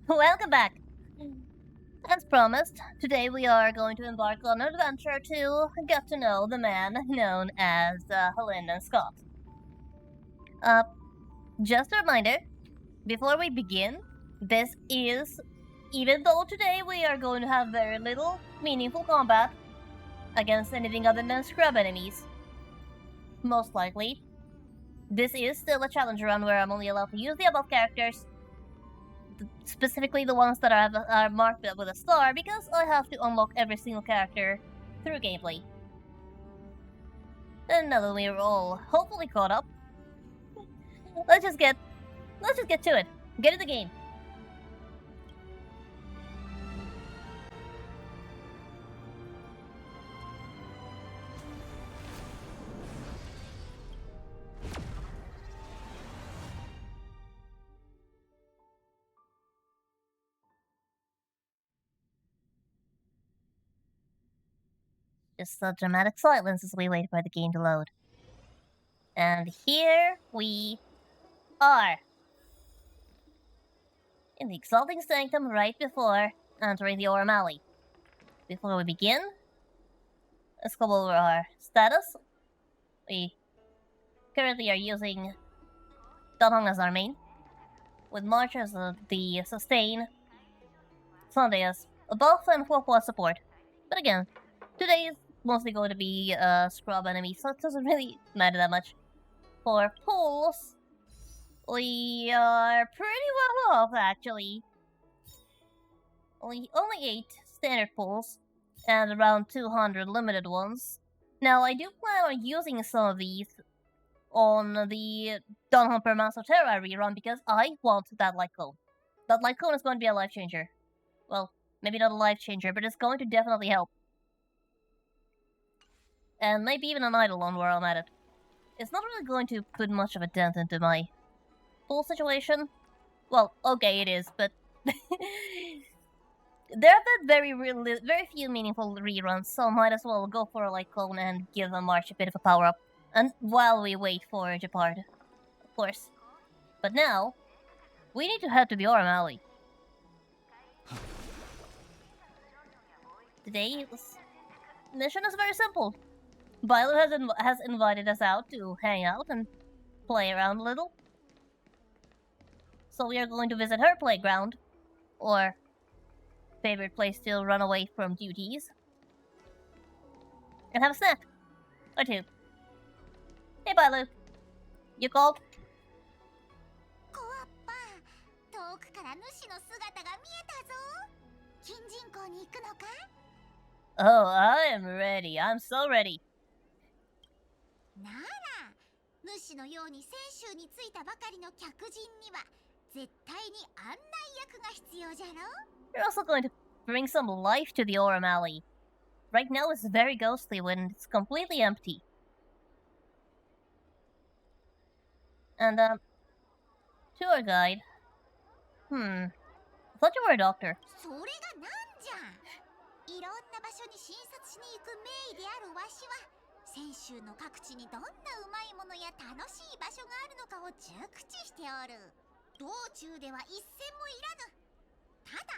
Welcome back! As promised, today we are going to embark on an adventure to get to know the man known as Helen Scott. Uh, just a reminder, before we begin, this is, even though today we are going to have very little meaningful combat against anything other than scrub enemies, most likely, this is still a challenge run where I'm only allowed to use the above characters, specifically the ones that are marked with a star, because I have to unlock every single character through gameplay. And now that we're all hopefully caught up, let's just get to it. Get in the game. Just a dramatic silence as we wait for the game to load. And here we are. In the exalting sanctum right before entering the Aurum Alley. Before we begin, let's go over our status. We currently are using Danhong as our main, with March as the sustain, Sunday as a buff, and Huohuo support. But again, today is mostly going to be scrub enemy, so it doesn't really matter that much. For pulls, we are pretty well off actually. Only 8 standard pulls, and around 200 limited ones. Now I do plan on using some of these on the Dawn Per Master Terra rerun because I want that light cone. That light cone is going to be a life changer. Well, maybe not a life changer, but it's going to definitely help. And maybe even an Eidolon while I'm at it. It's not really going to put much of a dent into my full situation. Well, okay, it is, but there have been very few meaningful reruns, so might as well go for a light cone and give a March a bit of a power up. And while we wait for Japard, of course. But now, we need to head to the Aurum Alley. Today's mission is very simple. Bilo has invited us out to hang out and play around a little. So we are going to visit her playground, or favorite place to run away from duties, and have a snack. Or two. Hey Bilo. You called? Oh, I am ready. I'm so ready. なら主のように先週に着いたばかりの客人には絶対に案内役が必要じゃろ。 You're also going to bring some life to the Aurum Alley. Right now it's very ghostly when it's completely empty. And, tour guide. I thought you were a doctor. それがなんじゃ。いろんな場所に診察しに行く名医であるわしは、先週の各地にどんなうまいものや楽しい場所があるのかを熟知しておる。道中では一銭もいらぬ。ただ、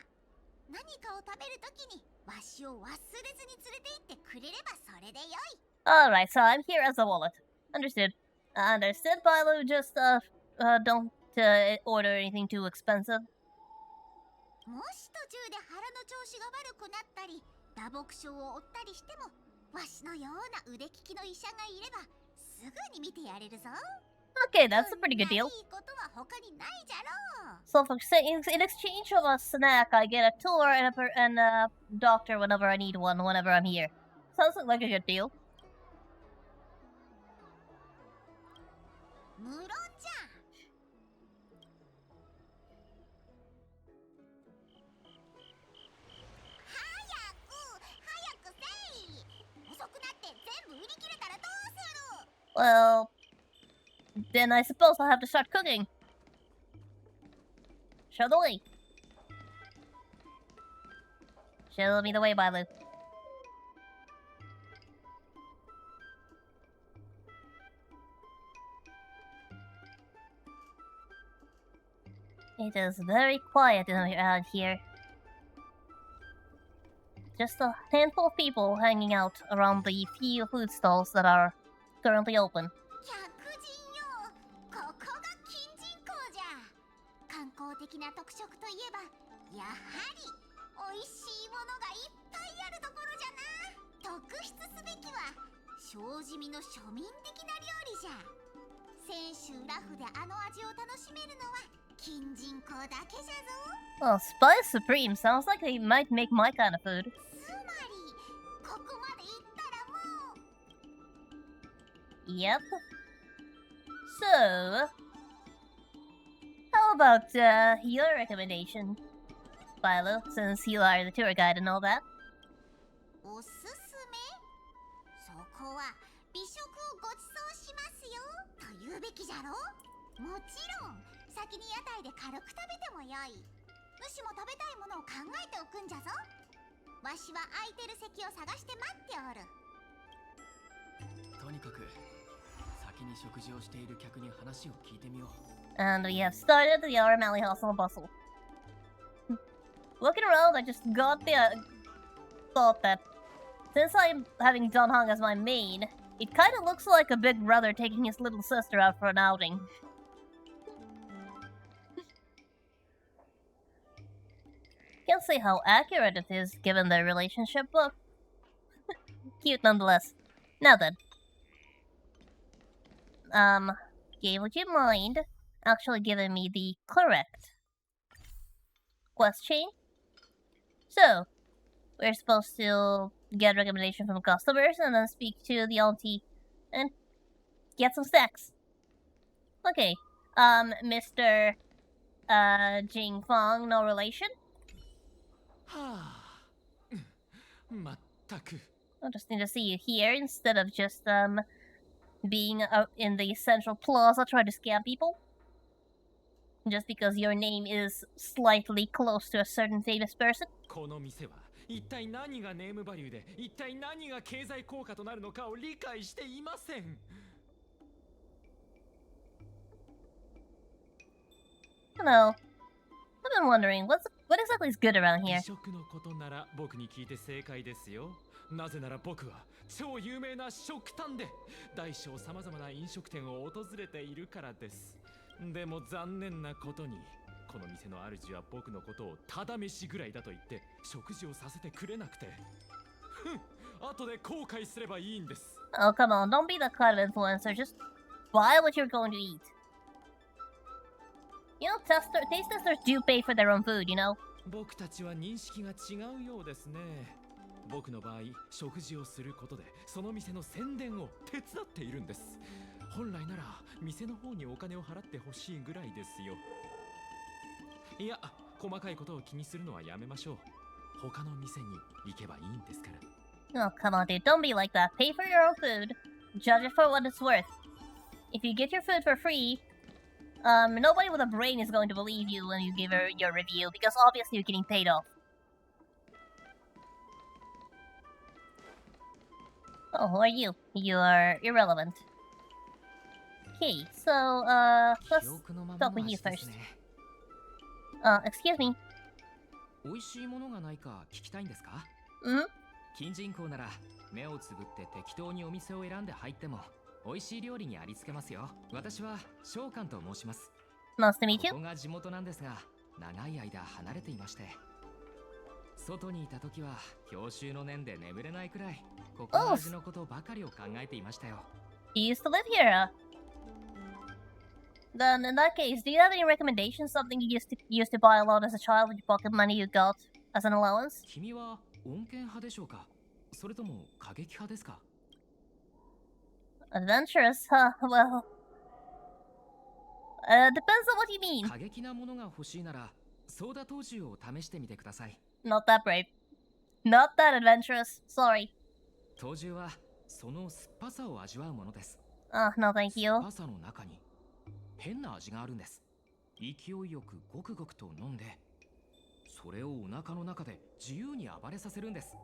何かを食べるときにわしを忘れずに連れて行ってくれればそれでよい。Alright, so I'm here as a wallet. Understood. Understood, Bilo. Just, don't order anything too expensive. もし途中で腹の調子が悪くなったり打撲傷を負ったりしてもわしのような腕利きの医者がいればすぐに見てやれるぞ。 Okay, that's a pretty good deal. いいことは他にないじゃろう。 So in exchange of a snack, I get a tour and a doctor whenever I need one, whenever I'm here. Sounds like a good deal. 無論じゃ。早くせい。遅くなって全部売り切れたらどうする。 Well, then I suppose I'll have to start cooking. Show the way. Show me the way, Bilo. It is very quiet around here. Just a handful of people hanging out around the few food stalls that are currently open. 客人よ、ここが金人港じゃ。観光的な特色といえば、やはり美味しいものがいっぱいあるところじゃな。特筆すべきは小地味の庶民的な料理じゃ。泉州ラフであの味を楽しめるのは金人港だけじゃぞ。 Well, Spice Supreme sounds like they might make my kind of food. つまりここまで行ったらもう Yep. So, how about your recommendation, Philo, since you are the tour guide and all that? おすすめ。そこは美食をご馳走しますよと言うべきじゃろ。もちろん先に屋台で軽く食べてもよい。主も食べたいものを考えておくんじゃぞ。わしは空いてる席を探して待っておる。とにかく先に食事をしている客に話を聞いてみよう。 And we have started the O'Malley hustle and bustle. Looking around, I just got the thought that since I'm having Don Hong as my main, it kind of looks like a big brother taking his little sister out for an outing. Can't say how accurate it is given their relationship, but cute nonetheless. Now then. Okay, would you mind actually giving me the correct quest chain? So, we're supposed to get recommendation from customers and then speak to the auntie and get some snacks. Okay, Mr. Jing Fong, no relation? はあ、まったく。 Interesting to see you here instead of just, being in the central plaza trying to scam people. Just because your name is slightly close to a certain famous person. この店は一体何がネームバリューで一体何が経済効果となるのかを理解していません。 I don't know. I've been wondering, what exactly is good around 美 here? 食のことなら僕に聞いて正解ですよ。なぜなら僕は超有名な食探で大小さまざまな飲食店を訪れているからです。でも残念なことにこの店の主は僕のことをただ飯ぐらいだと言って食事をさせてくれなくて、ふん、後で後悔すればいいんです。 Oh, come on, don't be that kind of influencer. Just buy what you're going to eat. You know, taste testers do pay for their own food, you know? 僕たちは認識が違うようですね。僕の場合、食事をすることでその店の宣伝を手伝っているんです。本来なら店の方にお金を払ってほしいぐらいですよ。いや、細かいことを気にするのはやめましょう。他の店に行けばいいんですから。 Oh, come on, dude, don't be like that. Pay for your own food. Judge it for what it's worth. If you get your food for free, nobody with a brain is going to believe you when you give her your review, because obviously you're getting paid off. Oh, who are you? You are irrelevant. Okay, so, let's talk with you first. Excuse me. 美味しいものがないか聞きたいんですか？ Mm? 金人口なら目をつぶって適当にお店を選んで入っても美味しい料理にありつけますよ。私は召喚と申します。 Nice to meet こ you. こが地元なんですが、長い間離れていまして、外にいた時は郷愁の念で眠れないくらい、ここの味のことばかりを考えていましたよ。 You used to live here, Then in that case, do you have any recommendations? Something you used to buy a lot as a child with your pocket money you got as an allowance? 君は穏健派でしょうか？それとも過激派ですか？ Adventurous, huh? Well, depends on what you mean. 過激なものが欲しいなら、ソーダ投手を試してみてください。 Not that brave. Not that adventurous. Sorry. 投手はその酸っぱさを味わうものです。 No thank 酸 you. っぱさの中に変な味があるんです。勢いよくごくごくと飲んで、それをお腹の中で自由に暴れさせるんです。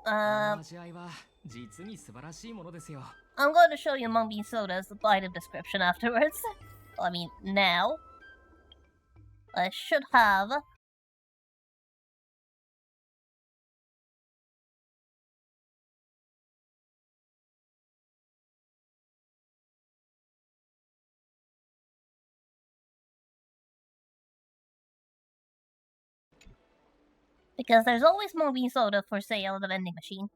あの味わいは実に素晴らしいものですよ。 I'm going to show you Mung Bean Soda's item description afterwards. I mean, now. I should have. Because there's always more bean soda for sale at the vending machine.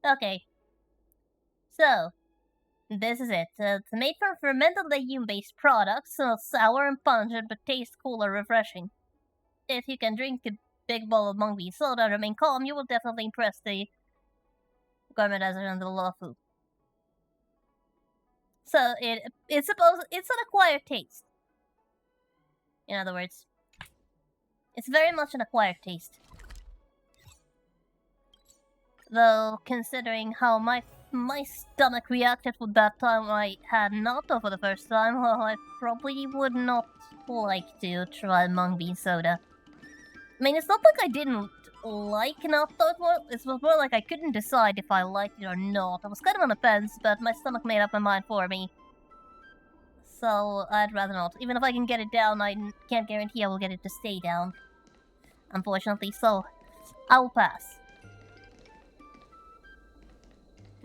Okay. So, this is it. It's made from fermented legume-based products, so it's sour and pungent, but tastes cool and refreshing. If you can drink a big bowl of mung bean soda and remain calm, you will definitely impress the gourmetizer and the Lofu. So it's an acquired taste. In other words, it's very much an acquired taste. Though, considering how my stomach reacted with that time I had natto for the first time, well, I probably would not like to try mung bean soda. I mean, it's not like I didn't like natto, it was more like I couldn't decide if I liked it or not. I was kind of on the fence, but my stomach made up my mind for me. So, I'd rather not. Even if I can get it down, I can't guarantee I will get it to stay down. Unfortunately, so I'll pass.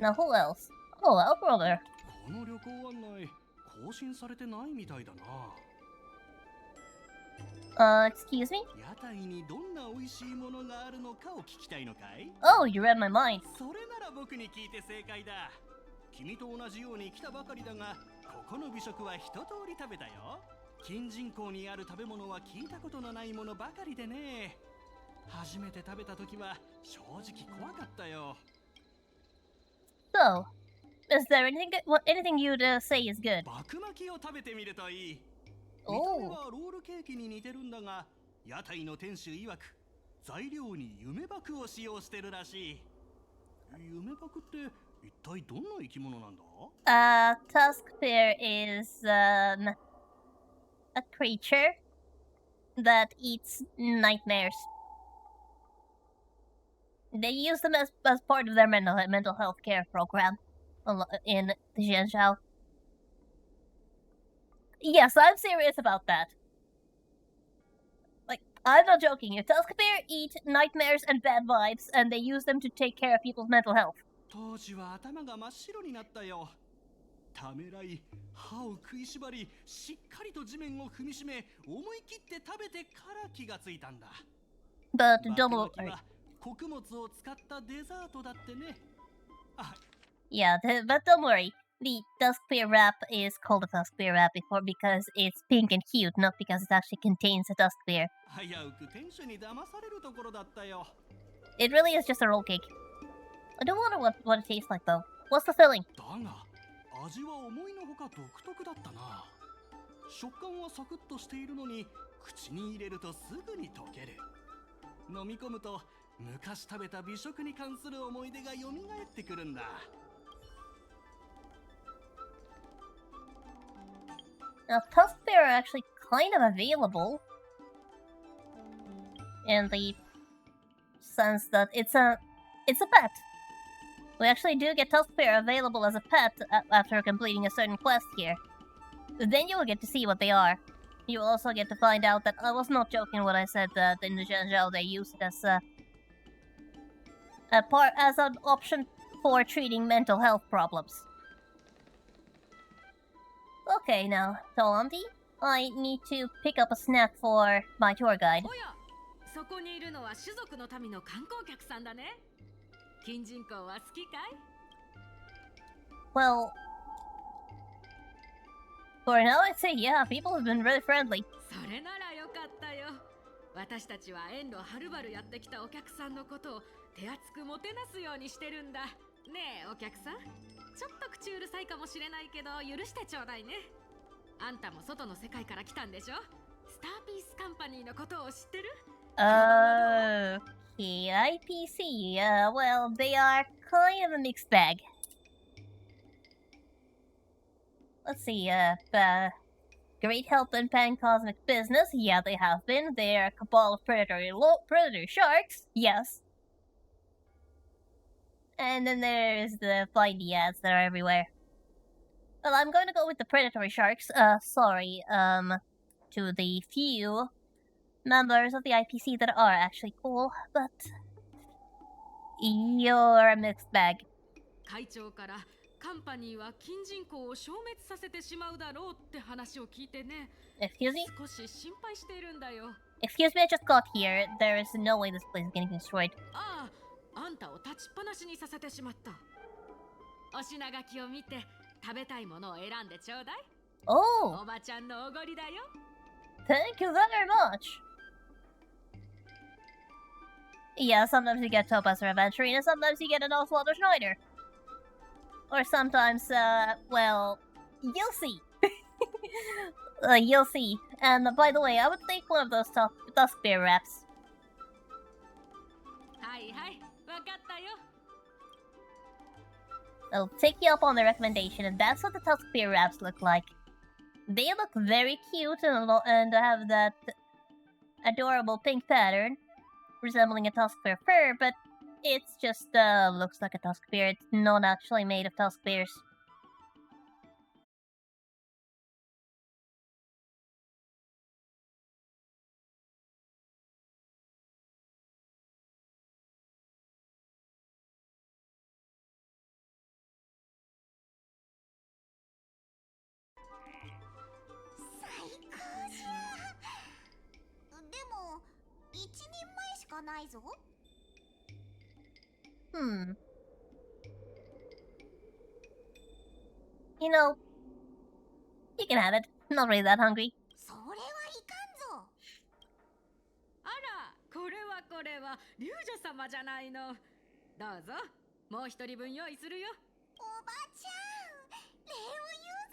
Now, who else? Oh, our brother. この旅行案内更新されてないみたいだな。Excuse me? 屋台にどんな美味しいものがあるのかを聞きたいのかい？ Oh, you read my mind. それなら僕に聞いて正解だ。君と同じように来たばかりだが、ここの美食は一通り食べたよ。近人口にある食べ物は聞いたことのないものばかりでね。初めて食べた時は正直怖かったよ。So, is there anything you'd say is good? 爆巻きを食べてみるといい。見た Oh. 目はロールケーキに似てるんだが、屋台の店主曰く材料に夢爆を使用してるらしい。夢爆って一体どんな生き物なんだ？ Tusk Bear is, a creature that eats nightmares. They use them as part of their mental health care program in Zhenzhou. Yes, I'm serious about that. Like, I'm not joking. Your Tusk Bear eat nightmares and bad vibes, and they use them to take care of people's mental health. 当時は頭が真っ白になったよ。ためらい、歯を食いしばり、しっかりと地面を踏みしめ、思い切って食べてから気がついたんだ。 But 爆 don't 巻き worry. は穀物を使ったデザートだってね。あ、 Yeah, but don't worry. The Tusk Bear wrap is called a Tusk Bear wrap because it's pink and cute, not because it actually contains a Tusk Bear. 危うく店主に騙されるところだったよ。 It really is just a roll cake. I don't wonder what it tastes like though. What's the filling? だが、味は思いのほか独特だったな。食感はサクッとしているのに、口に入れるとすぐに溶ける。飲み込むと、昔食べた美食に関する思い出が蘇ってくるんだ。 Now, Tusk Bear are actually kind of available in the sense that it's a pet. We actually do get Tusk Bear available as a pet after completing a certain quest here. Then you will get to see what they are. You will also get to find out that I was not joking when I said that in the Zhenzhou they use it as as an option for treating mental health problems. Okay, now, Tolandi, I need to pick up a snack for my tour guide. おや、そこにいるのは種族の民の観光客さんだね。近人口は好きかい？ Well, for now I'd say yeah, people have been really friendly. それならよかったよ。私たちは遠路はるばるやってきたお客さんのことを手厚くもてなすようにしてるんだ。ねえお客さん、ちょっと口うるさいかもしれないけど許してちょうだいね。あんたも外の世界から来たんでしょ？スターピースカンパニーのことを知ってる？ Okay, IPC, well, they are kind of a mixed bag. Let's see, great help in pan-cosmic business, yeah, they have been. They are a cabal of predatory sharks, yes. And then there's the findy ads that are everywhere. Well, I'm going to go with the predatory sharks, sorry, to the few members of the IPC that are actually cool, but you're a mixed bag. 会長からカンパニーは金人口を消滅させてしまうだろうって話を聞いてね。Excuse me? 少し心配しているんだよ。Excuse me, I just got here. There is no way this place is getting destroyed. ああ、あんたを立ちっぱなしにさせてしまった。お品書きを見て食べたいものを選んでちょうだい。Oh! おばちゃんのおごりだよ。Thank you very much! Yeah, sometimes you get Topaz Reventurine, and sometimes you get an Oswaldo Schneider. Or sometimes, well, you'll see. You'll see. And by the way, I would take one of those Tusk Bear wraps. はいはい、わかったよ。I'll take you up on the recommendation, and that's what the Tusk Bear wraps look like. They look very cute and have that adorable pink pattern, resembling a Tusk Bear fur, but it's just, looks like a Tusk Bear. It's not actually made of Tusk Bears. Hmm. You know, you can have it. I'm not really that hungry. それはいかんぞ。あら、これはこれは龍女様じゃないの。どうぞ、もう一人分用意するよ。おばちゃん、礼を言う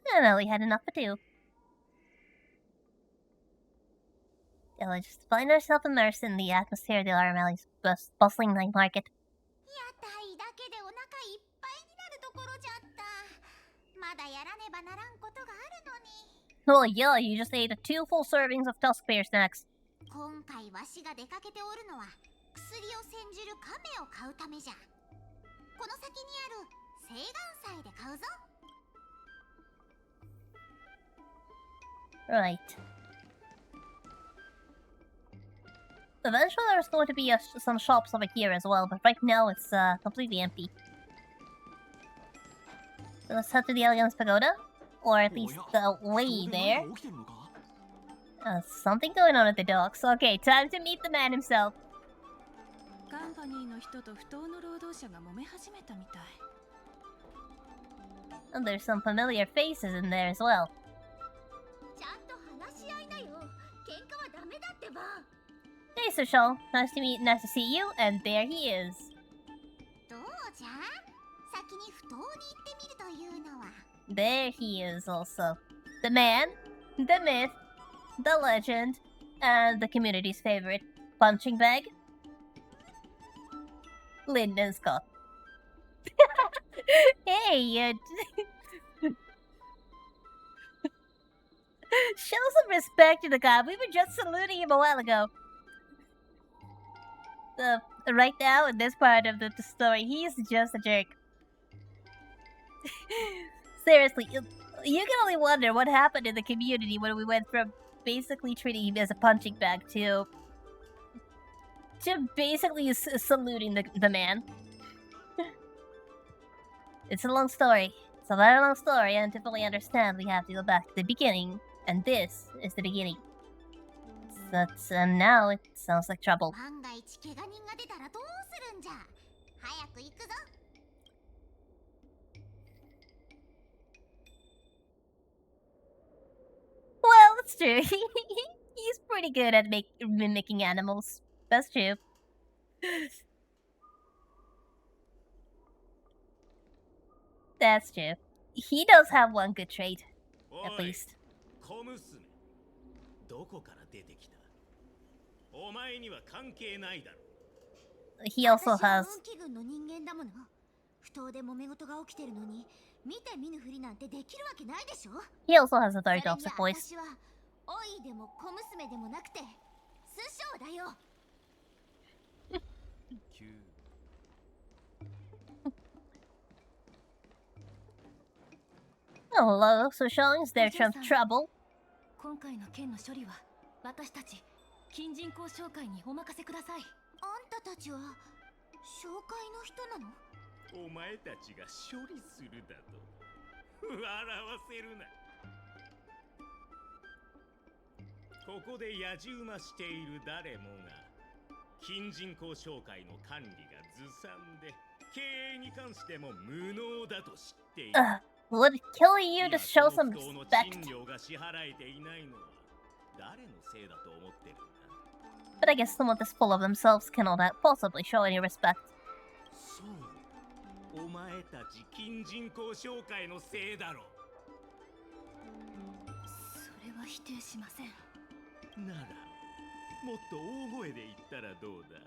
ぞ。I know we had enough for two. Yeah, let's just find ourselves immersed in the atmosphere of the Aramelli's bustling night market. 屋台だけでお腹いっぱいになるところじゃった。まだやらねばならんことがあるのに。Well, yeah, you just ate 2 full servings of Tusk Bear snacks. 今回わしが出かけておるのは薬を煎じる亀を買うためじゃ。この先にある青岩祭で買うぞ。Right. Eventually there's going to be some shops over here as well, but right now it's completely empty. So let's head to the Elegance Pagoda, or at least the way there. Something going on at the docks. Okay, time to meet the man himself. カンパニーの人と不当の労働者が揉め始めたみたい。 And there's some familiar faces in there as well. ちゃんと話し合いなよ。喧嘩はダメだってば。Hey, Sushal. Nice to see you, and there he is. どうじゃ？先に不当に言ってみるというのは。There he is also. The man, the myth, the legend, and the community's favorite punching bag. Lyndon Skott. Hey, show some respect to the guy. We were just saluting him a while ago. Right now, in this part of the story, he's just a jerk. Seriously, you can only wonder what happened in the community when we went from basically treating him as a punching bag to basically saluting the man. It's a long story. It's a very long story, and to fully understand, we have to go back to the beginning, and this is the beginning. And now it sounds like trouble. 万が一怪我人が出たらどうするんじゃ。早く行くぞ。Well, it's true. He's pretty good at mimicking animals. That's true. That's true. He does have one good trait, at least. 小娘、どこから出てきた？お前には関係ないだろ。He also 私は has 運気軍の人間だもの。不当で揉め事が起きてるのに、見て見ぬふりなんてできるわけないでしょ。 he also has a それ very に toxic voice. 私はおいでも小娘でもなくて師匠だよ。Hello, Sushang. Is there some trouble? 今回の件の処理は私たち近人交渉会にお任せください。あんたたちは紹介の人なの？お前たちが処理するだと笑わせるな。ここで野じ馬している誰もが近人交渉会の管理がずさんで経営に関しても無能だと知っている。Would it kill you to show some 今その不当の respect? 賃料が支払えていないのは誰のせいだと思ってるんだ。 But I guess someone this full of themselves cannot possibly show any respect. そう、お前たち近人交渉会のせいだろ。それは否定しません。ならもっと大声で言ったらどうだ。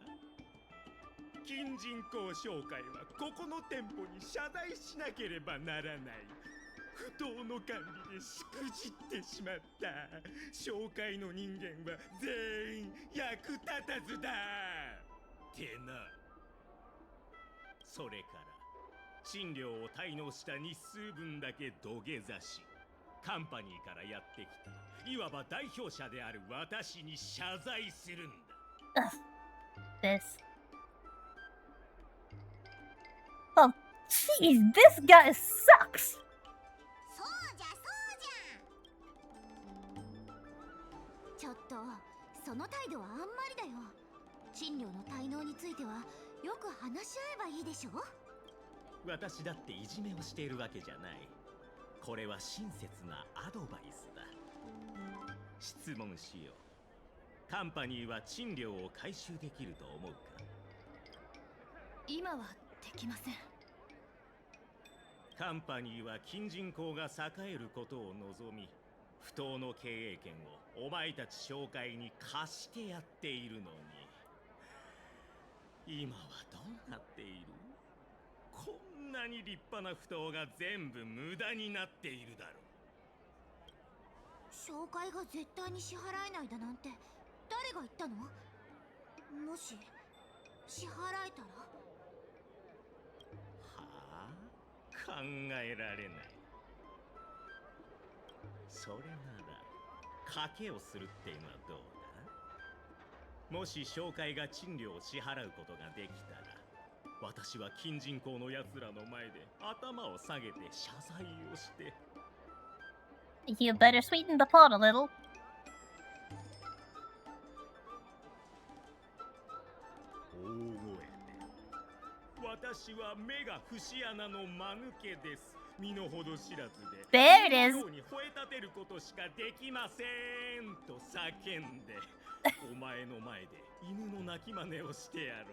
近人交渉会はここの店舗に謝罪しなければならない。不当の管理でしくじってしまった。紹介の人間は全員役立たずだってな。それから賃料を滞納した日数分だけ土下座し、カンパニーからやってきたいわば代表者である私に謝罪するんだ。This. Oh, jeez, this guy sucks. そうじゃちょっとその態度はあんまりだよ。賃料の滞納についてはよく話し合えばいいでしょ。私だっていじめをしているわけじゃない。これは親切なアドバイスだ。質問しよう。カンパニーは賃料を回収できると思うか？今はできません。カンパニーは近人口が栄えることを望み、不当の経営権をお前たち商会に貸してやっているのに、今はどうなっている？こんなに立派な不当が全部無駄になっているだろう。紹介が絶対に支払えないだなんて誰が言ったの？もし支払えたら？はあ？考えられない。それなら賭けをするっていうのはどうだ？もし紹介が賃料を支払うことができたら、私は近人口のやつらの前で頭を下げて謝罪をして。You better sweeten the pot a little. 大声で。私は目が節穴の間抜けです。身の程知らずで There it is. ように吠え立てることしかできませんと叫んでお前の前で犬の鳴き真似をしてやろ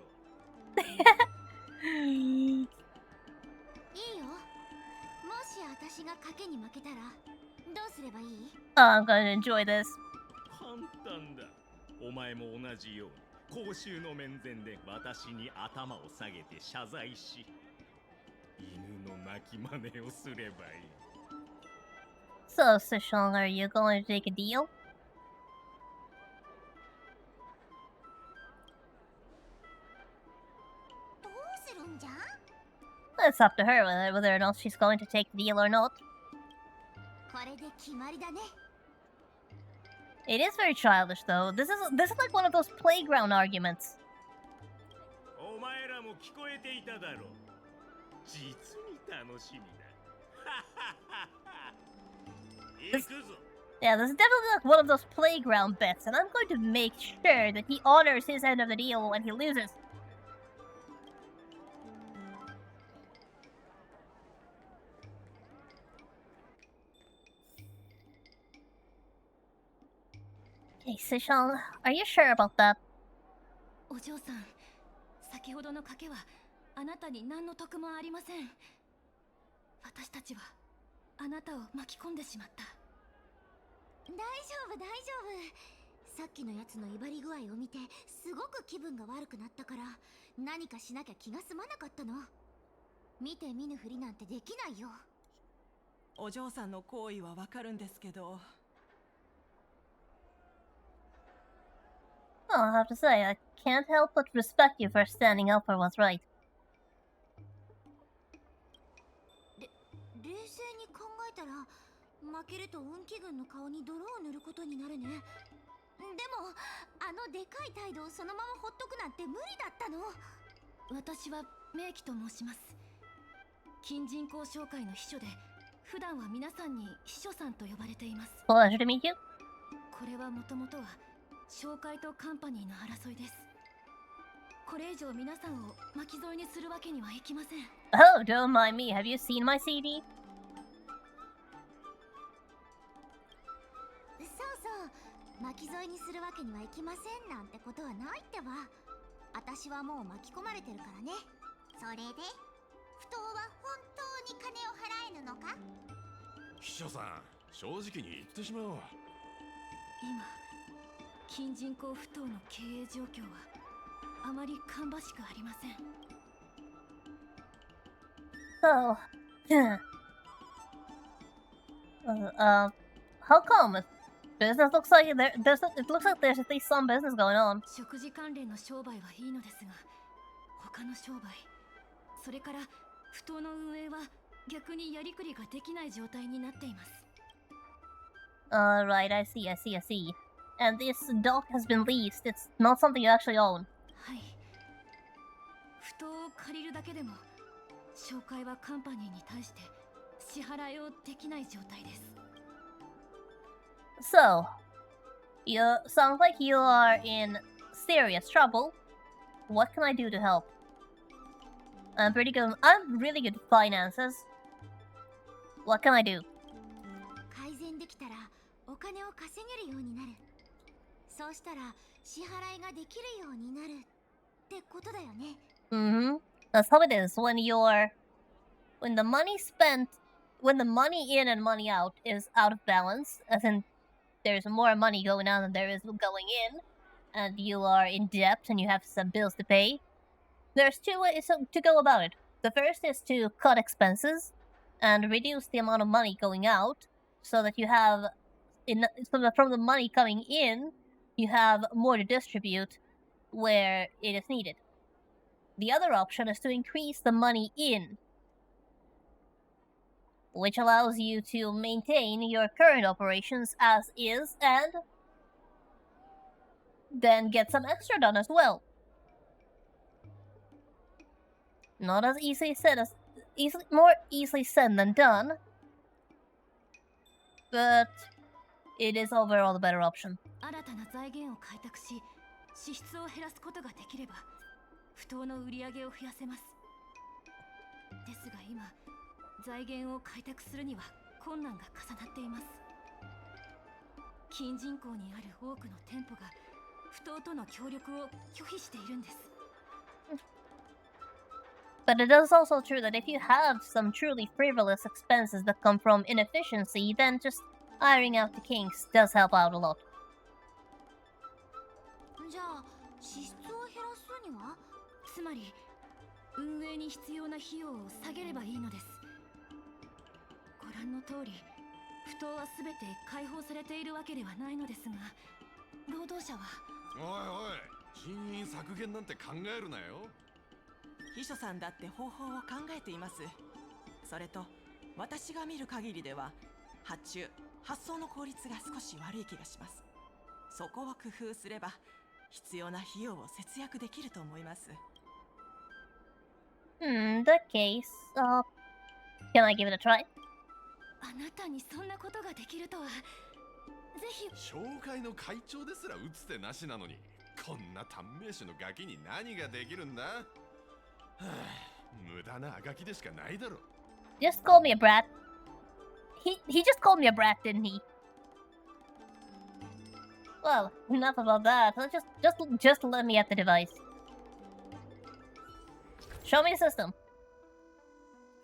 う。いいよ。もし私が賭けに負けたらどうすればいい？ Oh, I'm gonna enjoy this. 簡単だ。お前も同じように公衆の面前で私に頭を下げて謝罪し、犬の鳴き真似をすればいい。 So, Sushong, are you going to take a deal? どうするんじゃ？ It's up to her whether or not she's going to take the deal or not. これで決まりだね。It is very childish, though. This is like one of those playground arguments. お前らも聞こえていただろう。実に楽しみだ。行くぞ。 Yeah, this is definitely like one of those playground bets, and I'm going to make sure that he honors his end of the deal when he loses. Okay, Sushong, are you sure about that? お嬢さん、先ほどの賭けはあなたに何の得もありません。私たちはあなたを巻き込んでしまった。大丈夫大丈夫。さっきのやつの威張り具合を見てすごく気分が悪くなったから、何かしなきゃ気が済まなかったの。見て見ぬふりなんてできないよ。お嬢さんの行為はわかるんですけど。Well, I have to say, I can't help but respect you for standing up for what's right. 冷静に考えたら負けると運気軍の顔に泥を塗ることになるね。でもあのでかい態度をそのままほっとくなんて無理だったの。私は名機と申します。近人口商会の秘書で、普段は皆さんに秘書さんと呼ばれています。Pleasure to meet you. これはもともとは商会とカンパニーの争いです。これ以上皆さんを巻き添えにするわけにはいきません。Oh, don't mind me. Have you seen my CD? そうそう、巻き添えにするわけにはいきませんなんてことはないってば。私はもう巻き込まれてるからね。それで不当は本当に金を払えぬのか？秘書さん、正直に言ってしまおう。今、近人口不当の経営状況はあまり芳しくありません。So, how come? Business looks like it looks like there's at least some business going on. 食事関連の商売はいいのですが、他の商売、それから不当の運営は逆にやりくりができない状態になっています。Right, I see. And this dock has been leased. It's not something you actually own. はい。不当を借りるだけでも、商会はカンパニーに対して支払いをできない状態です。So, you sounds like you are in serious trouble. What can I do to help? I'm really good at finances. What can I do? 改善できたらお金を稼げるようになる。そうしたら支払いができるようになるってことだよね。Mm-hmm. That's how it is when the money in and money out is out of balance, as in there's more money going out than there is going in, and you are in debt and you have some bills to pay. There's two ways to go about it. The first is to cut expenses and reduce the amount of money going out, so that you have from the money coming in, you have more to distribute where it is needed. The other option is to increase the money in, which allows you to maintain your current operations as is and then get some extra done as well. Not as more easily said than done, but it is overall the better option. 新たな財源を開拓し、支出を減らすことができれば、不当の売り上げを増やせます。ですが今、財源を開拓するには困難が重なっています。近人口にある多くの店舗が不当との協力を拒否しているんです。But it is also true that if you have some truly frivolous expenses that come from inefficiency, then just ironing out the kinks does help out a lot. じゃあ支出を減らすには？つまり運営に必要な費用を下げればいいのです。ご覧の通り、不当は全て解放されているわけではないのですが、労働者は。おいおい、人員削減なんて考えるなよ。秘書さんだって方法を考えています。それと私が見る限りでは発送の効率が少し悪い気がします。そこを工夫すれば必要な費用を節約できると思います。In that case, can I give it a try? あなたにそんなことができるとは。ぜひ。商会の会長ですら打つ手なしなのに、こんな短命種のガキに何ができるんだ？はあ、無駄なあがきでしかないだろ。Just call me a brat. He just called me a brat, didn't he? Well, enough about that. Just let me at the device. Show me the system.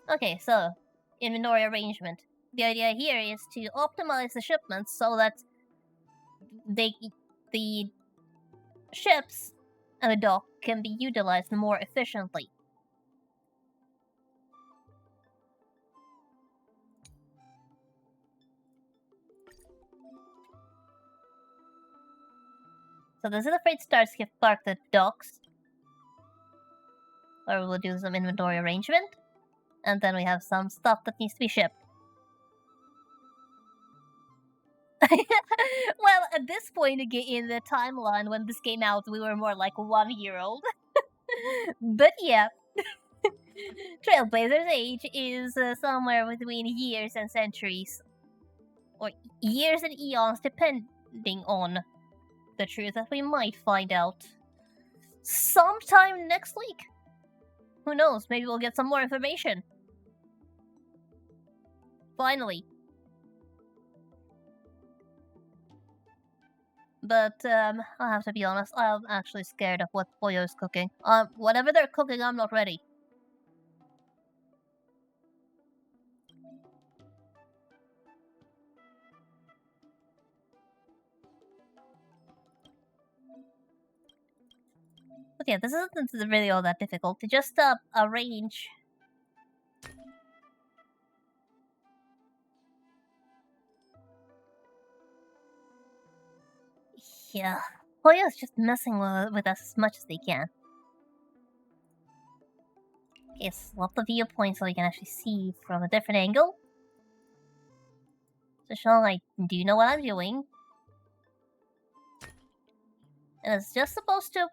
Okay, so inventory arrangement. The idea here is to optimize the shipments so that the ships and the dock can be utilized more efficiently. So this is the freight starship parked at docks. Or we'll do some inventory arrangement. And then we have some stuff that needs to be shipped. Well, at this point in the timeline when this came out, we were more like 1 year old. But yeah, Trailblazer's age is somewhere between years and centuries, or years and eons, depending on the truth that we might find out sometime next week. Who knows? Maybe we'll get some more information. Finally. But I have to be honest, I'm actually scared of what Poyo is cooking. Whatever they're cooking, I'm not ready. But yeah, this isn't really all that difficult. Just arrange. Yeah, Poyo's just messing with us as much as they can. Okay, swap the viewpoint so you can actually see from a different angle. So Sean, I do know what I'm doing. And it's just supposed to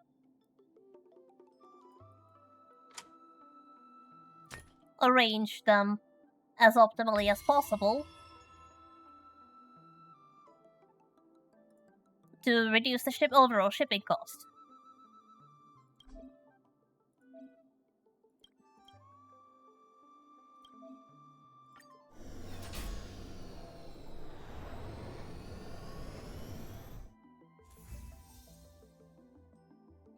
arrange them as optimally as possible to reduce the overall shipping cost.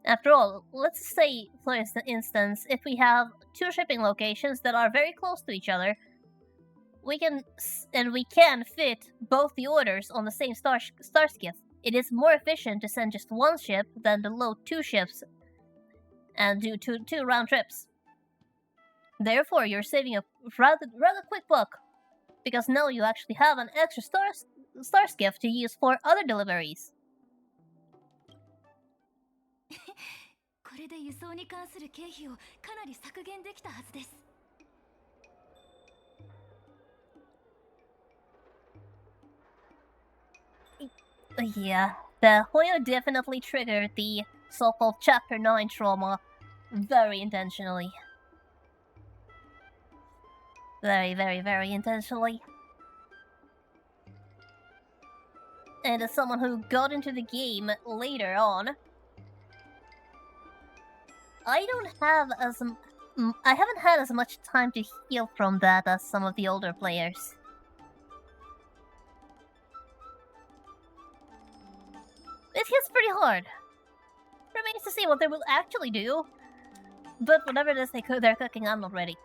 After all, let's say, for instance, if we have 2 shipping locations that are very close to each other, we can fit both the orders on the same star skiff. It is more efficient to send just 1 ship than to load 2 ships and do two round trips. Therefore, you're saving a rather quick buck, because now you actually have an extra star skiff to use for other deliveries. これで輸送に関する経費をかなり削減できたはずです。Yeah, the Hoyo definitely triggered the so-called Chapter 9 trauma very intentionally. Very, very, very intentionally. And as someone who got into the game later on, I haven't had as much time to heal from that as some of the older players. It hits pretty hard. Remains to see what they will actually do. But whatever it is they're cooking, I'm not ready.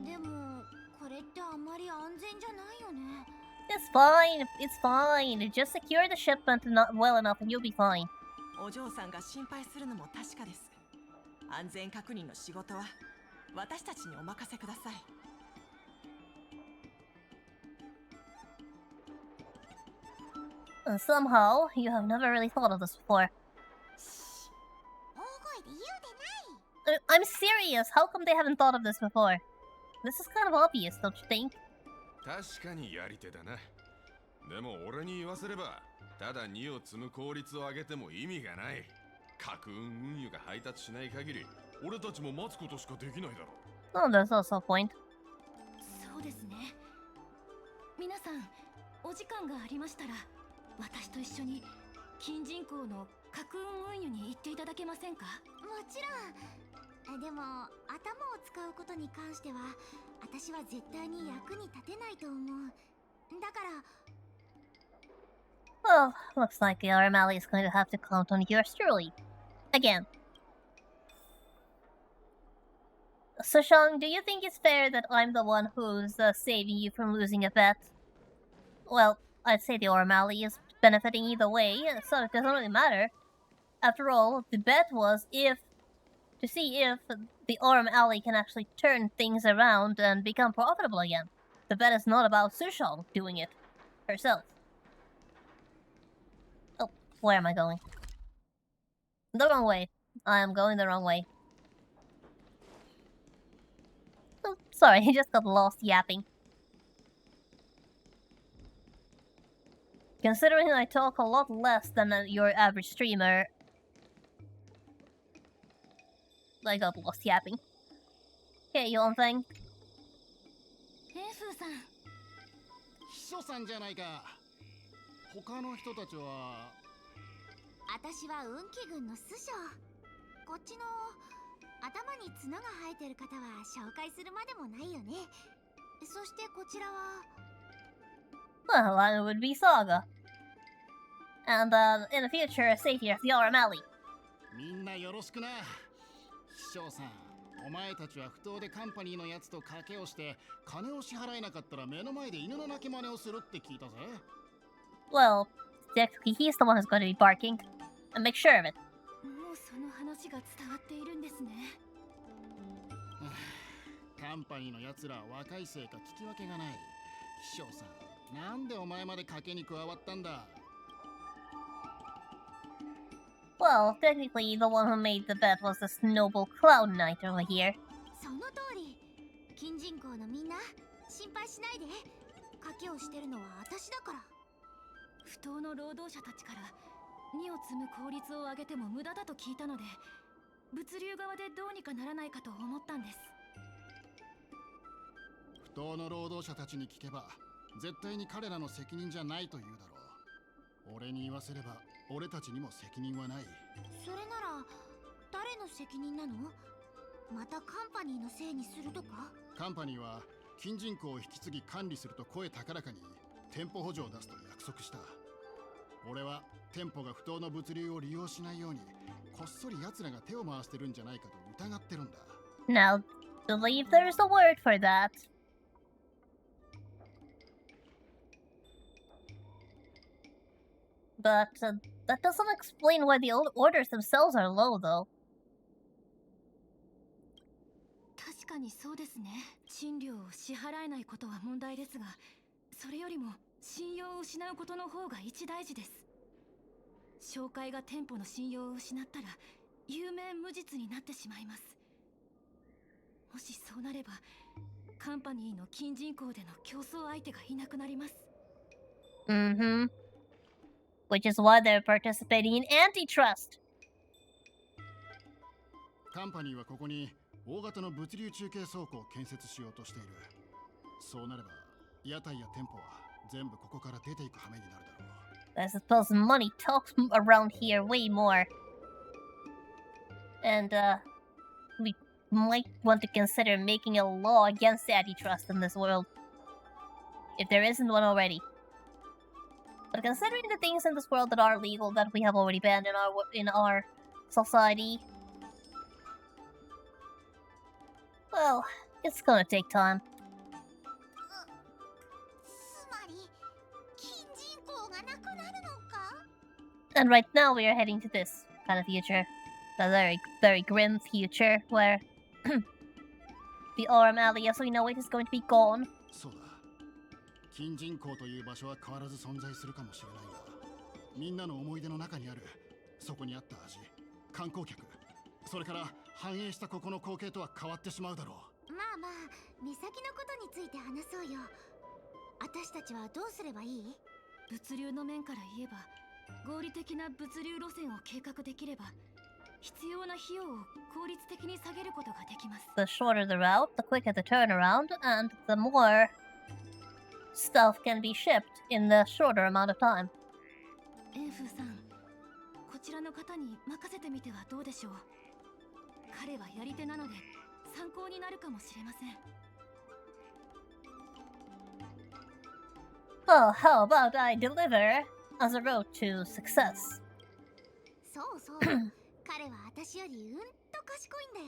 でもこれってあまり安全じゃないよね。 It's fine, it's fine. Just secure the shipment well enough and you'll be fine. お嬢さんが心配するのも確かです。安全確認の仕事は私たちにお任せください。And somehow, you have never really thought of this before. 大声で言うでない。 I'm serious! How come they haven't thought of this before? This is kind of obvious, don't you think? 確かにやり手だな。でも俺に言わせれば、ただ2を積む効率を上げても意味がない。核運輸が配達しない限り、俺たちも待つことしかできないだろう。Oh, there's also a point. そうですね。皆さん、お時間がありましたら、私と一緒に近人口の核運輸に行っていただけませんか？もちろん。でも頭を使うことに関しては私は絶対に役に立てないと思う。だから。 Well, looks like the O'Malley is going to have to count on yours truly. Again. So, Sean, do you think it's fair that I'm the one who's saving you from losing a bet? Well, I'd say the O'Malley is benefiting either way, so it doesn't really matter. After all, the bet was to see if the O'Malley can actually turn things around and become profitable again. The bet is not about Sushong doing it herself. Oh, where am I going? The wrong way. I am going the wrong way. Oh, sorry, I just got lost yapping. considering I talk a lot less than your average streamer, I got lost yapping. Okay, you want thing? エンフーさん、秘書さんじゃないか。他の人たちは。私は運気軍の師匠。こっちの頭に角が生えてる方は紹介するまでもないよね。そしてこちらは。Well, I would be Saga. And, in the future, a savior of the Aurum みんなよろしくな。秘書さん、お前たちは不当でカンパニーのやつと賭けをして金を支払えなかったら目の前で犬の鳴き真似をするって聞いたぜ。Well, technically he's the one who's going to be barking. And make sure of it. もうその話が伝わっているんですね。カンパニーのやつらは若いせいか聞き分けがない。秘書さん、なんでお前まで賭けに加わったんだ。Well, technically, the one who made the bet was this noble cloud knight over here. その通り。金人口のみんな、心配しないで。賭けをしてるのは私だから。不当の労働者たちから荷を積む効率を上げても無駄だと聞いたので、物流側でどうにかならないかと思ったんです。不当の労働者たちに聞けば、絶対に彼らの責任じゃないと言うだろう。俺に言わせれば、俺たちにも責任はない。それなら誰の責任なの？またカンパニーのせいにするとか？カンパニーは金人口を引き継ぎ管理すると声高らかに店舗補助を出すと約束した。俺は店舗が不当の物流を利用しないようにこっそり奴らが手を回してるんじゃないかと疑ってるんだ。 Now, believe there's a word for that. But, that doesn't explain why the orders themselves are low, though. 確かにそうですね。賃料を支払えないことは問題ですが、それよりも信用を失うことの方が一大事です。紹介が店舗の信用を失ったら有名無実になってしまいます。もしそうなればカンパニーの金人口での競争相手がいなくなります。Mm-hmm. Which is why they're participating in antitrust. カンパニーはここに大型の物流中継倉庫を建設しようとしている。そうなれば屋台や店舗は全部ここから出ていく羽目になるだろう。I suppose money talks around here way more. And, we might want to consider making a law against antitrust in this world. If there isn't one already. But considering the things in this world that are legal that we have already banned in our society, well, it's gonna take time. つまり金人口がなくなるのか？ And right now we are heading to this kind of future. A very, very grim future where the Aurum as we know it is going to be gone. そうだ。金人口という場所は変わらず存在するかもしれないが、みんなの思い出の中にあるそこにあった味、観光客、それから繁栄したここの光景とは変わってしまうだろう。まあまあ、目先のことについて話そうよ。私たちはどうすればいい？物流の面から言えば、合理的な物流路線を計画できれば、必要な費用を効率的に下げることができます。The shorter the route, the quicker the turnaround, and the more stuff can be shipped in the shorter amount of time. エンフーさん、こちらの方に任せてみてはどうでしょう。彼はやり手なので参考になるかもしれません。Oh, how about I deliver as a road to success? そうそう。彼は私よりうんと賢いんだよ。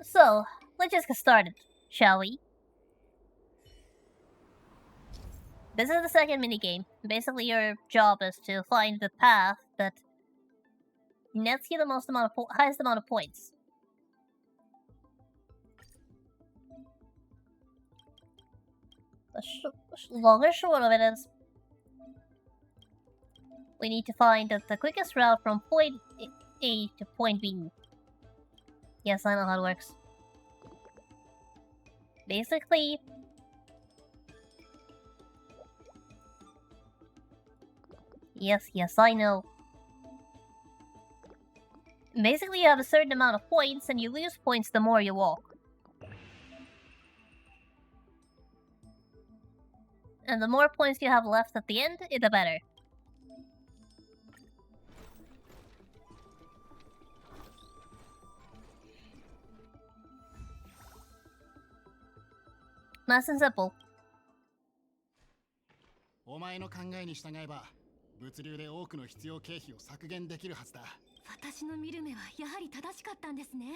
So, let's just get started, shall we? This is the second minigame. Basically, your job is to find the path that nets you the highest amount of points. The long and short of it is, we need to find the quickest route from point A to point B. Yes, I know how it works. Yes, I know. Basically, you have a certain amount of points, and you lose points the more you walk. And the more points you have left at the end, the better. Nice and simple. お前の考えに従えば、物流で多くの必要経費を削減できるはずだ。私の見る目はやはり正しかったんですね。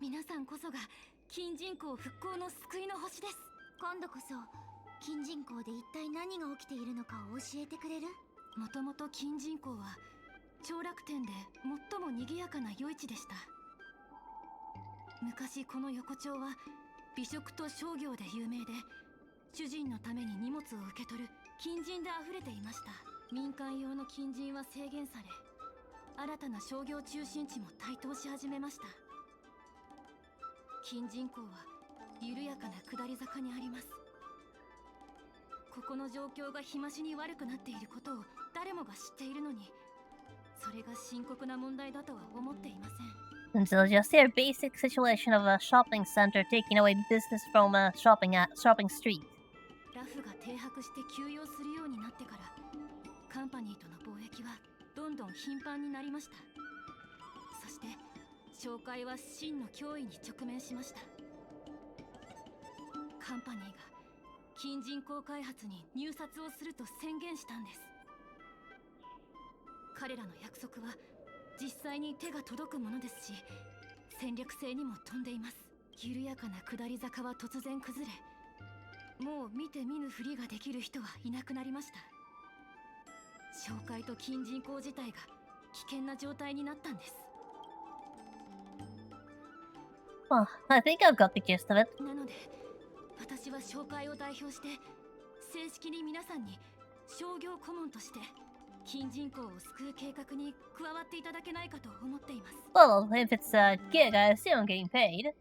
皆さんこそが金人口復興の救いの星です。今度こそ金人口で一体何が起きているのかを教えてくれる？もともと金人口は長楽天で最も賑やかな夜市でした。昔この横丁は美食と商業で有名で、主人のために荷物を受け取る金人で溢れていました。民間用の金人は制限され、新たな商業中心地も台頭し始めました。金人口は緩やかな下り坂にあります。ここの状況が日増しに悪くなっていることを誰もが知っているのに、それが深刻な問題だとは思っていません。Until just their basic situation of a shopping center taking away business from a shopping street. ラフが停泊して休養するようになってから、カンパニーとの貿易はどんどん頻繁になりました。そして商会は真の脅威に直面しました。カンパニーが金人口開発に入札をすると宣言したんです。彼らの約束は実際に手が届くものですし、戦略性にも富んでいます。緩やかな下り坂は突然崩れ、もう見て見ぬふりができる人はいなくなりました。商会と金人口自体が危険な状態になったんです。Well, I think I've got the gist of it. なので私は商会を代表して正式に皆さんに商業顧問として金人口を救う計画に加わっていただけないかと思っています。Well, if it's a gig, I assume I'm getting paid.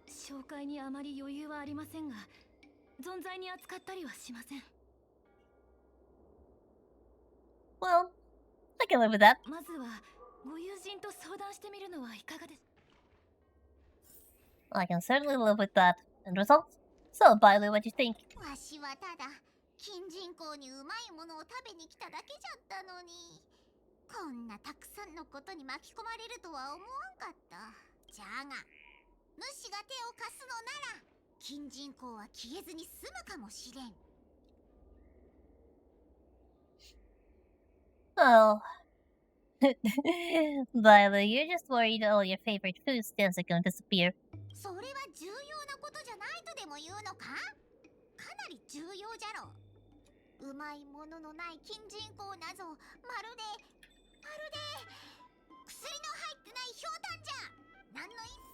紹介にあまり余裕はありませんが、存在に扱ったりはしません。Well, I can live with that. まずはご友人と相談してみるのはいかがです？ I can certainly live with that. And results? So, Bailu, what do you think? わしはただ金人口にうまいものを食べに来ただけじゃったのに、こんなたくさんのことに巻き込まれるとは思わんかった。じゃが主が手を貸すのなら金人口は消えずに済むかもしれん。Oh. Bailu, you're just worried all your favorite food stands are going to disappear. それは重要なことじゃないとでも言うのか？かなり重要じゃろ。うまいもののない金人口なぞまるで薬の入ってないひょうたんじゃ。何の意味？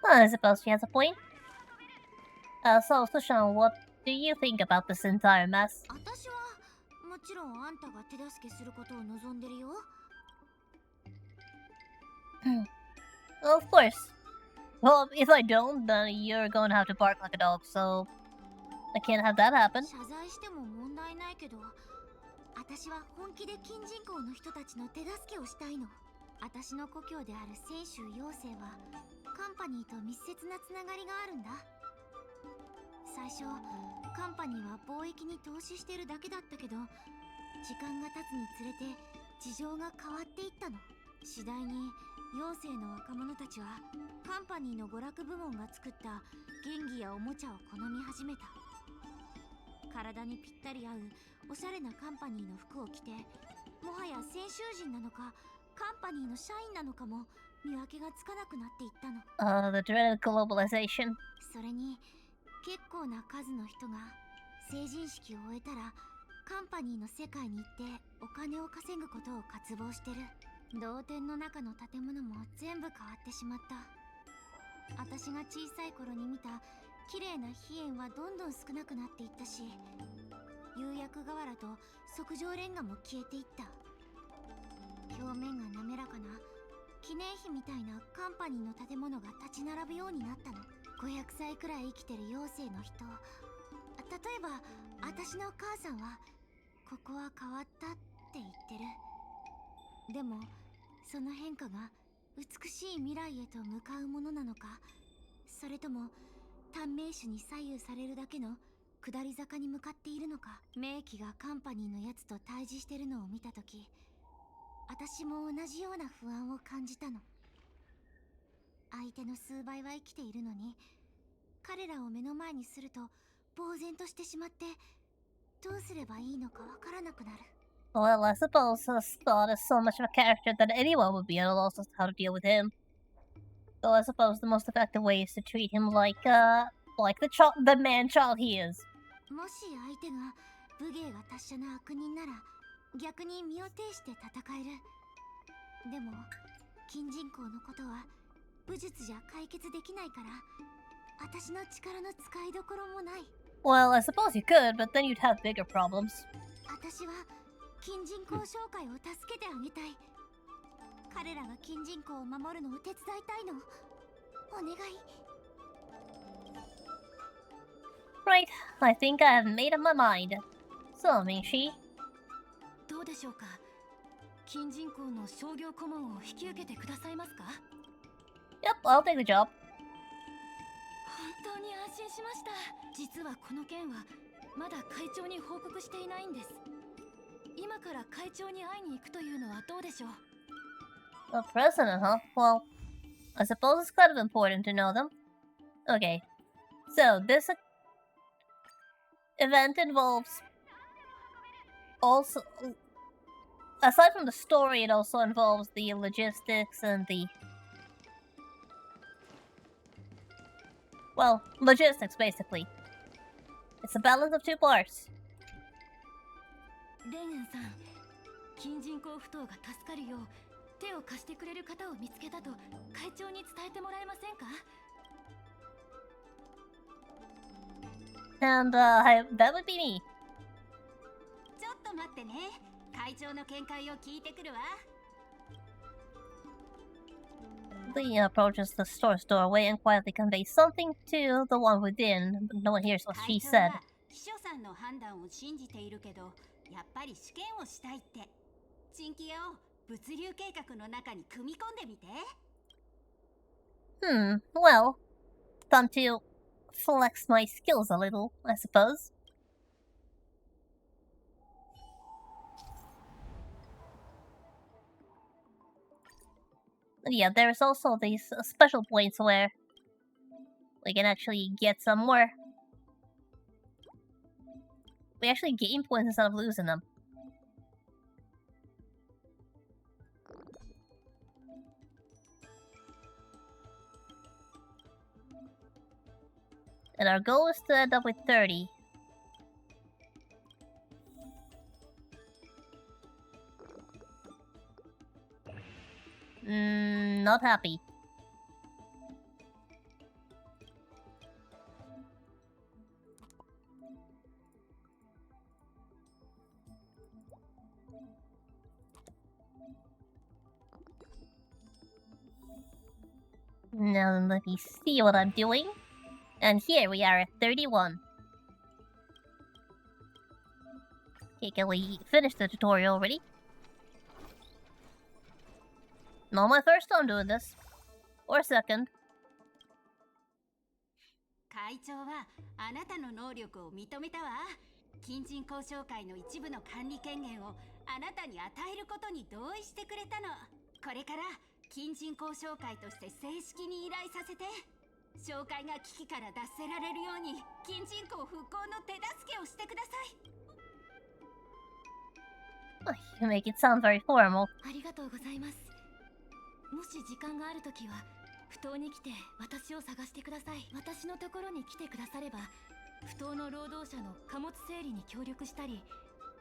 Well, I suppose she has a point. So, Sushan, what do you think about this entire mess? 私はもちろんあんたが手助けすることを望んでるよ。Of course. Well, if I don't, then you're going to have to bark like a dog, so I can't have that happen. 謝罪しても問題ないけど、私は本気で金人口の人たちの手助けをしたいの。私の故郷である泉州妖精はカンパニーと密接なつながりがあるんだ。最初カンパニーは貿易に投資してるだけだったけど、時間が経つにつれて事情が変わっていったの。次第に妖精の若者たちはカンパニーの娯楽部門が作った原技やおもちゃを好み始めた。体にぴったり合うおしゃれなカンパニーの服を着て、もはや泉州人なのかカンパニーの社員なのかも見分けがつかなくなっていったの。The dreaded globalization. それに結構な数の人が成人式を終えたらカンパニーの世界に行ってお金を稼ぐことを渇望してる。同店の中の建物も全部変わってしまった。私が小さい頃に見た綺麗な飛燕はどんどん少なくなっていったし、釉薬瓦と即上レンガも消えていった。表面が滑らかな記念碑みたいなカンパニーの建物が立ち並ぶようになったの。500歳くらい生きてる妖精の人、例えば私の母さんはここは変わったって言ってる。でもその変化が美しい未来へと向かうものなのか、それとも短命種に左右されるだけの下り坂に向かっているのか。名機がカンパニーのやつと対峙してるのを見たとき、私も同じような不安を感じたの。相手の数倍は生きているのに、彼らを目の前にすると呆然としてしまって、どうすればいいのかわからなくなる。Well, I suppose Skott is so much of a character that anyone would be at a loss as to how to deal with him. So I suppose the most effective way is to treat him like the man-child he is. もし相手が武芸が達者な悪人なら、逆に身を挺して戦える。でも金人口のことは武術じゃ解決できないから、私の力の使いどころもない。Well, I suppose you could, but then you'd have bigger problems. 私は金人口紹介を助けてあげたい。彼らが金人口を守るのを手伝いたいの。お願い。Right, I think I have made up my mind. So, Mingshi. どうでしょうか。金人口の商業顧問を引き受けてくださいますか？ Yep, I'll take the job. 本当に安心しました。実はこの件はまだ会長に報告していないんです。今から会長に会いに行くというのはどうでしょう？ The president, huh? Well, I suppose it's kind of important to know them. Okay, so this event involves also, aside from the story, it also involves the logistics and the, well, logistics basically. It's a balance of two parts. レンゲンさん、金人口不当が助かるよう手を貸してくれる方を見つけたと会長に伝えてもらえませんか？ And, that would be me. ちょっと待ってね。会長の見解を聞いてくるわ。Lee approaches the store's doorway and quietly conveys something to the one within, but no one hears what she said. 秘書さんの判断を信じているけど、やっぱり試験をしたいって。チンキヤを物流計画の中に組み込んでみて。Well, time to flex my skills a little, I suppose. But yeah, there's also these special points where we can actually get some more. We actually gain points instead of losing them. And our goal is to end up with 30. Not happy. Now let me see what I'm doing. And here we are at 31. Okay, can we finish the tutorial already? Not my first time doing this. Or second. 会長はあなたの能力を認めたわ。金人交渉会の一部の管理権限をあなたに与えることに同意してくれたの。これから金人交渉会として正式に依頼させて。紹介が危機から脱せられるように金人口復興の手助けをしてください。You make it sound very formal. ありがとうございます。もし時間があるときは不当に来て私を探してください。私のところに来てくだされば、不当の労働者の貨物整理に協力したり、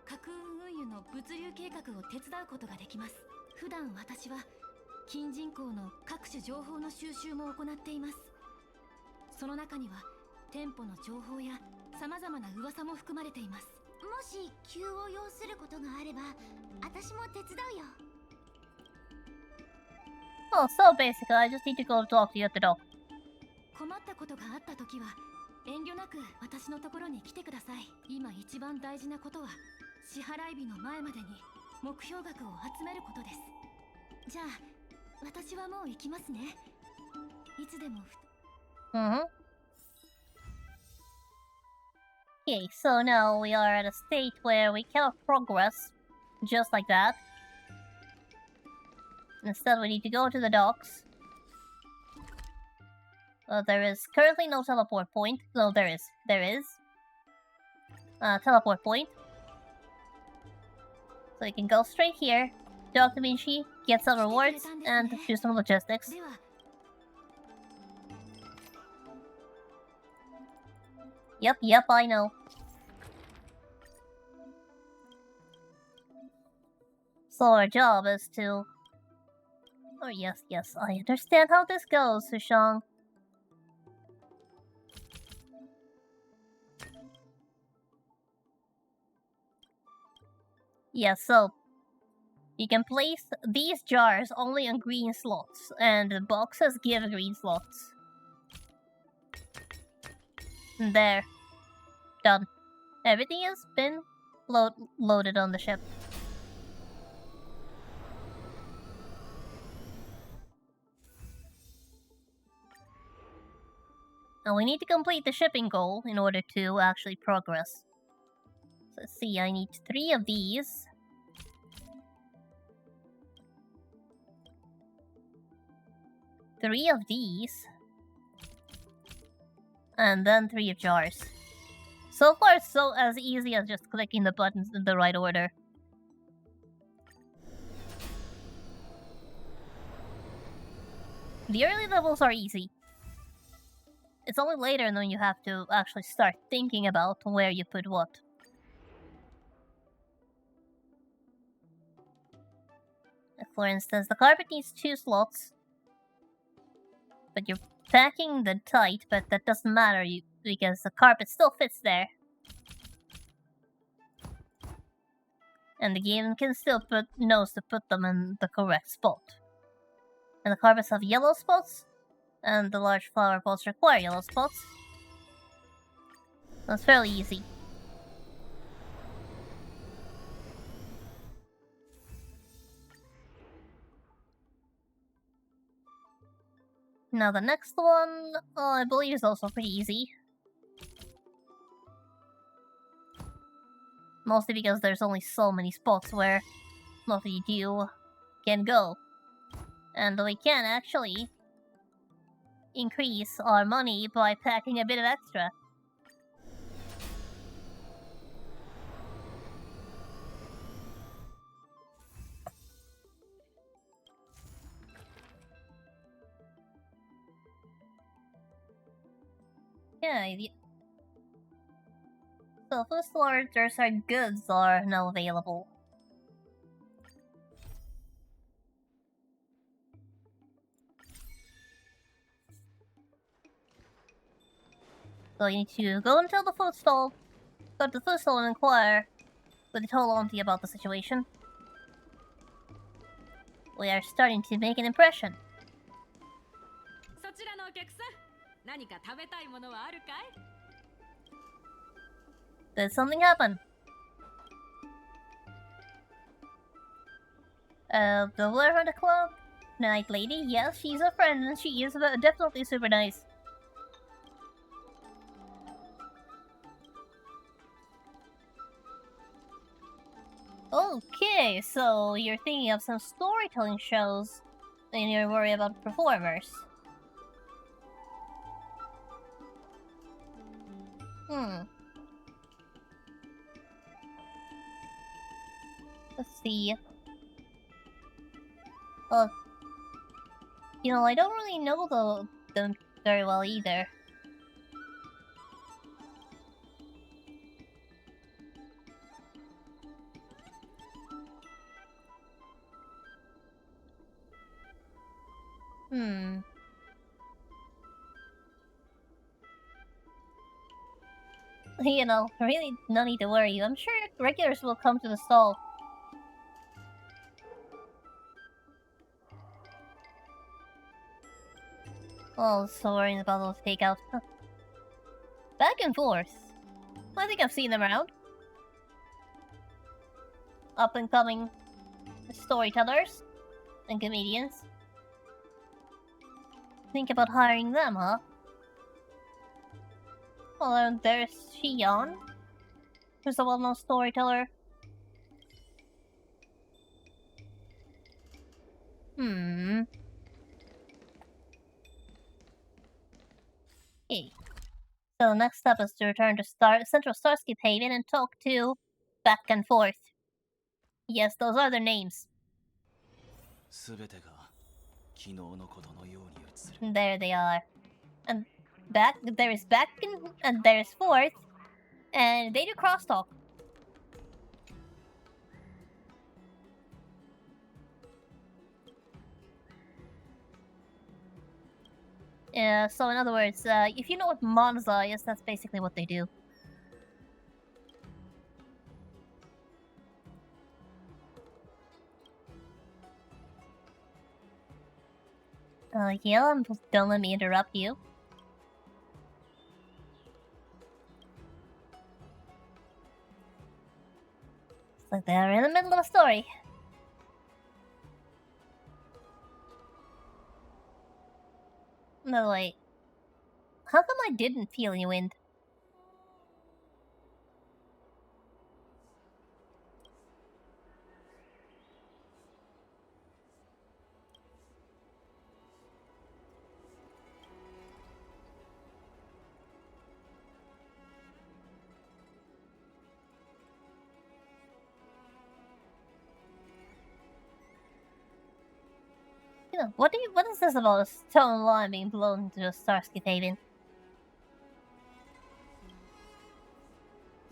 架空運輸の物流計画を手伝うことができます。普段私は金人口の各種情報の収集も行っています。その中には店舗の情報や様々な噂も含まれています。もし急を要することがあれば、私も手伝うよ。Oh, so basically, I just need to go talk to you at the door. 困ったことがあった時は遠慮なく私のところに来てください。今一番大事なことは支払い日の前までに目標額を集めることです。じゃあ私はもう行きますね。いつでもOkay, so now we are at a state where we cannot progress just like that. Instead, we need to go to the docks. There is currently no teleport point. No, there is. There is. Teleport point. So you can go straight here, talk to Minchi, get some rewards, and do some logistics. Yep, I know. So our job is to... Oh yes, I understand how this goes, Sushang. Yes, so you can place these jars only on green slots, and the boxes give green slots. There. Done. Everything has been loaded on the ship. Now we need to complete the shipping goal in order to actually progress. So let's see, I need 3 of these. Three of these. And then 3 of jars. So far, it's so as easy as just clicking the buttons in the right order. The early levels are easy. It's only later when you have to actually start thinking about where you put what. For instance, the carpet needs 2 slots. But you're packing them tight, but that doesn't matter because the carpet still fits there. And the game can still knows to put them in the correct spot. And the carpets have yellow spots, and the large flower pots require yellow spots. That's fairly easy. Now the next one, I believe is also pretty easy. Mostly because there's only so many spots where what we do can go. And we can actually increase our money by packing a bit of extra. Yeah, so first orders our goods are now available. So you need to go into the food stall, go to the food stall and inquire with the total auntie about the situation. We are starting to make an impression. Did something happen? The lawyer from the club? Night lady? Yes, she's a friend and she is definitely super nice. Okay, so you're thinking of some storytelling shows and you're worried about performers. Let's see. You know, I don't really know them very well either. You know, really no need to worry. I'm sure regulars will come to the stall. Oh, stories about those takeout. Back and forth. I think I've seen them around. Up and coming storytellers and comedians. Think about hiring them, huh? Well, there's Shion, who's a well-known storyteller. Okay. So the next step is to return to Central Starscape Haven and talk to Back and Forth. Yes, those are their names. There they are. And there is Back and there's Forth, and they do crosstalk. So in other words, if you know what Monza is, that's basically what they do. Yeah, don't let me interrupt you. It's like they're in the middle of a story. No, wait. How come I didn't feel you in? You know, what is this about a stone line being blown into a Starscape Haven?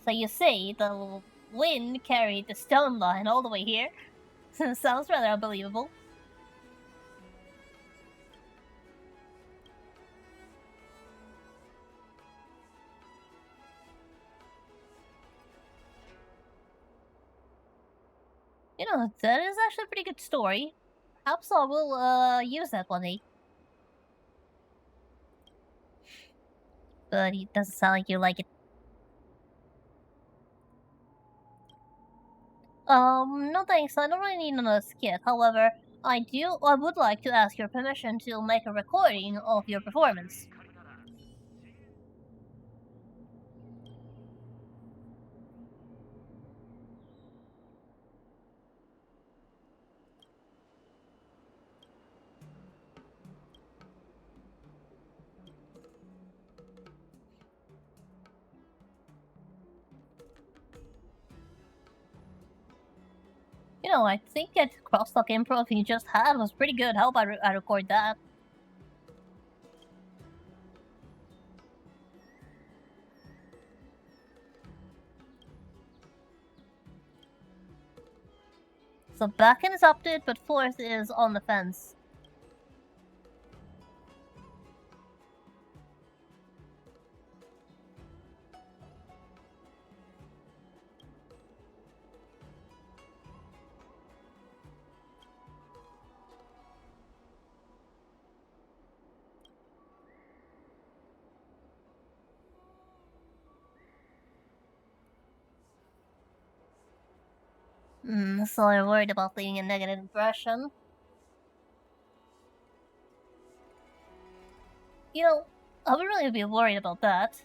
So you say the wind carried the stone line all the way here? Sounds rather unbelievable. You know, that is actually a pretty good story. Perhaps I will use that one day. But it doesn't sound like you like it. No thanks, I don't really need another skit. However, I would like to ask your permission to make a recording of your performance. You know, I think that crosstalk improv you just had was pretty good. How about I record that? So Backen is updated, but Forth is on the fence. So I'm worried about leaving a negative impression. You know, I wouldn't really be worried about that.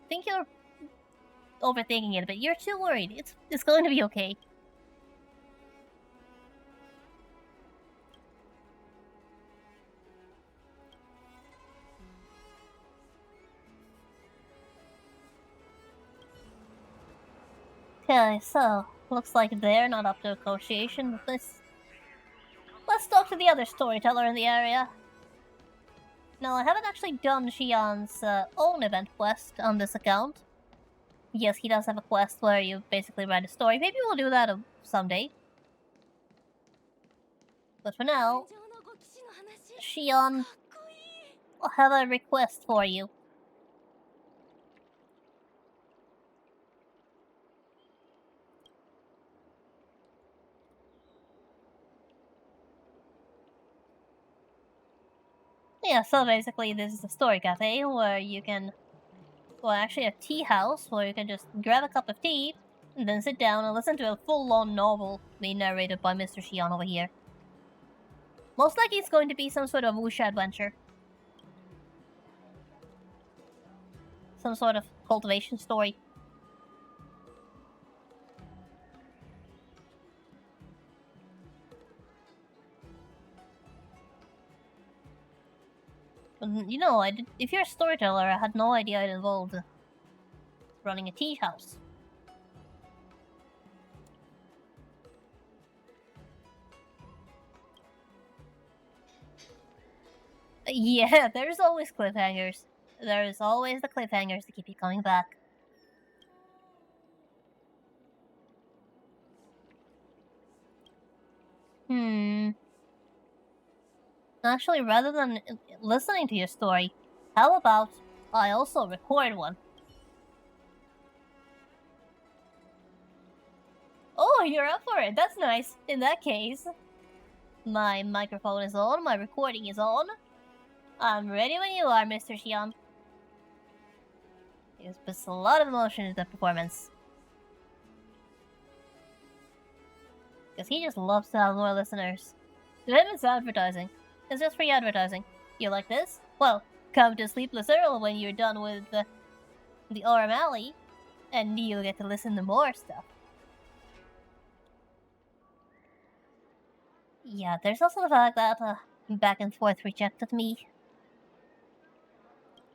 I think you're overthinking it, but you're too worried. It's going to be okay. Okay, so looks like they're not up to negotiation with this. Let's talk to the other storyteller in the area. Now, I haven't actually done Shion's own event quest on this account. Yes, he does have a quest where you basically write a story. Maybe we'll do that someday. But for now, Shion, I have a request for you. Yeah, so basically this is a story cafe where you can, well, actually a tea house where you can just grab a cup of tea and then sit down and listen to a full-on novel being narrated by Mr. Shion over here. Most likely it's going to be some sort of wuxia adventure. Some sort of cultivation story. You know, if you're a storyteller, I had no idea it involved running a tea house. Yeah, there's always cliffhangers. There's always the cliffhangers to keep you coming back. Actually, rather than listening to your story, how about I also record one? Oh, you're up for it. That's nice. In that case, my microphone is on, my recording is on. I'm ready when you are, Mr. Shion. There's just a lot of emotion in the performance. Because he just loves to have more listeners. To him, it's advertising. It's just free advertising. You like this? Well, come to Sleepless Earl when you're done with the Orem Alley, and you'll get to listen to more stuff. Yeah, there's also the fact that Back and Forth rejected me.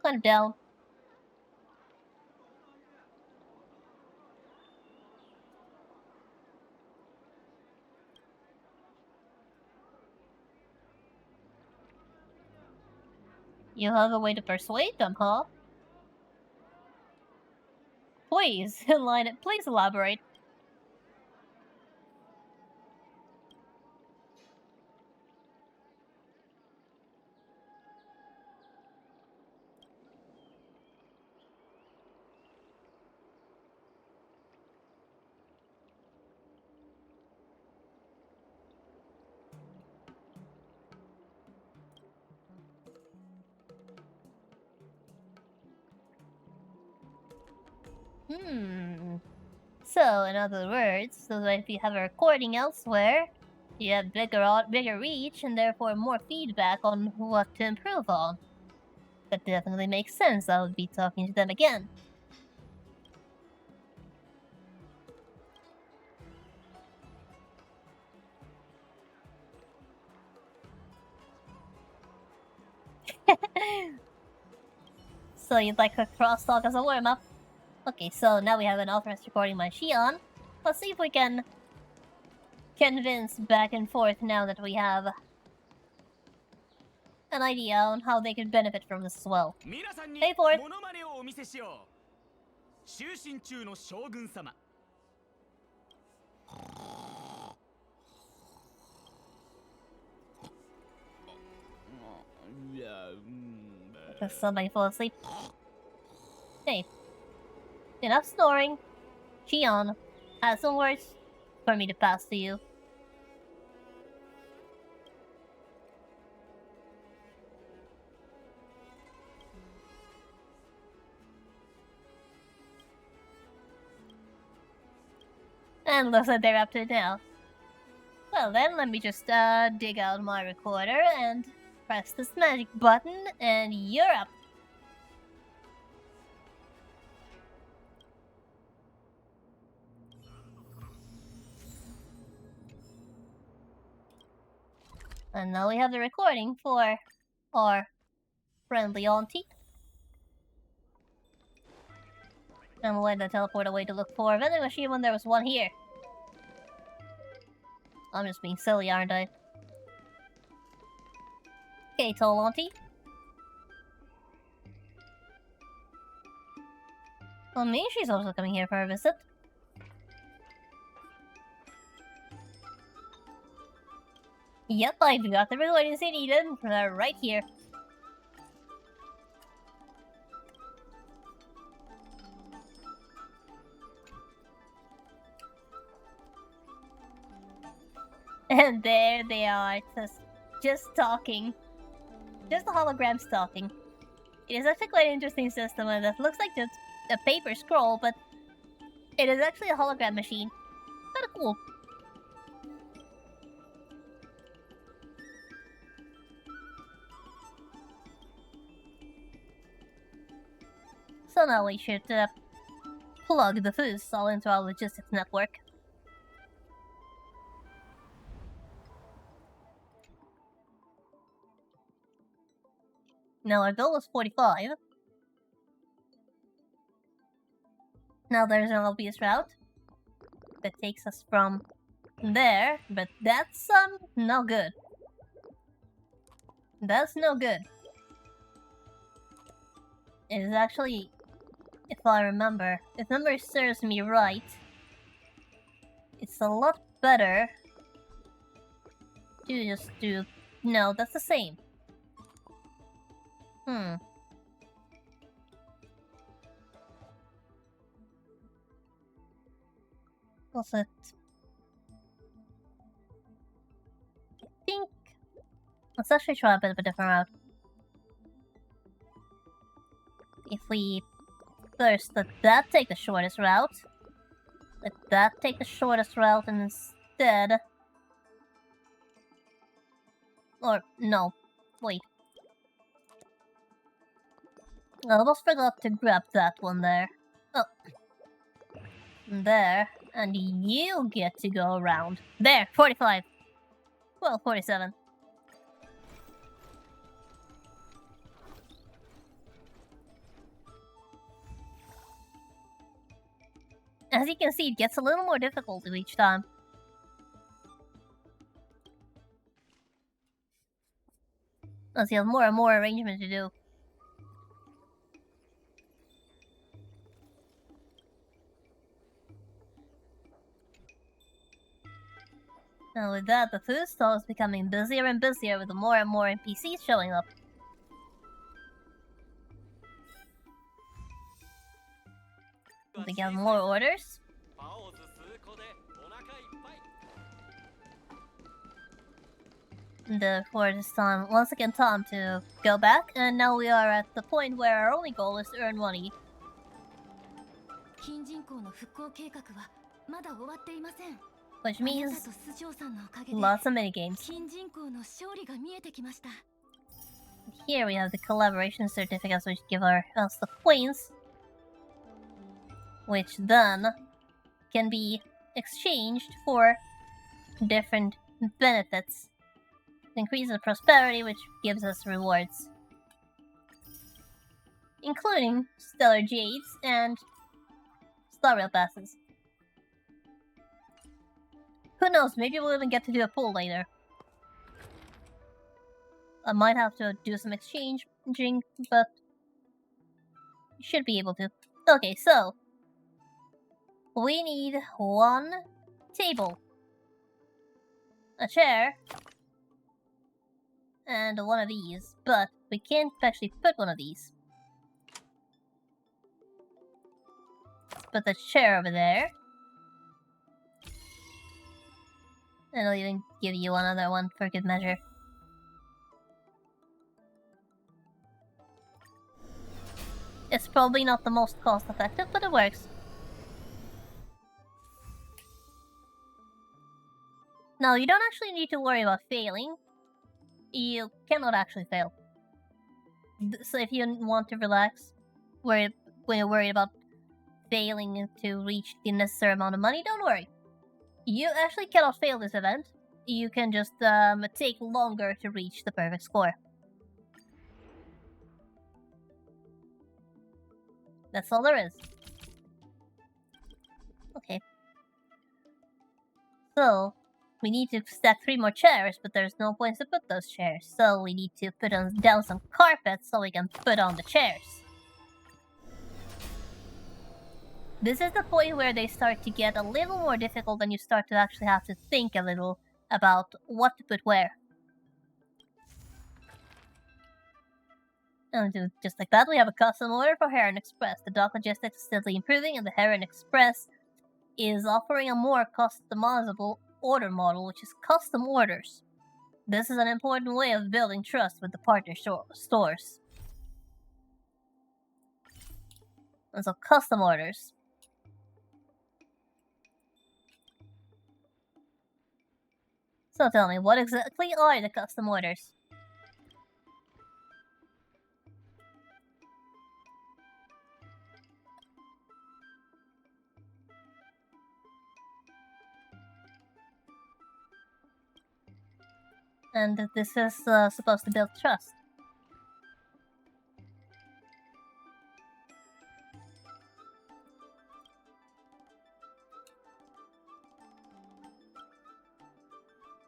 Kind of down. You have a way to persuade them, huh? Please, please elaborate. So, in other words, so that if you have a recording elsewhere, you have bigger reach and therefore more feedback on what to improve on. That definitely makes sense. I would be talking to them again. So you'd like a crosstalk as a warm-up? Okay, so now we have an authorized recording by Shion. Let's see if we can convince Back and Forth now that we have an idea on how they could benefit from this as well. Hey, Forth! 就寝中の将軍様。Does somebody fall asleep? Hey, enough snoring. Shion has some words for me to pass to you. And looks like they're up to it now. Well then, let me just dig out my recorder and press this magic button, and you're up. And now we have the recording for our friendly auntie. And we'll let the teleport away to look for a vending machine when there was one here. I'm just being silly, aren't I? Okay, tall auntie. Well, maybe she's also coming here for a visit. Yep, I've got the recordings you needed. They're right here. And there they are, just talking. Just the holograms talking. It is actually quite an interesting system, and that looks like just a paper scroll, but it is actually a hologram machine. Kinda cool. So now we should plug the foosball into our logistics network. Now our goal is 45. Now there's an obvious route that takes us from there, but that's no good. That's no good. It is actually, if memory serves me right, it's a lot better to just do... No, that's the same. Was it? I think... Let's actually try a bit of a different route. If we first let that take the shortest route, let that take the shortest route, and instead... Or, no. Wait. I almost forgot to grab that one there. Oh. There. And you get to go around. There! 45! Well, 47. As you can see, it gets a little more difficult each time. As you have more and more arrangement to do. Now with that, the food stall is becoming busier and busier with more and more NPCs showing up. We get more orders. Therefore, it is time, once again, time to go back, and now we are at the point where our only goal is to earn money. Which means lots of minigames. Here we have the collaboration certificates which give us the coins, which then can be exchanged for different benefits. Increases prosperity, which gives us rewards, including stellar jades and star rail passes. Who knows, maybe we'll even get to do a pool later. I might have to do some exchanging, but you should be able to. Okay, so we need one table, a chair, and one of these, but we can't actually put one of these. Put the chair over there. And I'll even give you another one for good measure. It's probably not the most cost effective, but it works. Now, you don't actually need to worry about failing. You cannot actually fail. So if you want to relax, when you're worried about failing to reach the necessary amount of money, don't worry. You actually cannot fail this event. You can just take longer to reach the perfect score. That's all there is. Okay. So, we need to stack 3 more chairs, but there's no place to put those chairs. So we need to put down some carpets so we can put on the chairs. This is the point where they start to get a little more difficult and you start to actually have to think a little about what to put where. And just like that, we have a custom order for Heron Express. The dock logistics is steadily improving, and the Heron Express is offering a more customizable order model, which is custom orders. This is an important way of building trust with the partner stores. And so custom orders. So tell me, what exactly are the custom orders? And this is supposed to build trust.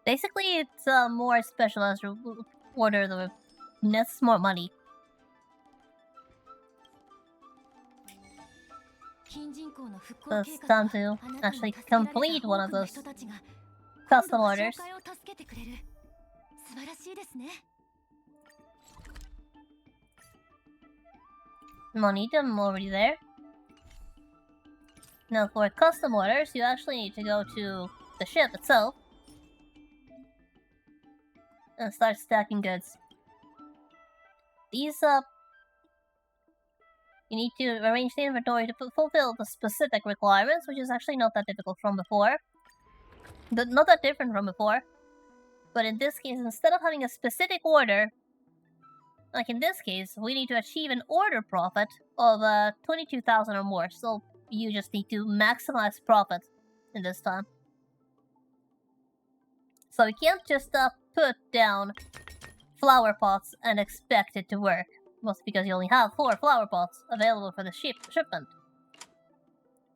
Basically, it's a more specialized order that needs more money. So it's time to actually complete one of those custom orders. Money, I'm already there. Now for custom orders, you actually need to go to the ship itself and start stacking goods. These, you need to arrange the inventory to fulfill the specific requirements, which is actually not that difficult from before. Not that different from before. But in this case, instead of having a specific order, like in this case, we need to achieve an order profit of 22,000 or more. So you just need to maximize profit in this time. So we can't just put down flower pots and expect it to work. Mostly because you only have 4 flower pots available for the shipment.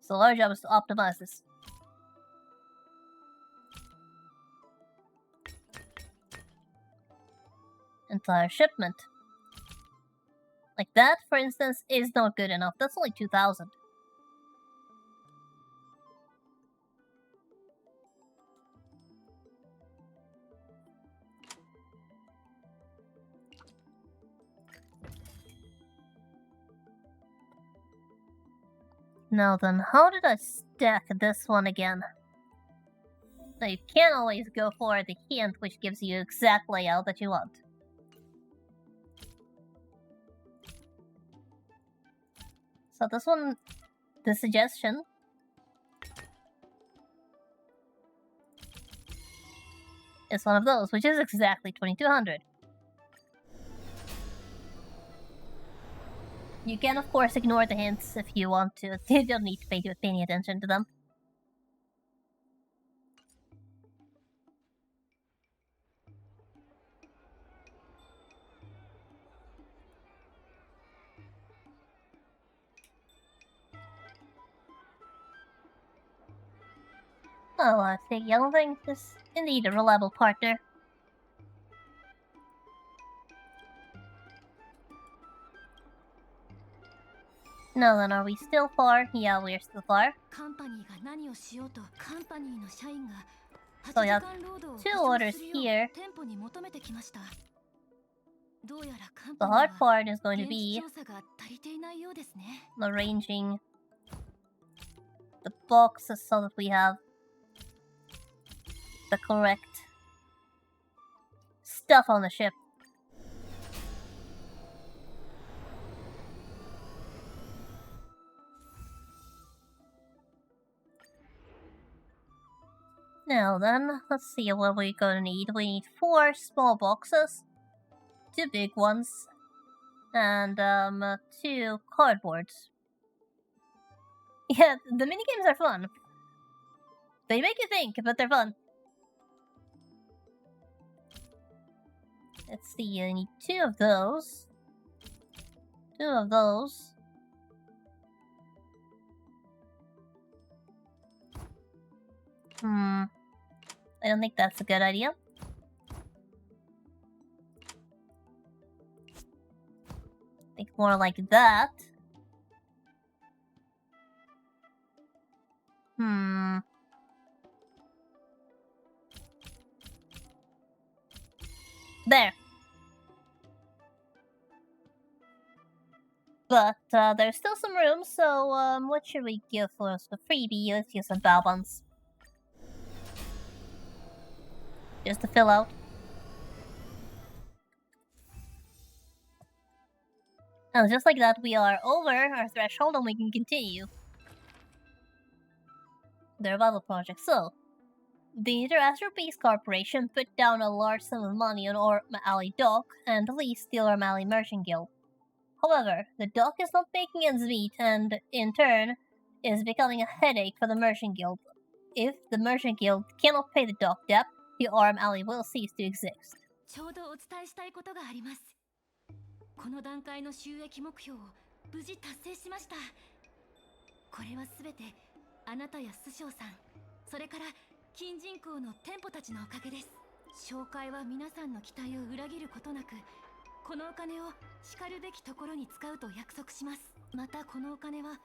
So our job is to optimize this. Entire shipment. Like that, for instance, is not good enough. That's only 2,000. Now then, how did I stack this one again? Now you can't always go for the hint which gives you exact layout that you want. So this one, the suggestion is one of those, which is exactly 2200. You can of course ignore the hints if you want to. You don't need to pay any attention to them. Oh, I think Young Thing is indeed a reliable partner. Now then, are we still far? Yeah, we're still far. So we have 2 orders here. The hard part is going to be arranging the boxes so that we have the correct stuff on the ship. Now then, let's see what we're gonna need. We need 4 small boxes, 2 big ones, and 2 cardboards. Yeah, the minigames are fun. They make you think, but they're fun. Let's see, I need 2 of those. 2 of those. I don't think that's a good idea. Think more like that. There. But there's still some room, so what should we give for us for freebie? Let's use some Balbons. Just to fill out. And just like that, we are over our threshold and we can continue the revival project. So, the Terrestrial Peace Corporation put down a large sum of money on O'Malley Dock and leased the O'Malley Merchant Guild. However, the dock is not making ends meet and, in turn, is becoming a headache for the Merchant Guild. If the Merchant Guild cannot pay the dock debt, the O'Malley will cease to exist. ちょうどお伝えしたいことがあります。この段階の収益目標を無事達成しました。これはすべてあなたや師匠さん、それから金人口の店舗たちのおかげです。紹介は皆さんの期待を裏切ることなく、このお金をしかるべきところに使うと約束します。またこのお金は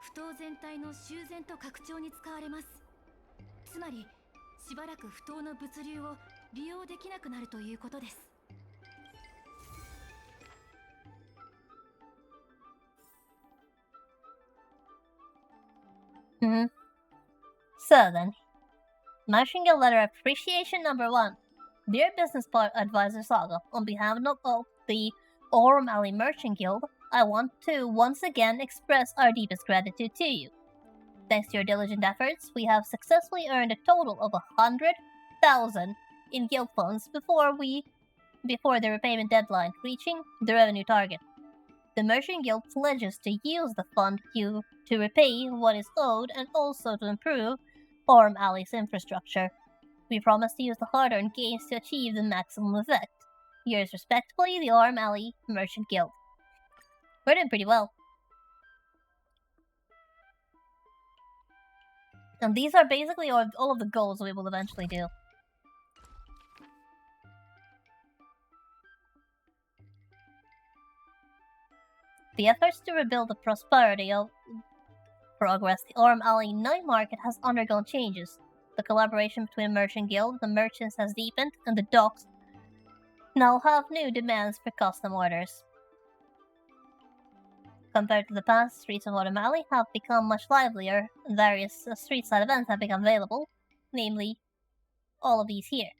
不当全体の修繕と拡張に使われます。つまりしばらく不当の物流を利用できなくなるということです。So then, Merchant Guild Letter Appreciation Number 1. Dear Business Advisor Saga, on behalf of the O'Malley Merchant Guild, I want to once again express our deepest gratitude to you. Thanks to your diligent efforts, we have successfully earned a total of 100,000 in guild funds before the repayment deadline, reaching the revenue target. The Merchant Guild pledges to use the fund to repay what is owed and also to improve O'Malley's infrastructure. We promise to use the hard-earned gains to achieve the maximum effect. Yours respectfully, the O'Malley Merchant Guild. We're doing pretty well. And these are basically all of the goals we will eventually do. The efforts to rebuild the prosperity of progress, the O'Malley night market has undergone changes. The collaboration between Merchant Guild, the merchants has deepened, and the docks now have new demands for custom orders. Compared to the past, streets of O'Malley have become much livelier, and various street-side events have become available, namely all of these here.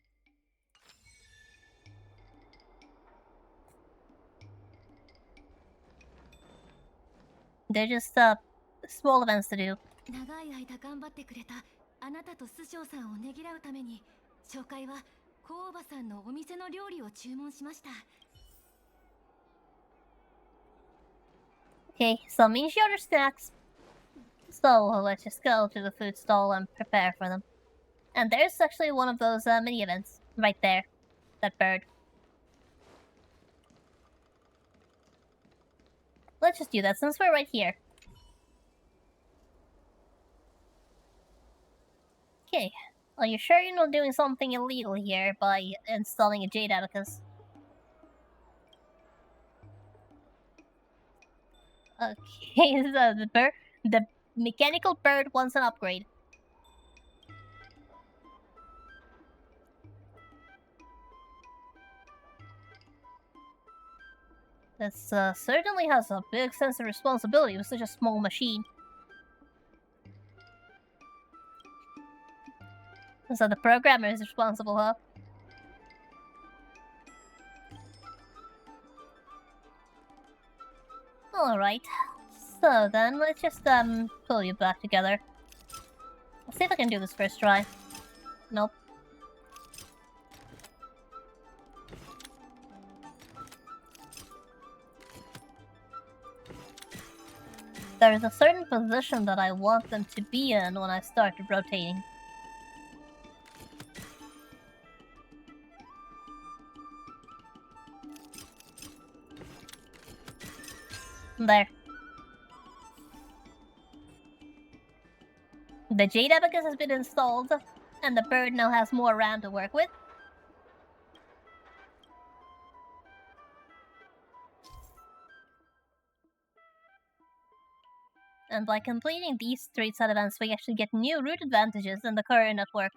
They're just small events to do. 長い間頑張ってくれたあなたと師匠さんをねぎらうために、紹介は小おばさんのお店の料理を注文しました。Okay, so means you order snacks. So let's just go to the food stall and prepare for them. And there's actually one of those mini events right there. That bird. Let's just do that since we're right here. Okay, are you sure you're not doing something illegal here by installing a Jade Abacus? Okay, so the mechanical bird wants an upgrade. This certainly has a big sense of responsibility with such a small machine. So the programmer is responsible, huh? Alright, so then let's just pull you back together. Let's see if I can do this first try. Nope. There's a certain position that I want them to be in when I start rotating. There. The Jade Abacus has been installed, and the bird now has more RAM to work with. And by completing these street-side events, we actually get new route advantages in the current network.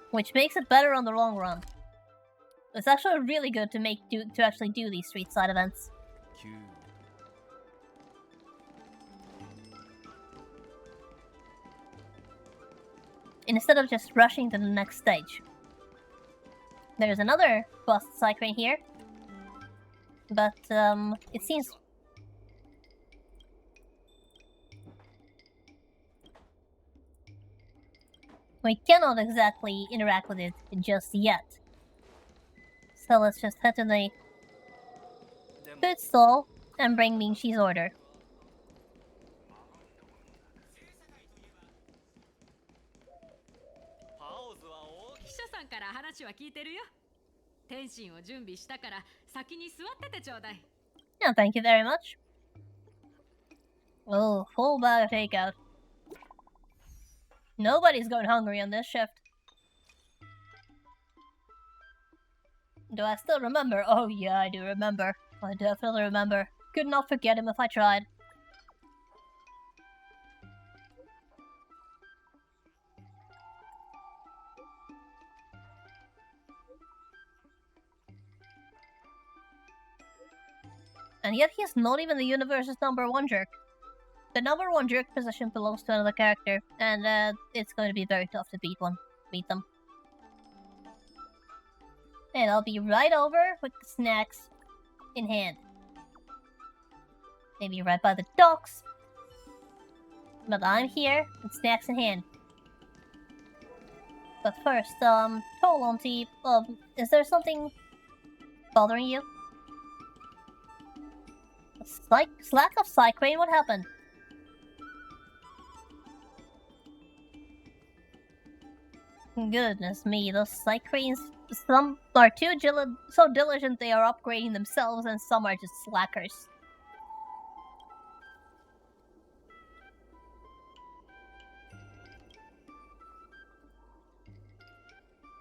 Which makes it better on the long run. It's actually really good to actually do these street-side events. Instead of just rushing to the next stage. There's another bust cyclone here. But, it seems... we cannot exactly interact with it just yet. So let's just head to the food stall and bring Mingshi's order. Yeah, thank you very much. Oh, full bag of takeout. Nobody's going hungry on this shift. Do I still remember? Oh yeah, I do remember. I definitely remember. Could not forget him if I tried. And yet he's not even the universe's #1 jerk. The #1 jerk position belongs to another character, and it's going to be very tough to beat them. And I'll be right over with the snacks in hand. Maybe right by the docks. But I'm here with snacks in hand. But first, Tolonti, is there something bothering you? Slack of Cycrane, what happened? Goodness me, those Cycranes, some are so diligent they are upgrading themselves, and some are just slackers.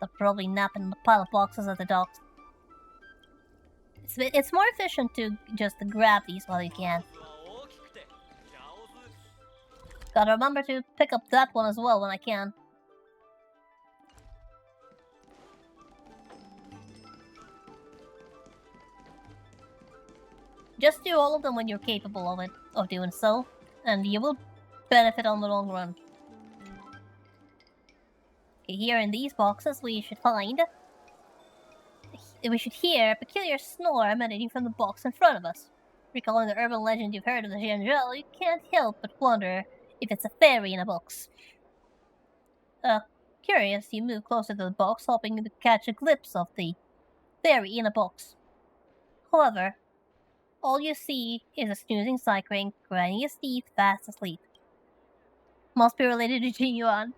They're probably napping in the pile of boxes at the docks. It's more efficient to just grab these while you can. Gotta remember to pick up that one as well when I can. Just do all of them when you're capable of doing so, and you will benefit on the long run. Okay, here in these boxes we should hear a peculiar snore emanating from the box in front of us. Recalling the urban legend you've heard of the Jianzhou, you can't help but wonder if it's a fairy in a box. Curious, you move closer to the box, hoping to catch a glimpse of the fairy in a box. However, all you see is a snoozing Cycrane grinding his teeth fast asleep. Must be related to Jin Yuan.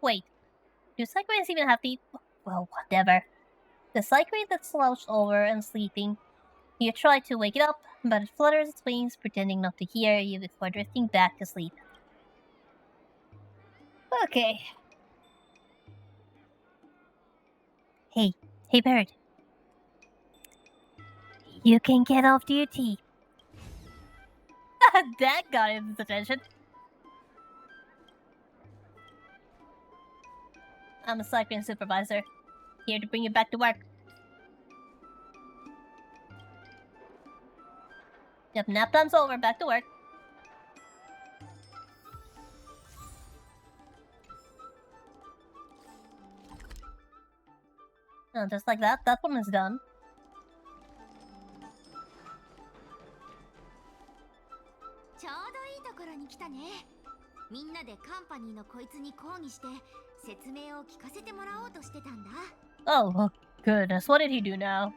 Wait, do Cycranes even have teeth? Well, whatever. The Cycrane that's slouched over and sleeping. You try to wake it up, but it flutters its wings, pretending not to hear you before drifting back to sleep. Okay. Hey bird. You can get off duty. That got his attention. I'm a Cycrane supervisor, here to bring you back to work. Yep, nap time's over, back to work. And just like that one is done. Oh, well, goodness, what did he do now?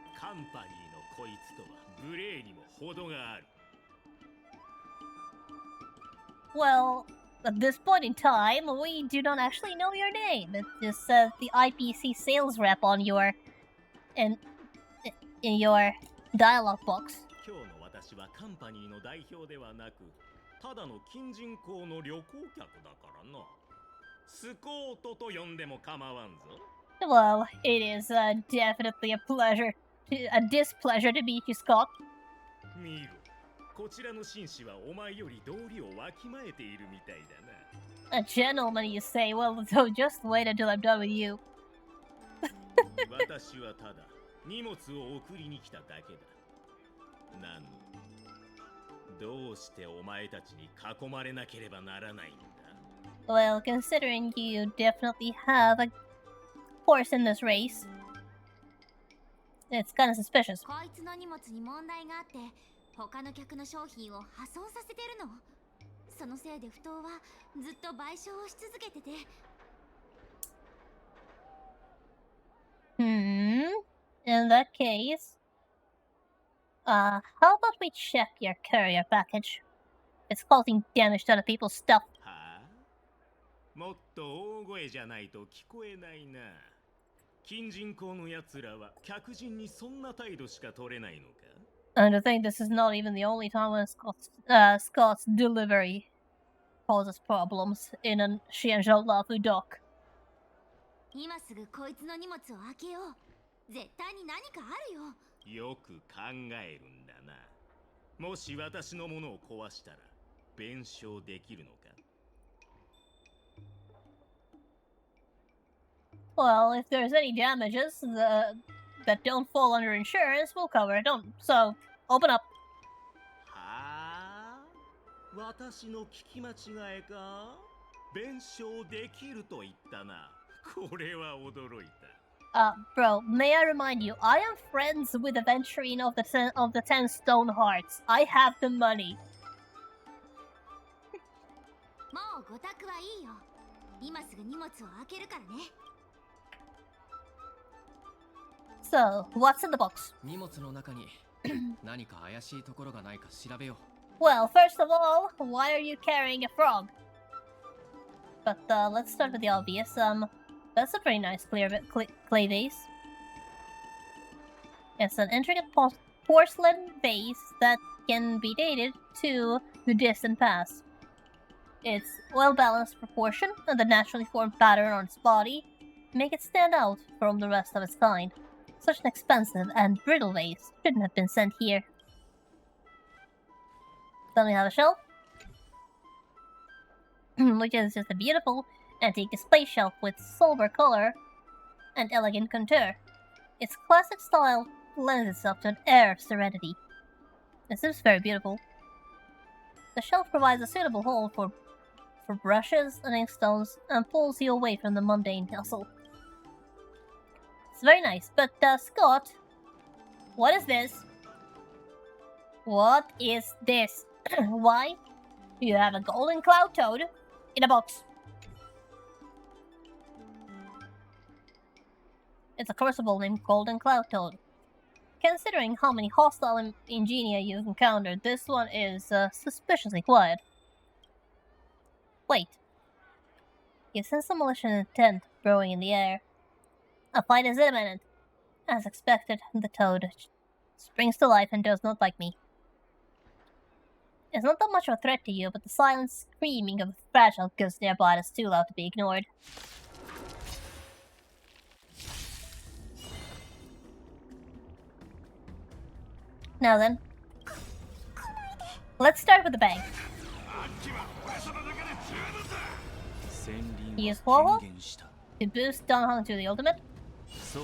Well, at this point in time, we do not actually know your name. It just says the IPC sales rep on your... in your dialogue box. Well, it is definitely a displeasure to meet you, Skott. A gentleman, you say? Well, so just wait until I'm done with you. Well, considering you definitely have horse in this race. It's kind of suspicious. こいつの荷物に問題があって他の客の商品を破損させてるの。そのせいで不当はずっと賠償をし続けてて。In that case, how about we check your courier package? It's causing damage to other people's stuff. はあ、もっと大声じゃないと聞こえないな。近人口のやつらは客人にそんな態度しか取れないのか。 And I think this is not even the only time when Scott's delivery causes problems in a Xianzhou dock. 今すぐこいつの荷物を開けよう。絶対に何かあるよ。よく考えるんだな。もし私のものを壊したら弁償できるのか。 Well, if there's any damages that don't fall under insurance, we'll cover it. So, open up. はあ、私の聞き間違えか。弁償できると言ったな。これは驚いた。Bro, may I remind you, I am friends with the Venturine of the 10 Stone Hearts. I have the money. もうごたくはいいよ。今すぐ荷物を開けるからね。So, what's in the box? 荷物の中に何か怪しいところがないか調べよう。Well, first of all, why are you carrying a frog? But let's start with the obvious. That's a pretty nice clay vase. It's an intricate porcelain vase that can be dated to the distant past. Its well-balanced proportion and the naturally formed pattern on its body make it stand out from the rest of its kind. Such an expensive and brittle vase shouldn't have been sent here. Then we have a shelf, which is just a beautiful antique display shelf with silver color and elegant contour. Its classic style lends itself to an air of serenity. This is very beautiful. The shelf provides a suitable hold for brushes and inkstones and pulls you away from the mundane hustle. It's very nice, but Skott, what is this? What is this? Why? You have a golden cloud toad in a box. It's a crucible named Golden Cloud Toad. Considering how many hostile ingenia you've encountered, this one is suspiciously quiet. Wait. You sense some malicious intent brewing in the air. A fight is imminent. As expected, the toad springs to life and does not like me. It's not that much of a threat to you, but the silent screaming of a fragile goose nearby is too loud to be ignored. Now then, let's start with the bang. Use Huohuo to boost Donghong to the ultimate. So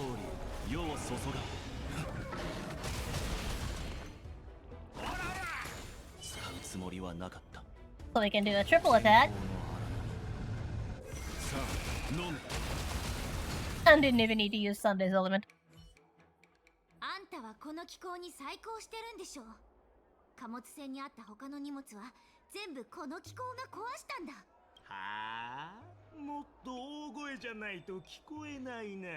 we can do a triple attack. And didn't even need to use Sunday's ultimate. あんたはこの機構に再興してるんでしょう。貨物船にあった他の荷物は全部この機構が壊したんだ。はあ、もっと大声じゃないと聞こえないな。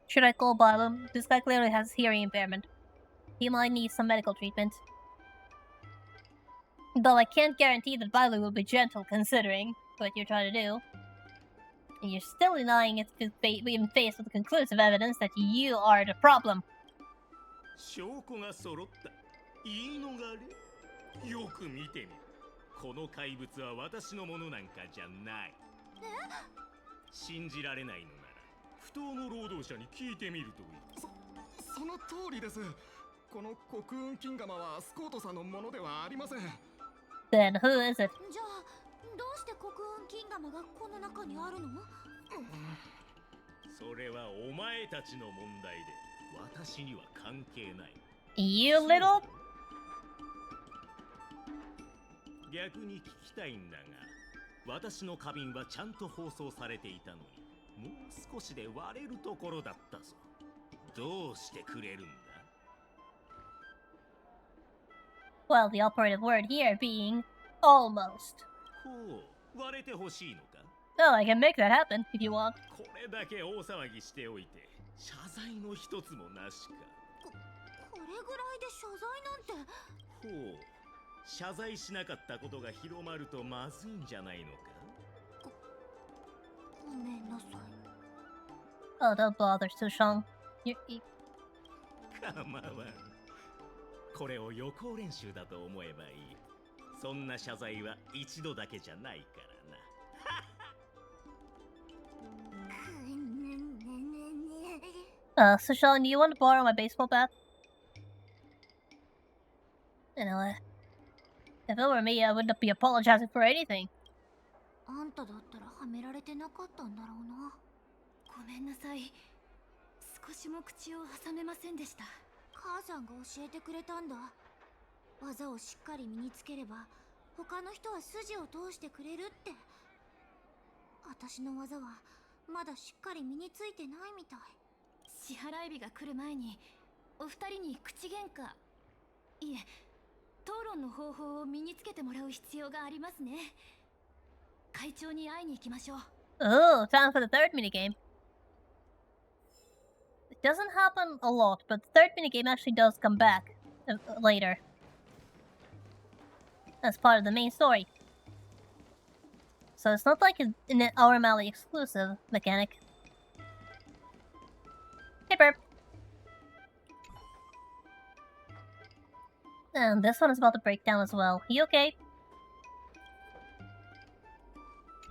Should I call Bylum? This guy clearly has hearing impairment. He might need some medical treatment. Though I can't guarantee that Bylum will be gentle considering what you're trying to do. And you're still denying it even faced with conclusive evidence that you are the problem. 証拠が揃った。言い逃れ？よく見てみる。この怪物は私のものなんかじゃない。信じられないのなら、不当の労働者に聞いてみるといい。その通りです。この黒雲金釜はスコートさんのものではありません。Then who is it? じゃあどうして黒雲金釜がこの中にあるの？それはお前たちの問題で、私には関係ない。You little... 逆に聞きたいんだが、私の花瓶はちゃんと包装されていたのに、もう少しで割れるところだったぞ。どうしてくれるんだ？ Well, the operative word here being almost. ほう、割れてほしいのか？ Oh, I can make that happen if you want. これだけ大騒ぎしておいて、謝罪の一つもなしか。これぐらいで謝罪なんて。ほう、謝罪しなかったことが広まるとまずいんじゃないのか？ごめんなさい。Oh, don't bother, Sushong. You... 構わん。これを予行練習だと思えばいい。そんな謝罪は一度だけじゃないからな。Sushong, do you want to borrow my baseball bat? You know, if it were me, I wouldn't be apologizing for anything. あんただったらはめられてなかったんだろうな。ごめんなさい。少しも口を挟めませんでした。母さんが教えてくれたんだ。技をしっかり身につければ他の人は筋を通してくれるって。私の技はまだしっかり身についてないみたい。支払い日が来る前にお二人に口喧嘩、いえ討論の方法を身につけてもらう必要がありますね。会長に会いに行きましょう。Oh, time for the third minigame. It doesn't happen a lot, but the third minigame actually does come back later. As part of the main story. So it's not like an Our Mally exclusive mechanic. Hey, Burp. And this one is about to break down as well. You okay?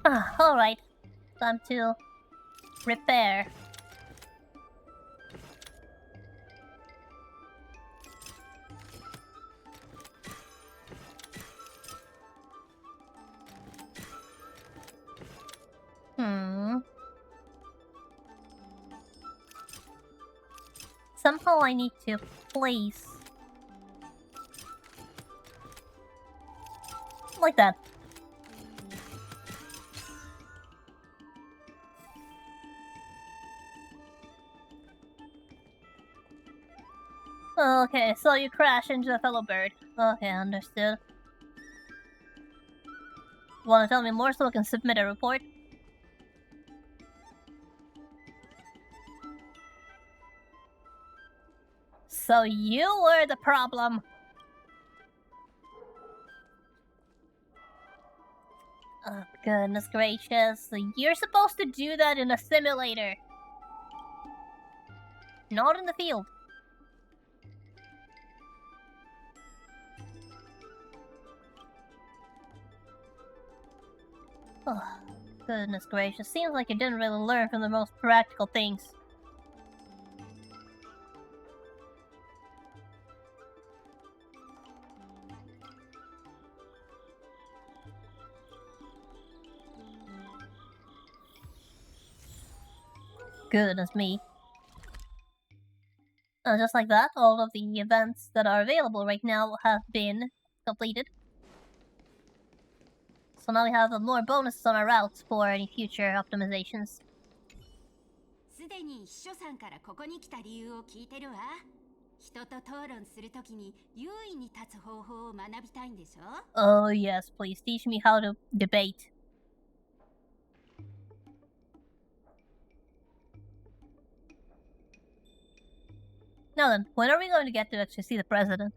Ah, alright. Time to repair. Somehow I need to place... like that. Okay, so you crash into a fellow bird. Okay, understood. Wanna tell me more so I can submit a report? So you were the problem. Oh, goodness gracious. You're supposed to do that in a simulator. Not in the field. Oh, goodness gracious. Seems like you didn't really learn from the most practical things. Goodness me. Just like that, all of the events that are available right now have been completed. So now we have more bonuses on our routes for any future optimizations. すでに秘書さんからここに来た理由を聞いてるわ。人と討論するときに優位に立つ方法を学びたいんでしょ? Oh yes, please teach me how to debate. Now then, when are we going to get to actually see the president?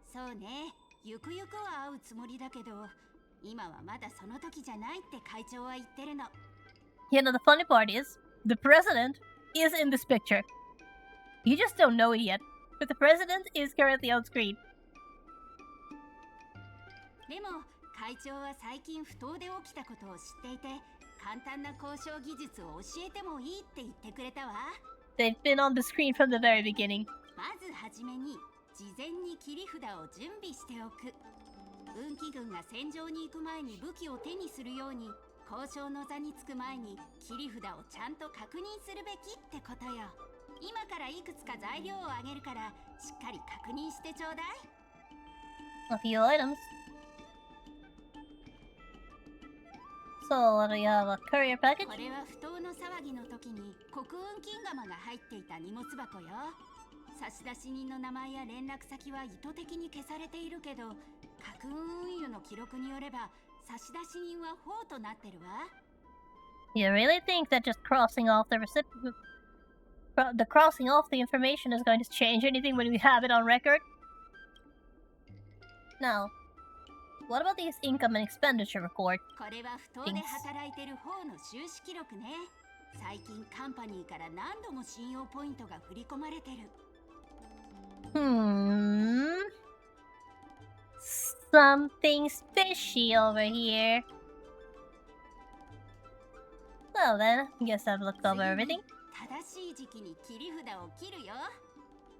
そうね。ゆくゆくは会うつもりだけど、今はまだその時じゃないって会長は言ってるの。You know, the funny part is, the president is in this picture. You just don't know it yet, but the president is currently on screen. でも、会長は最近不当で起きたことを知っていて、簡単な交渉技術を教えてもいいって言ってくれたわ。They've been on the screen from the very beginning. まずはじめに、事前に切り札を準備しておく。運気軍が戦場に行く前に武器を手にするように、交渉の座につく前に切り札をちゃんと確認するべきってことよ。今からいくつか材料をあげるから、しっかり確認してちょうだい。A few items. So, what do you have? A courier package? これは不当の騒ぎの時に国運金釜が入っていた荷物箱よ。差出人の名前や連絡先は意図的に消されているけど、核運輸の記録によれば差出人はフォーとなってるわ。You really think that just crossing off the crossing off the information is going to change anything when we have it on record? Now, what about these income and expenditure record? これは不当で働いてる方の収支記録ね。最近カンパニーから何度も信用ポイントが振り込まれてる。Something's fishy over here. Well then, guess I've looked over everything. 正しい時期に切り札を切るよ。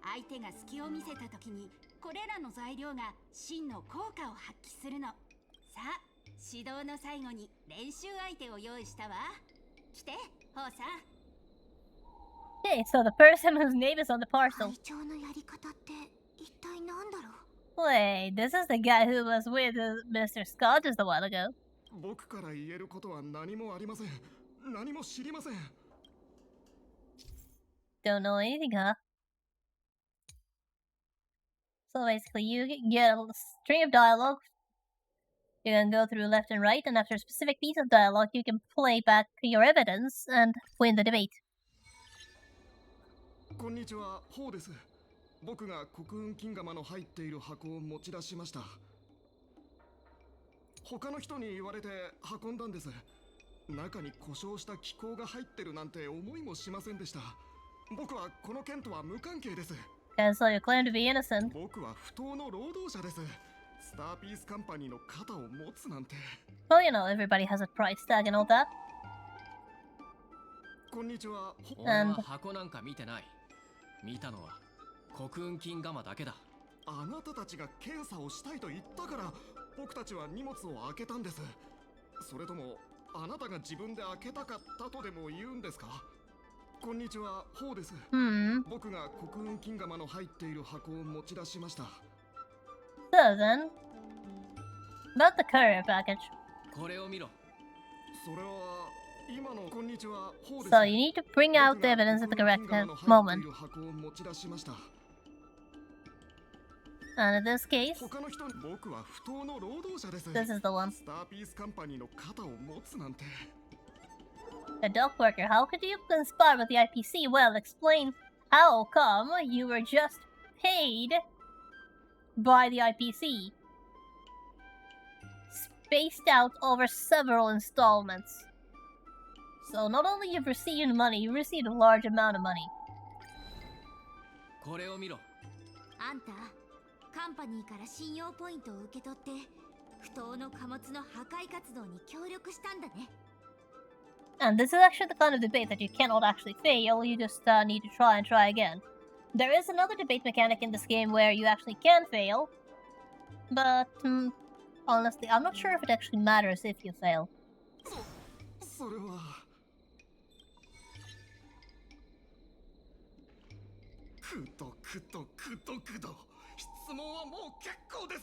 相手が隙を見せた時にこれらの材料が真の効果を発揮するの。さあ、指導の最後に練習相手を用意したわ。来て、ホウさん。Okay, so the person whose name is on the parcel. 会長のやり方って一体何だろう。 Wait, this is the guy who was with Mr. Skott just a while ago. 僕から言えることは何もありません。何も知りません。Don't know anything, huh? So basically, you get a string of dialogue. You can go through left and right, and after a specific piece of dialogue, you can play back your evidence and win the debate. こんにちは、ホウです。僕が国運金釜の入っている箱を持ち出しました。他の人に言われて運んだんです。中に故障した気孔が入ってるなんて思いもしませんでした。僕はこの件とは無関係です。And so you claim to be innocent. 僕は不当の労働者です。スターピースカンパニーの肩を持つなんて。Well, you know, everybody has a price tag and all that. こんにちは。俺は箱なんか見てない。見たのは国運金釜だけだ。あなたたちが検査をしたいと言ったから僕たちは荷物を開けたんです。それともあなたが自分で開けたかったとでも言うんですか。こんにちは、ホウです。僕が国運金釜の入っている箱を持ち出しました。So then, about the courier package. これを見ろ。それは今のこんにちは、ホウです。 So you need to bring out the evidence at the correct moment. 箱を持ち出しました。 And in this case, 他の人に僕は不当の労働者です。 this is the one. スターピースカンパニーの肩を持つなんて。 A dock worker, how could you conspire with the IPC? Well, explain how come you were just paid by the IPC, spaced out over several installments. So not only you've received money, you received a large amount of money. これを見ろ。あんた、カンパニーから信用ポイントを受け取って不当の貨物の破壊活動に協力したんだね。 And this is actually the kind of debate that you cannot actually fail, you just need to try and try again. There is another debate mechanic in this game where you actually can fail, but honestly, I'm not sure if it actually matters if you fail. それはくどくどくどくど質問はもう結構です。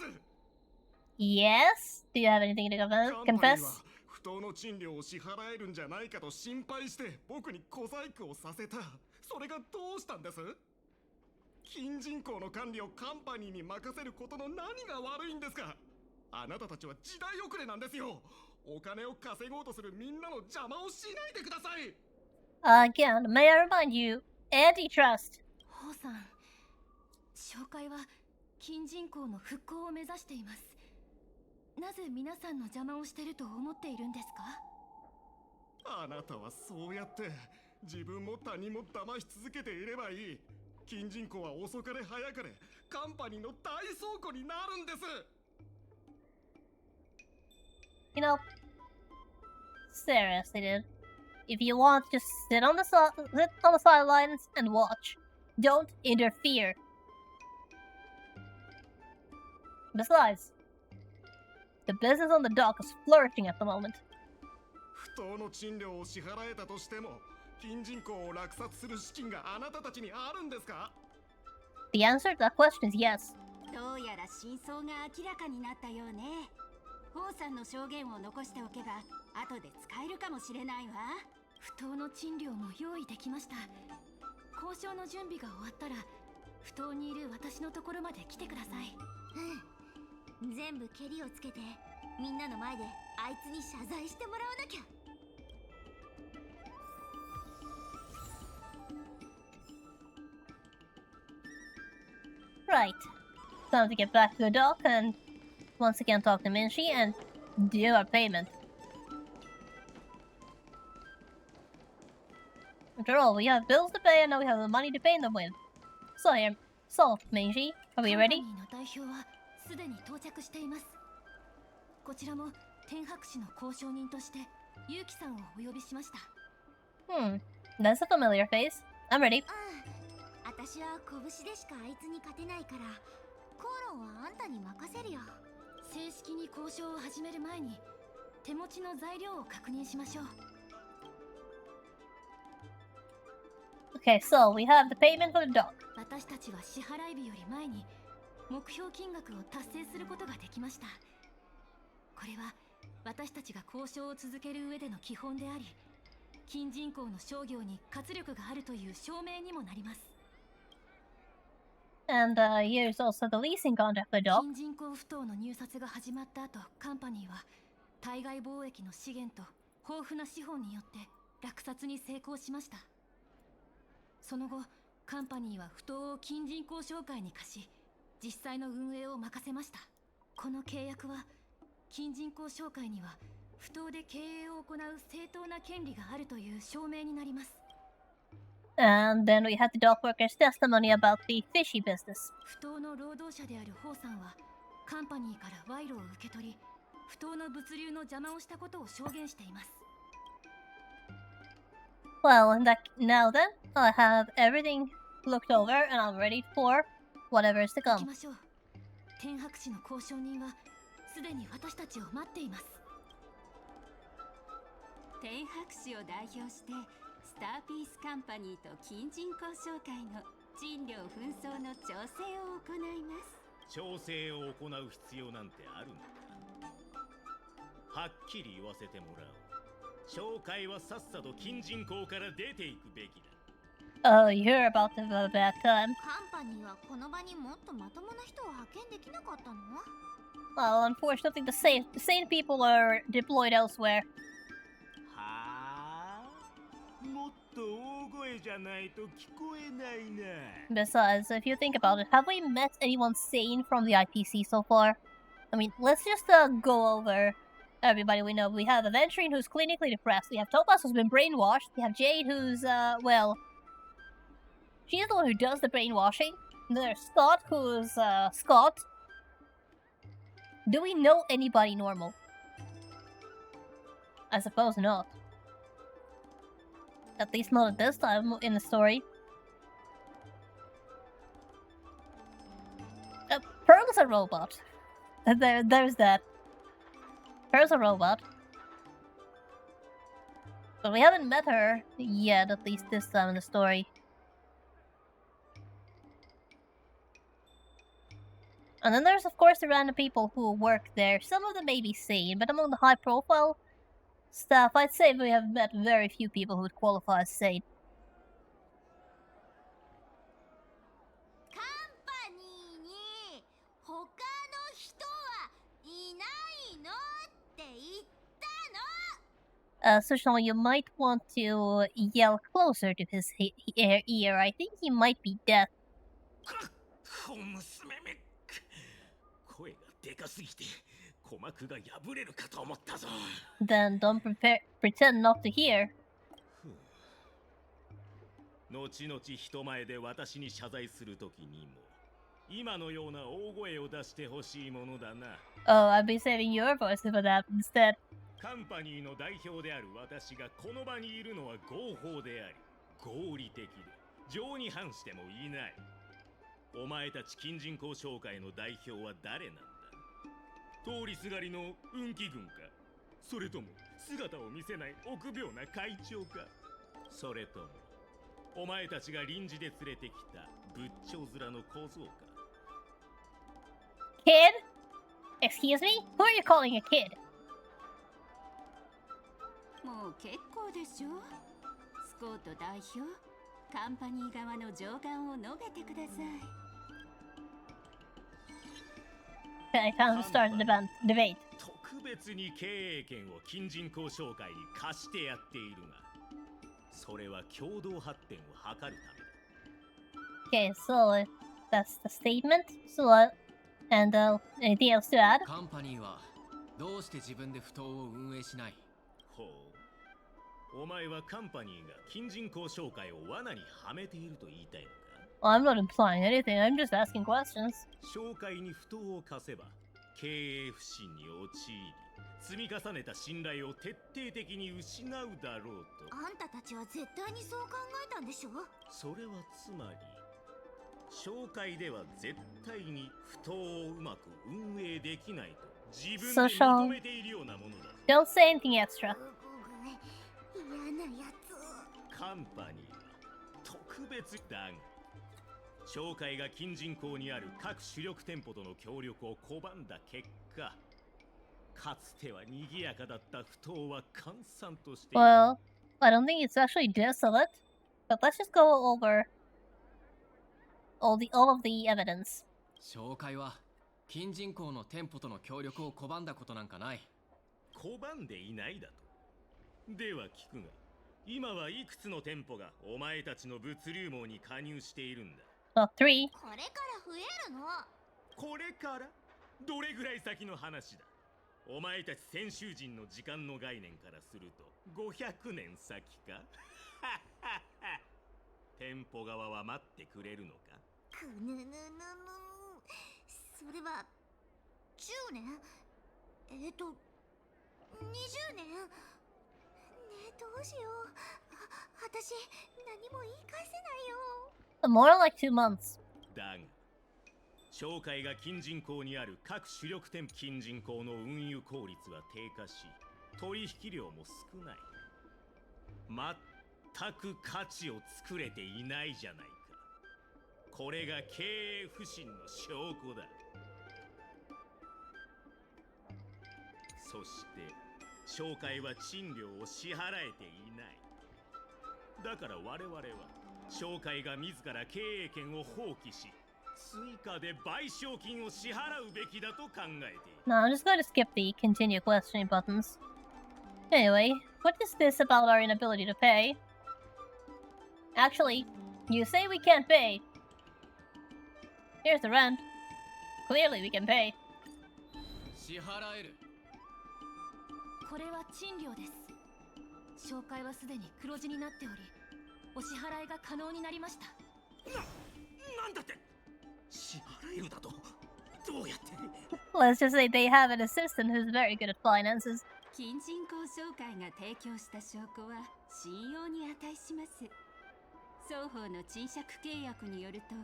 Yes? Do you have anything to confess? 不当の賃料を支払えるんじゃないかと心配して僕に小細工をさせた。それがどうしたんです？金人口の管理をカンパニーに任せることの何が悪いんですか？あなたたちは時代遅れなんですよ。お金を稼ごうとするみんなの邪魔をしないでください。 Again, may I remind you, antitrust. ホウさん、紹介は金人口の復興を目指しています。なぜ皆さんの邪魔をしてると思っているんですか？あなたはそうやって自分も他人も騙し続けていればいい。金人口は遅かれ早かれカンパニーの大倉庫になるんです。 You know, seriously, dude. If you want, just sit on the sidelines and watch. Don't interfere. Besides, the business on the dock is flourishing at the moment. 不当の賃料を支払えたとしても、金人口を落札する資金があなたたちにあるんですか？ The answer to that question is yes. どうやら真相が明らかになったようね。ホウさんの証言を残しておけば後で使えるかもしれないわ。不当の賃料も用意できました。交渉の準備が終わったら不当にいる私のところまで来てください。うん、全部ケリをつけてみんなの前であいつに謝罪してもらわなきゃ。Right. Time to get back to the dock and once again talk to Minji and do our payment. After all, we have bills to pay and now we have the money to pay them with. So, Minji, are we ready? カンパニーの代表はすでに到着しています。こちらも天白市の交渉人としてユウキさんをお呼びしました。That's a familiar face. I'm ready. 私は拳でしかあいつに勝てないから口論はあんたに任せるよ。正式に交渉を始める前に手持ちの材料を確認しましょう。Okay, so we have the payment for the dock. 私たちは支払い日より前に目標金額を達成することができました。これは私たちが交渉を続ける上での基本であり、近人口の商業に活力があるという証明にもなります。And here's also the leasing contract for the dock. 近人口不当の入札が始まった後、カンパニーは対外貿易の資源と豊富な資本によって落札に成功しました。その後、カンパニーは不当を近人口商会に貸し、実際の運営を任せました。この契約は近人口商会には不当で経営を行う正当な権利があるという証明になります。And then we had the dock workers' testimony about the fishy business. 不当の労働者であるホウさんはカンパニーから賄賂を受け取り、不当な物流の邪魔をしたことを証言しています。Well, now then, I have everything looked over and I'm ready for whatever is to 行 come. きましょう。天白市の交渉人はすでに私たちを待っています。天白市を代表してスターピースカンパニーと近人交渉会の賃料紛争の調整を行います。調整を行う必要なんてあるのか。はっきり言わせてもらおう。商会はさっさと近人口から出ていくべきだ。Oh, you're about to have a bad time. カンパニーはこの場にもっとまともな人を派遣できなかったの？ Well, unfortunately, the sane people are deployed elsewhere. はあ？もっと大声じゃないと聞こえないな。 Besides, if you think about it, have we met anyone sane from the IPC so far? I mean, let's just go over everybody we know. We have Aventurine, who's clinically depressed. We have Topaz, who's been brainwashed. We have Jade, who's, well, she's the one who does the brainwashing. There's Skott, who's, Skott. Do we know anybody normal? I suppose not. At least not at this time in the story. Pearl's a robot. There's that. Pearl's a robot. But we haven't met her yet, at least this time in the story. And then there's of course the random people who work there. Some of them may be sane, but among the high profile staff, I'd say we have met very few people who would qualify as sane. カンパニーに他の人はいないのって言ったの。Sushal, you might want to yell closer to his ear. I think he might be deaf. 小娘め。声がでかすぎて鼓膜が破れるかと思ったぞ。 Then don't pretend not to hear. 後々人前で私に謝罪するときにも今のような大声を出してほしいものだな。 Oh, I'd be saving your voice for that instead. カンパニーの代表である私がこの場にいるのは合法であり合理的で情に反してもいない。お前たち近人口商会の代表は誰なんだ？通りすがりの運気軍か、それとも姿を見せない臆病な会長か、それともお前たちが臨時で連れてきた仏頂面の小僧か。 Kid? Excuse me? Who are you calling a kid? もう結構でしょ。スコート代表、カンパニー側の上官を述べてください。Okay, time to start the debate. 特別に経営権を近人交渉会に貸してやっているが、それは共同発展を図るためだ。Okay, so that's the statement. So, and anything else to add? カンパニーはどうして自分で不当を運営しない？ほう。お前はカンパニーが近人交渉会を罠にはめていると言いたいのか？ Well, I'm not implying anything. I'm just asking questions. 紹介に不当を課せば経営不振に陥り、積み重ねた信頼を徹底的に失うだろうと。あんたたちは絶対にそう考えたんでしょ。それはつまり紹介では絶対に不当をうまく運営できないと自分で認めているようなものだ。 Don't say anything extra. 嫌なやつ。カンパニーは特別だが、紹介が近人口にある各主力店舗との協力を拒んだ結果、かつては賑やかだった不当は閑散としている。 Well, I don't think it's actually desolate, but let's just go over all of the evidence. 紹介は近人口の店舗との協力を拒んだことなんかない。拒んでいないだと。では聞くが、今はいくつの店舗がお前たちの物流網に加入しているんだ？ Well, 3. これから増えるの。これからどれぐらい先の話だ？お前たち先週人の時間の概念からすると500年先か？店舗側は待ってくれるのか？くぬぬぬぬ。それは10年20年ねえ、どうしよう。私何も言い返せないよ。More like 2 months. だが紹介が近人口にある各主力店舗近人口の運輸効率は低下し、取引量も少ない。全く価値を作れていないじゃないか。これが経営不振の証拠だ。そして紹介は賃料を支払えていない。だから我々は紹介が自ら経営権を放棄し、追加で賠償金を支払うべきだと考えている。 No, I'm just going to skip the continue questioning buttons. Anyway, what is this about our inability to pay? Actually, you say we can't pay. Here's the rent. Clearly we can pay. 支払える。これは賃料です。紹介はすでに黒字になっており、お支払いが可能になりました。なんだって？支払えるだと？どうやって？ Let's just say they have an assistant who's very good at finances. 近人交渉会が提供した証拠は信用に値します。双方の賃借契約によると、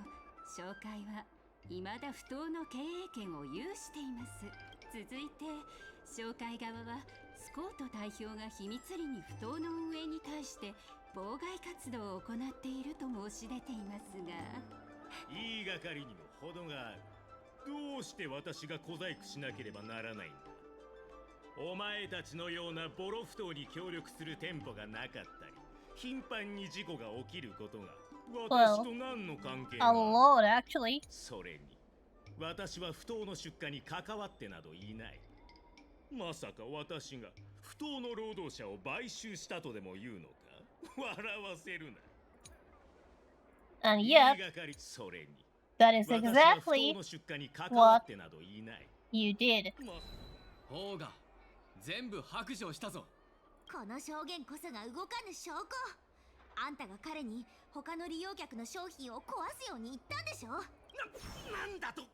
紹介は未だ不当の経営権を有しています。続いて紹介側はスコート代表が秘密裏に不当の運営に対して妨害活動を行っていると申し出ていますが、言いがかりにも程がある。どうして私が小細工しなければならないんだ？お前たちのようなボロ不当に協力する店舗がなかったり、頻繁に事故が起きることが私と何の関係がある？ A lot, actually. それに私は不当の出荷に関わってなどいない。まさか私が不当の労働者を買収したとでも言うのか？笑わせるな。 And yet, 言いがかり、それに that is 私は exactly 不当の出荷に関わってなどいない。 you did. 方が全部白状したぞ。この証言こそが動かぬ証拠。あんたが彼に他の利用客の商品を壊すように言ったんでしょ。なんだと？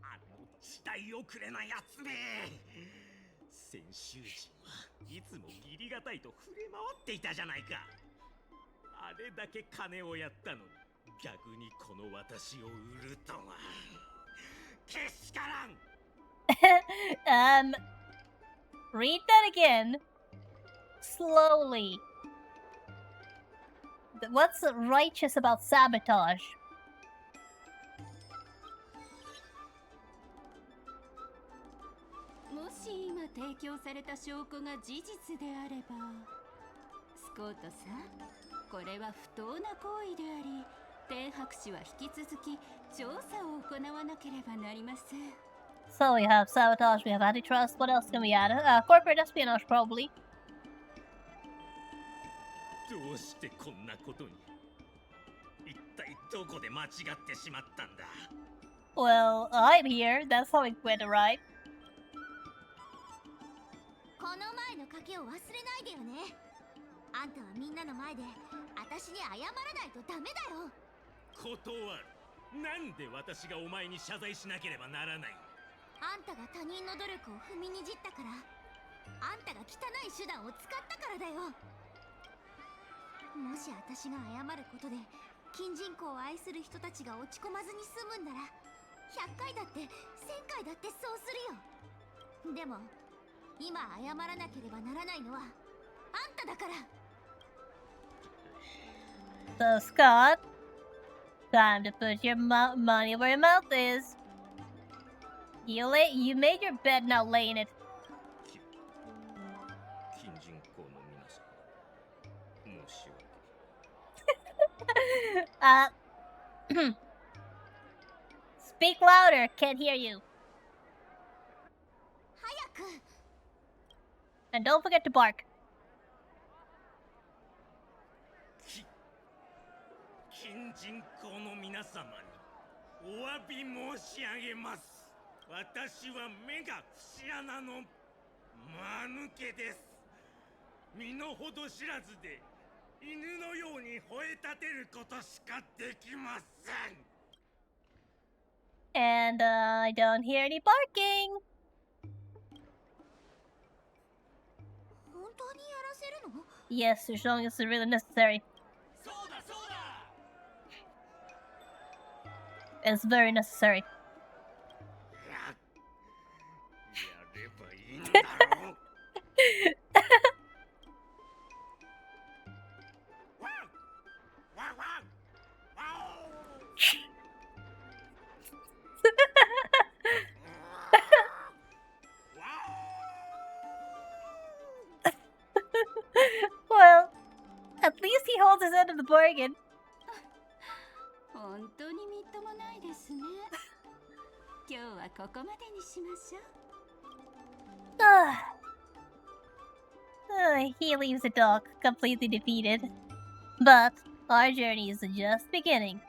あの時代遅れなやつめ。先週人はいつも義理がたいと触れ回っていたじゃないか。あれだけ金をやったのに逆にこの私を売るとは。けしからん。Read that again. Slowly. What's righteous about sabotage? もしし今提供された証拠が事実であれば、スコートさん、これは不当な行為であり、天博士は引き続き調査を行わなければなりません。So we have sabotage, we have antitrust, what else can we add? Corporate espionage, probably. どうしてこんなことに。一体どこで間違ってしまったんだ。 Well, I'm here, that's how it went, right? この前の賭けを忘れないでよね。あんたはみんなの前で私に謝らないとダメだよ。断る。なんで私がお前に謝罪しなければならない。あんたが他人の努力を踏みにじったから、あんたが汚い手段を使ったからだよ。もし私が謝ることで金人口を愛する人たちが落ち込まずに済むんなら、100回だって1000回だってそうするよ。でも今謝らなければならないのはあんただから。 So, Scott, time to put your money where your mouth is. You made your bed, now lay in it. 金人口の皆さん、申し訳。Speak louder, can't hear you. 早く。 And don't forget to bark. 金人口の皆様にお詫び申し上げます。私は目が節穴の間抜けです。身の程知らずで犬のように吠え立てることしかできません。 And I don't hear any barking. 本当にやらせるの？ Yes, you're showing us it's really necessary. そうだそうだ。 It's very necessary. やればいいんだろう。ワンワンワンワオ。 Well, at least he holds his end of the bargain. 本当にみっともないですね。今日はここまでにしましょう。He leaves the dock completely defeated. But our journey is just beginning.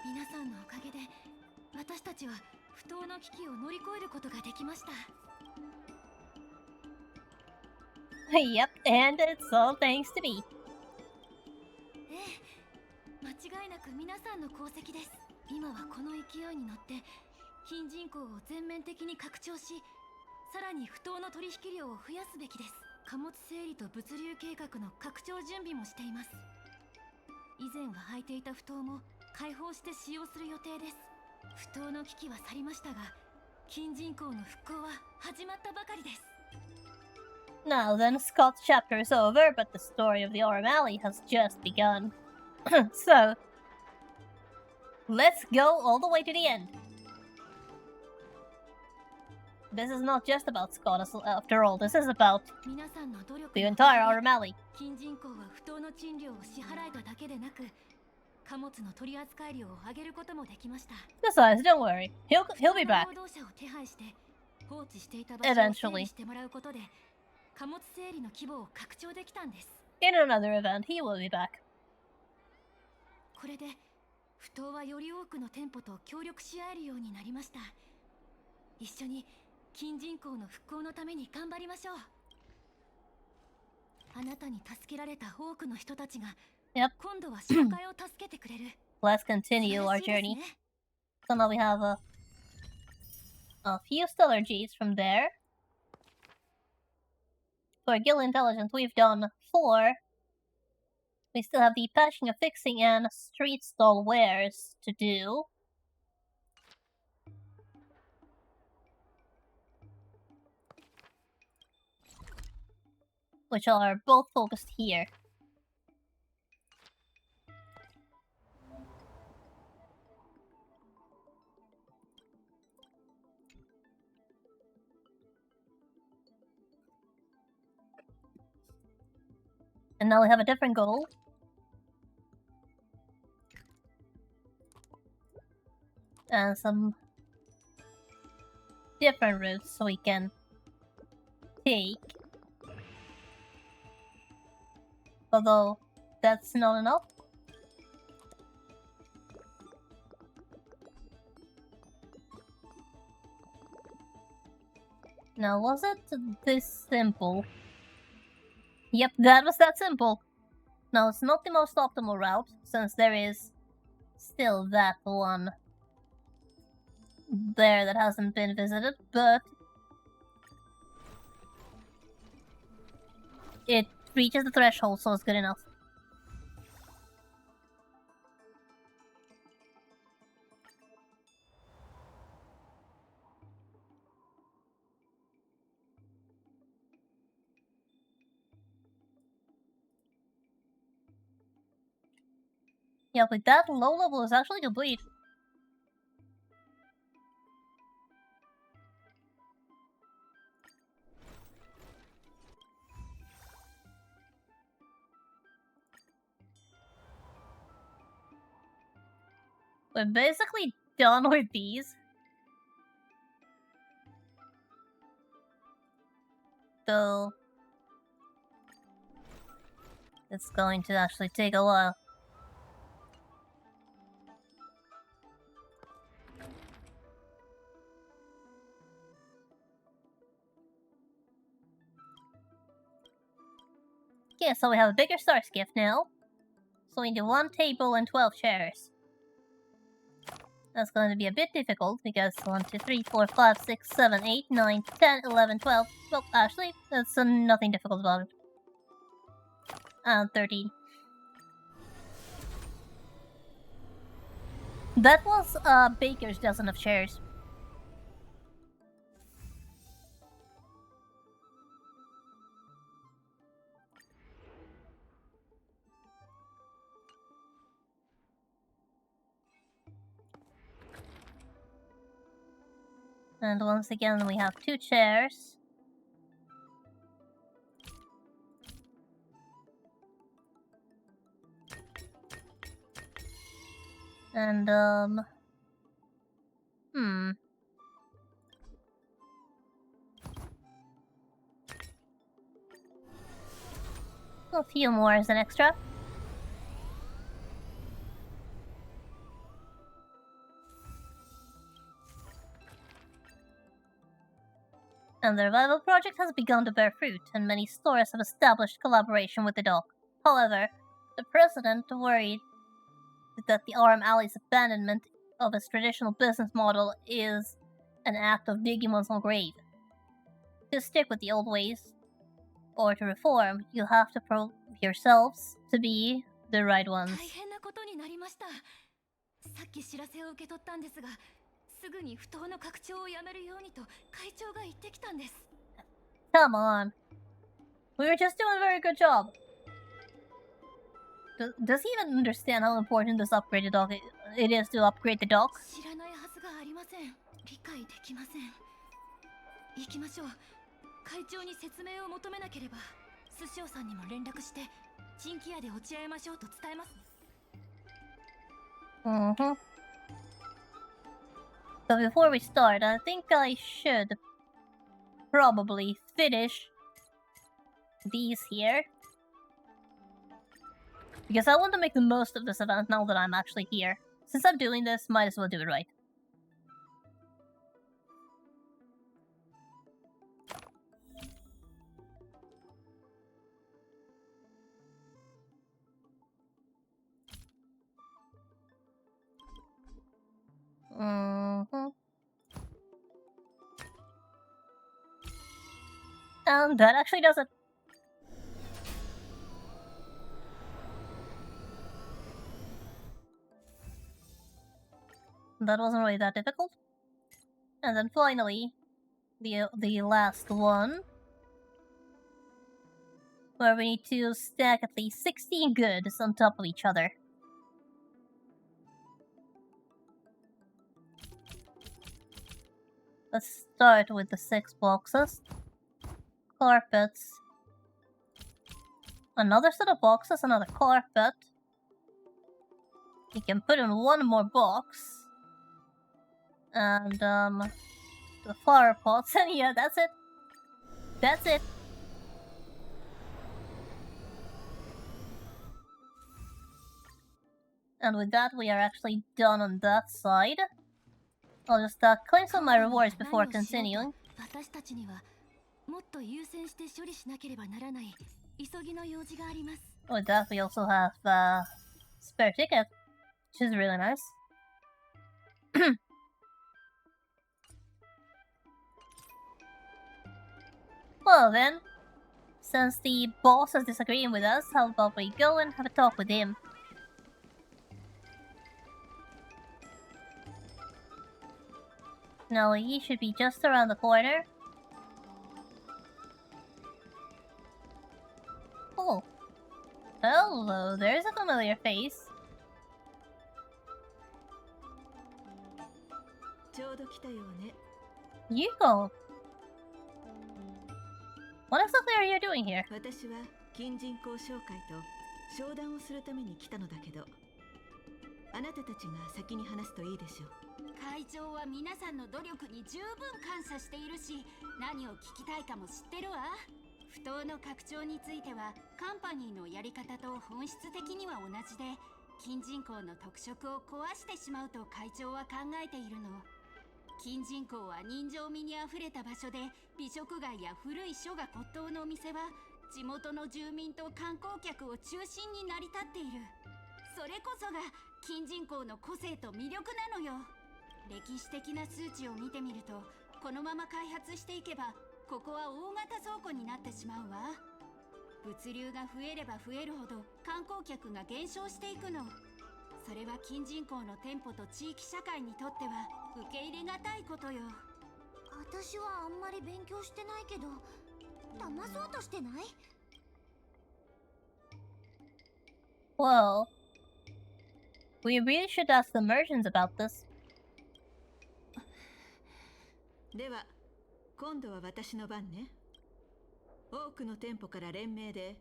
皆さんのおかげで私たちは不当の危機を乗り越えることができました。Yep, and it's all thanks to me. ええ、間違いなく皆さんの功績です。今はこの勢いに乗って金人口を全面的に拡張し、さらに不当の取引量を増やすべきです。貨物整理と物流計画の拡張準備もしています。以前は履いていた不当も開放して使用する予定です。不当の危機は去りましたが、金人口の復興は始まったばかりです。Now then, Scott's chapter is over, but the story of the Orm Alley has just begun. So, let's go all the way to the end. This is not just about Skott after all, this is about 皆さんの努力 the entire Orm Alley. 金人口は不当の賃料を支払えただけでなく、貨物の取扱量を上げることもできました Besides, don't worry, he'll be back. 労働者を手配して放置していた場所を整理してもらうことで、貨物整理の規模を拡張できたんです。 In another event, he will be back. これで不当はより多くの店舗と協力し合えるようになりました。一緒に金人口の復興のために頑張りましょう。あなたに助けられた多くの人たちが、Yep. 今度は社会を助けてくれる。 Let's continue our journey. So now we have a few stellar Gs from there. For Guild Intelligence, we've done 4. We still have the patching, affixing, and street stall wares to do. Which are both focused here. And now we have a different goal. And some different routes we can take. Although, that's not enough. Now, was it this simple? Yep, that was that simple. Now, it's not the most optimal route, since there is still that one there that hasn't been visited, but it reaches the threshold, so it's good enough. Yeah, with that, low level is actually complete. We're basically done with these. So it's going to actually take a while. Okay, so we have a bigger star skiff now. So we need 1 table and 12 chairs. That's going to be a bit difficult because 1, 2, 3, 4, 5, 6, 7, 8, 9, 10, 11, 12. Well, actually, that's nothing difficult about it. And 13. That was a baker's dozen of chairs. And once again, we have 2 chairs. And, a few more as an extra. And the revival project has begun to bear fruit, and many stores have established collaboration with the dock. However, the president worried that the RM Alley's abandonment of its traditional business model is an act of digging one's own grave. To stick with the old ways, or to reform, you have to prove yourselves to be the right ones. 大変なことになりました。さっき知らせを受け取ったんですが、すぐに不当の拡張をやめるようにと会長が言ってきたんです。Come on. We were just doing a very good job. Does he even understand how important this upgraded dock it is to upgrade the dock? 知らないはずがありません。理解できません。行きましょう。会長に説明を求めなければ、寿司さんにも連絡して、人気屋で落ち合いましょうと伝えます。Mm-hmm. So before we start, I think I should probably finish these here. Because I want to make the most of this event now that I'm actually here. Since I'm doing this, might as well do it right. Mm-hmm. And that actually does it. That wasn't really that difficult. And then finally, the last one, where we need to stack at least 16 goods on top of each other. Let's start with the 6 boxes. Carpets. Another set of boxes, another carpet. You can put in one more box. And, the flower pots, and yeah, that's it. That's it. And with that, we are actually done on that side. I'll just claim some of my rewards before continuing. 私たちにはもっと優先して処理しなければならない急ぎの用事があります。With that, we also have spare ticket, which is really nice. Well then, since the boss is disagreeing with us, how about we go and have a talk with him? Now he should be just around the corner. Oh. Hello, there's a familiar face. Yuko! What exactly are you doing here? 私は近人口紹介と商談をするために来たのだけど、あなたたちが先に話すといいでしょう。会長は皆さんの努力に十分感謝しているし、何を聞きたいかも知ってるわ。不当の拡張についてはカンパニーのやり方と本質的には同じで、近人口の特色を壊してしまうと会長は考えているの。近人口は人情味にあふれた場所で、美食街や古い書が骨董のお店は地元の住民と観光客を中心に成り立っている。それこそが近人口の個性と魅力なのよ。歴史的な数値を見てみると、このまま開発していけばここは大型倉庫になってしまうわ。物流が増えれば増えるほど観光客が減少していくの。それは近人口の店舗と地域社会にとっては受け入れがたいことよ。私はあんまり勉強してないけど、騙そうとしてない？ Well, we really should ask the merchants about this. では、今度は私の番ね。多くの店舗から連名で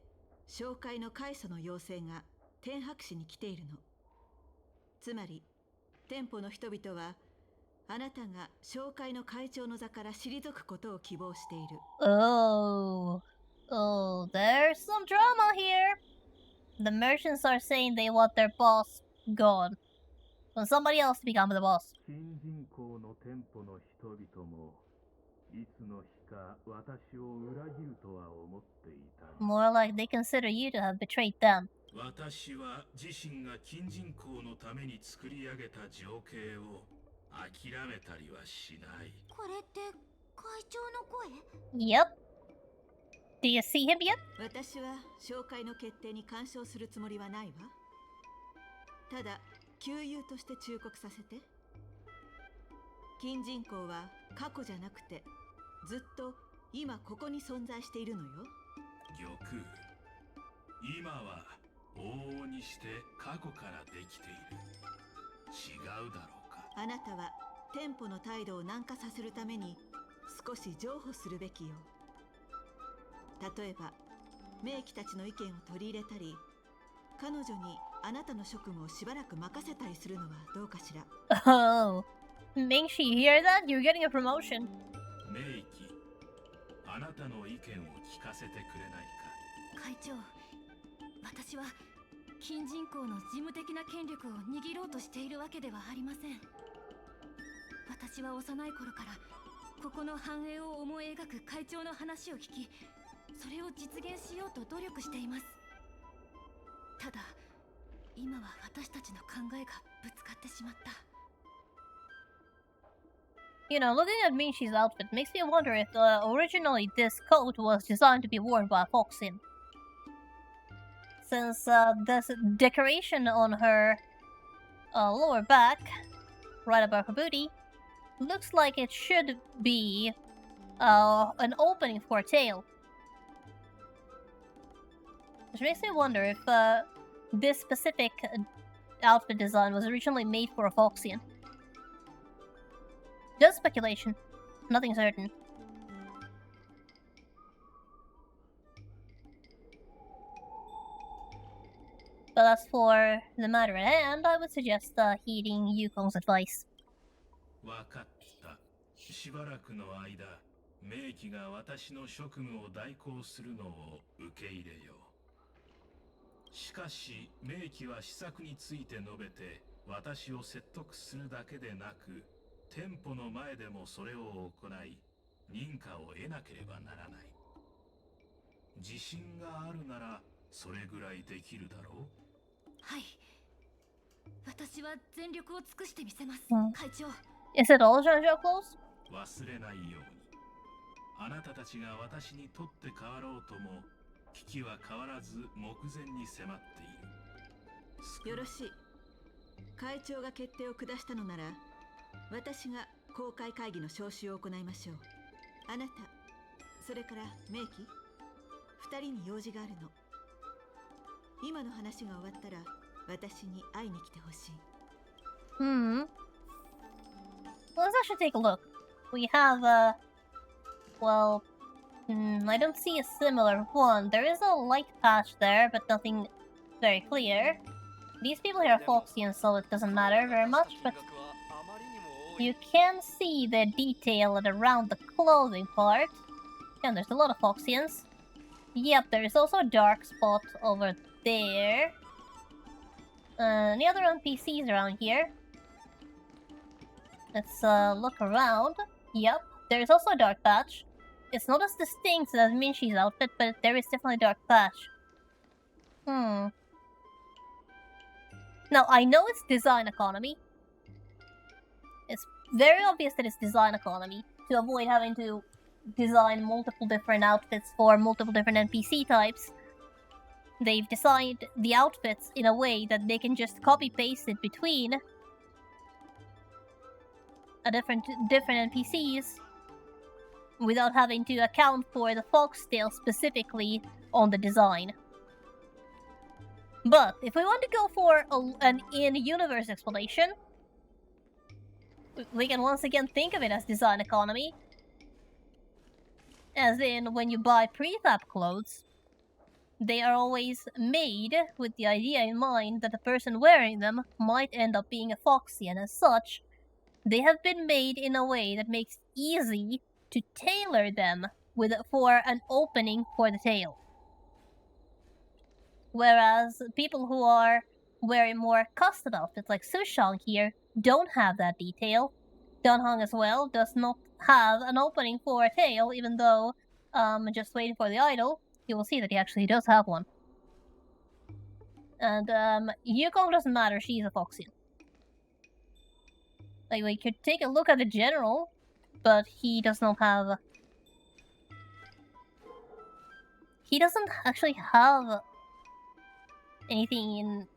紹介の開祖の要請が天白市に来ているの。つまり、店舗の人々はあなたが紹介の会長の座から退くことを希望している。Oh, there's some drama here. The merchants are saying they want their boss gone. Want somebody else to become the boss. 近人口の店舗の人々もいつの日か私を裏切るとは思っていた。 More like they consider you to have betrayed them. 私は自身が近人口のために作り上げた情景を諦めたりはしない。これって会長の声？ Yep. Do you see him yet? 私は紹介の決定に干渉するつもりはないわ。ただ、旧友として忠告させて。近人口は過去じゃなくて、ずっと今ここに存在しているのよ。玉、今は往々にして過去からできている。違うだろうか。あなたは店舗の態度を軟化させるために少し譲歩するべきよ。例えば、名機たちの意見を取り入れたり、彼女にあなたの職務をしばらく任せたりするのはどうかしら。Oh, Ming, she hear that? You're getting a promotion. 名機、あなたの意見を聞かせてくれないか。会長、私は近人口の事務的な権力を握ろうとしているわけではありません。私は幼い頃からここの繁栄を思い描く会長の話を聞き、それを実現しようと努力しています。ただ、今は私たちの考えがぶつかってしまった。You know, looking at Minshi's outfit makes me wonder if originally this coat was designed to be worn by a Foxin. Since this decoration on her lower back, right above her booty, looks like it should be an opening for a tail. Which makes me wonder if this specific outfit design was originally made for a Foxian. Just speculation, nothing certain. But as for the matter at hand, I would suggest heeding Yukon's advice. わかった。しばらくの間、名機が私の職務を代行するのを受け入れよう。しかし、名機は施策について述べて、私を説得するだけでなく、店舗の前でもそれを行い、認可を得なければならない。自信があるなら、それぐらいできるだろう。はい。私は全力を尽くしてみせます、会長。Is it all Jean-Jacques clothes? 忘れないように。あなたたちが私にとって変わろうとも、危機は変わらず目前に迫っている。よろしい。会長が決定を下したのなら、私が公開会議の招集を行いましょう。あなた、それから名機、二人に用事があるの。今の話が終わったら、私に会いに来てほしい。Let's actually take a look. We have well, I don't see a similar one. There is a light patch there, but nothing very clear. These people here are Foxians, so it doesn't matter very much, but you can see the detail around the clothing part. And there's a lot of Foxians. Yep, there is also a dark spot over there. Any other NPCs around here? Let's look around. Yep, there's also a dark patch. It's not as distinct as Minshi's outfit, but there is definitely a dark patch. Now, I know it's design economy. It's very obvious that it's design economy to avoid having to design multiple different outfits for multiple different NPC types. They've designed the outfits in a way that they can just copy-paste it between different NPCs without having to account for the foxtail specifically on the design. But if we want to go for an in-universe explanation, we can once again think of it as design economy. As in, when you buy prefab clothes, they are always made with the idea in mind that the person wearing them might end up being a foxy, and as such, they have been made in a way that makes it easy to tailor them for an opening for the tail. Whereas people who are wearing more custom outfits like Sushang here don't have that detail. Dunhong as well does not have an opening for a tail, even though just waiting for the idol, you will see that he actually does have one. And Yukong doesn't matter, she's a Foxian. Like, we could take a look at the general, but he does not have... He doesn't actually have anything in...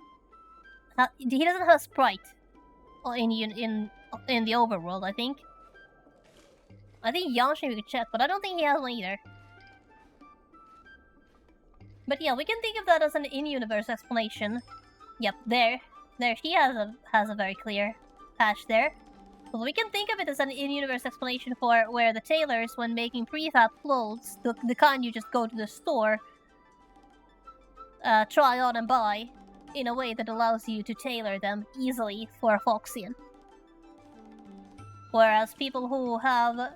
He doesn't have a sprite in the overworld, I think. I think Yanshin we could check, but I don't think he has one either. But yeah, we can think of that as an in-universe explanation. Yep, there she has a very clear patch there. So we can think of it as an in-universe explanation for where the tailors, when making prefab clothes, the kind you just go to the store, try on and buy, in a way that allows you to tailor them easily for a Foxian. Whereas people who have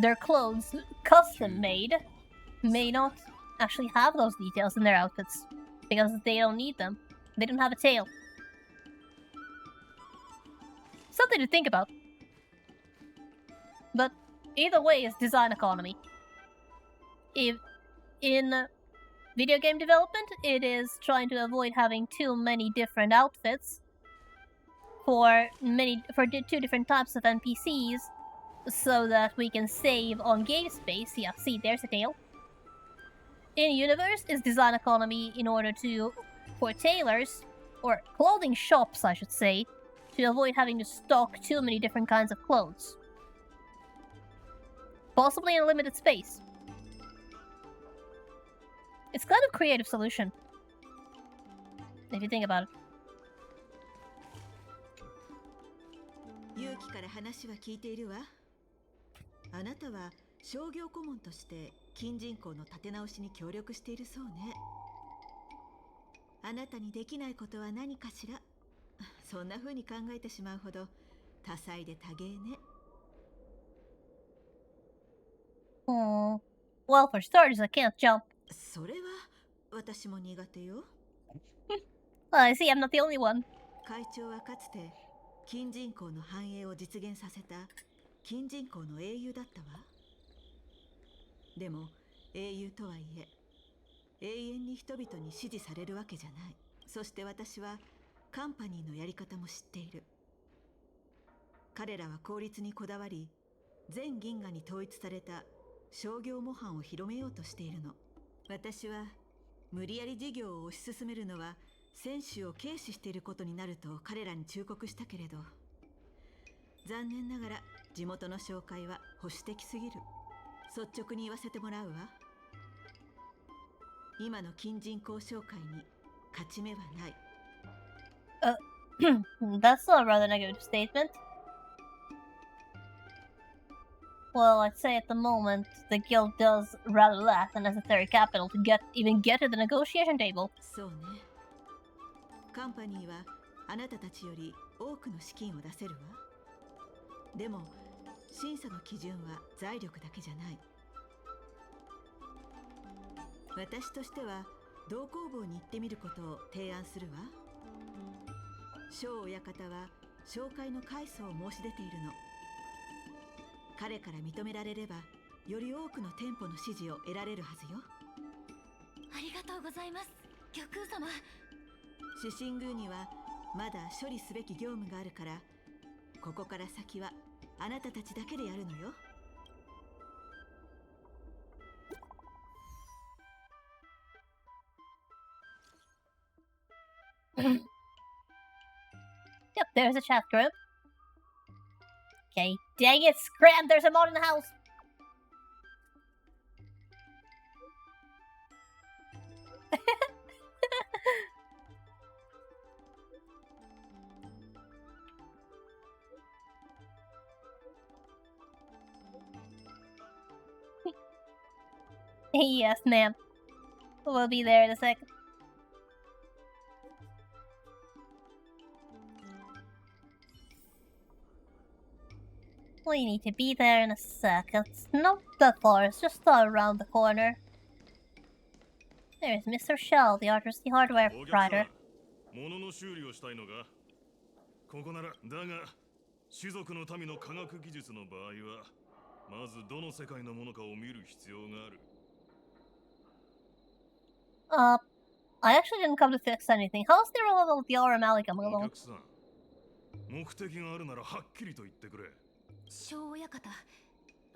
their clothes custom made may not actually have those details in their outfits, because they don't need them. They don't have a tail. Something to think about. But either way, it's design economy. If in video game development, it is trying to avoid having too many different outfits for two different types of NPCs, so that we can save on game space. Yeah, see, there's a tail. In universe is design economy in order for tailors, or clothing shops I should say, to avoid having to stock too many different kinds of clothes. Possibly in a limited space. It's kind of a creative solution, if you think about it. 勇気から話は聞いているわ。あなたは商業顧問として金人口の立て直しに協力しているそうね。あなたにできないことは何かしら。そんな風に考えてしまうほど多彩で多芸ね。Hmm. Well, for starters, I can't jump. それは私も苦手よ。I see, I'm not the only one. 会長はかつて金人口の繁栄を実現させた金人口の英雄だったわ。でも英雄とはいえ永遠に人々に支持されるわけじゃない。そして私はカンパニーのやり方も知っている。彼らは効率にこだわり、全銀河に統一された商業模範を広めようとしているの。私は無理やり事業を推し進めるのは選手を軽視していることになると彼らに忠告したけれど、残念ながら地元の商会は保守的すぎる。率直に言わせてもらうわ。今の金人口商会に勝ち目はない。That's a rather negative statement. Well, I'd say at the moment, the guild does rather lack the necessary capital to even get to the negotiation table. そうね。カンパニーはあなたたちより多くの資金を出せるわ。でも、審査の基準は財力だけじゃない。私としては同工房に行ってみることを提案するわ。小親方は商会の改装を申し出ているの。彼から認められればより多くの店舗の支持を得られるはずよ。ありがとうございます、玉空様。主神宮にはまだ処理すべき業務があるから、ここから先はあなたたちだけでやるのよ。Yep, there's a chat group. Okay, dang it, Scram, there's a mod in the house! Yes, ma'am. We'll be there in a sec. We need to be there in a sec. It's not that far, it's just around the corner. There's Mr. Shell, the artistry hardware proprietor. 物の修理をしたいのか？ここなら。だが、種族の民の科学技術の場合は、まずどの世界のものかを見る必要がある。I actually didn't come to fix anything. How's the removal of the Aura Mali coming お along? 客さん、目的があるならはっきりと言ってくれ。小親方、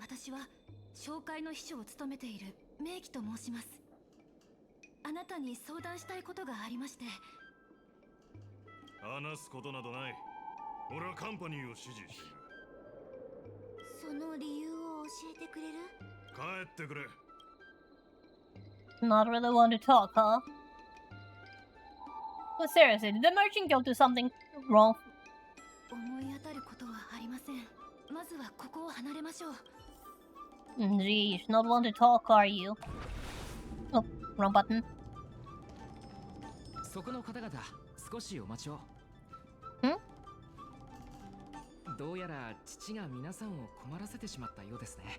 私は商会の秘書を務めている名義と申します。あなたに相談したいことがありまして。話すことなどない。俺はカンパニーを支持している。その理由を教えてくれる？帰ってくれ。Not really one to talk, huh? But seriously, did the merchant guild do something wrong? 思い当たることはありません。まずはここを離れましょう。Geez, not one to talk, are you? Oh, wrong button. そこの方々、少しお待ちを。どうやら父が皆さんを困らせてしまったようですね。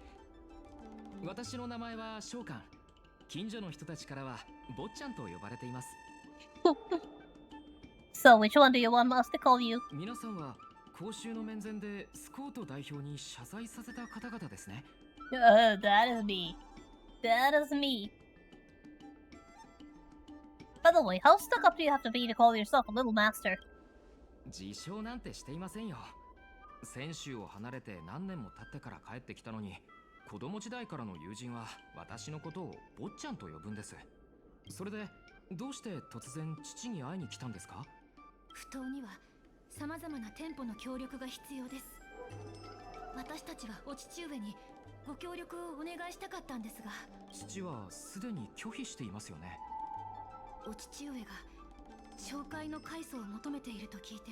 私の名前は召喚。近所の人たちからは坊ちゃんと呼ばれています。So, which one do you want us to call you? 皆さんは公衆の面前でスコート代表に謝罪させた方々ですね。Oh, that is me. That is me. By the way, how stuck up do you have to be to call yourself a little master? 自称なんてしていませんよ。先週を離れて何年も経ってから帰ってきたのに、子供時代からの友人は私のことを坊ちゃんと呼ぶんです。それでどうして突然父に会いに来たんですか？不当には様々な店舗の協力が必要です。私たちはお父上にご協力をお願いしたかったんですが。父はすでに拒否していますよね。お父上が商会の改装を求めていると聞いて、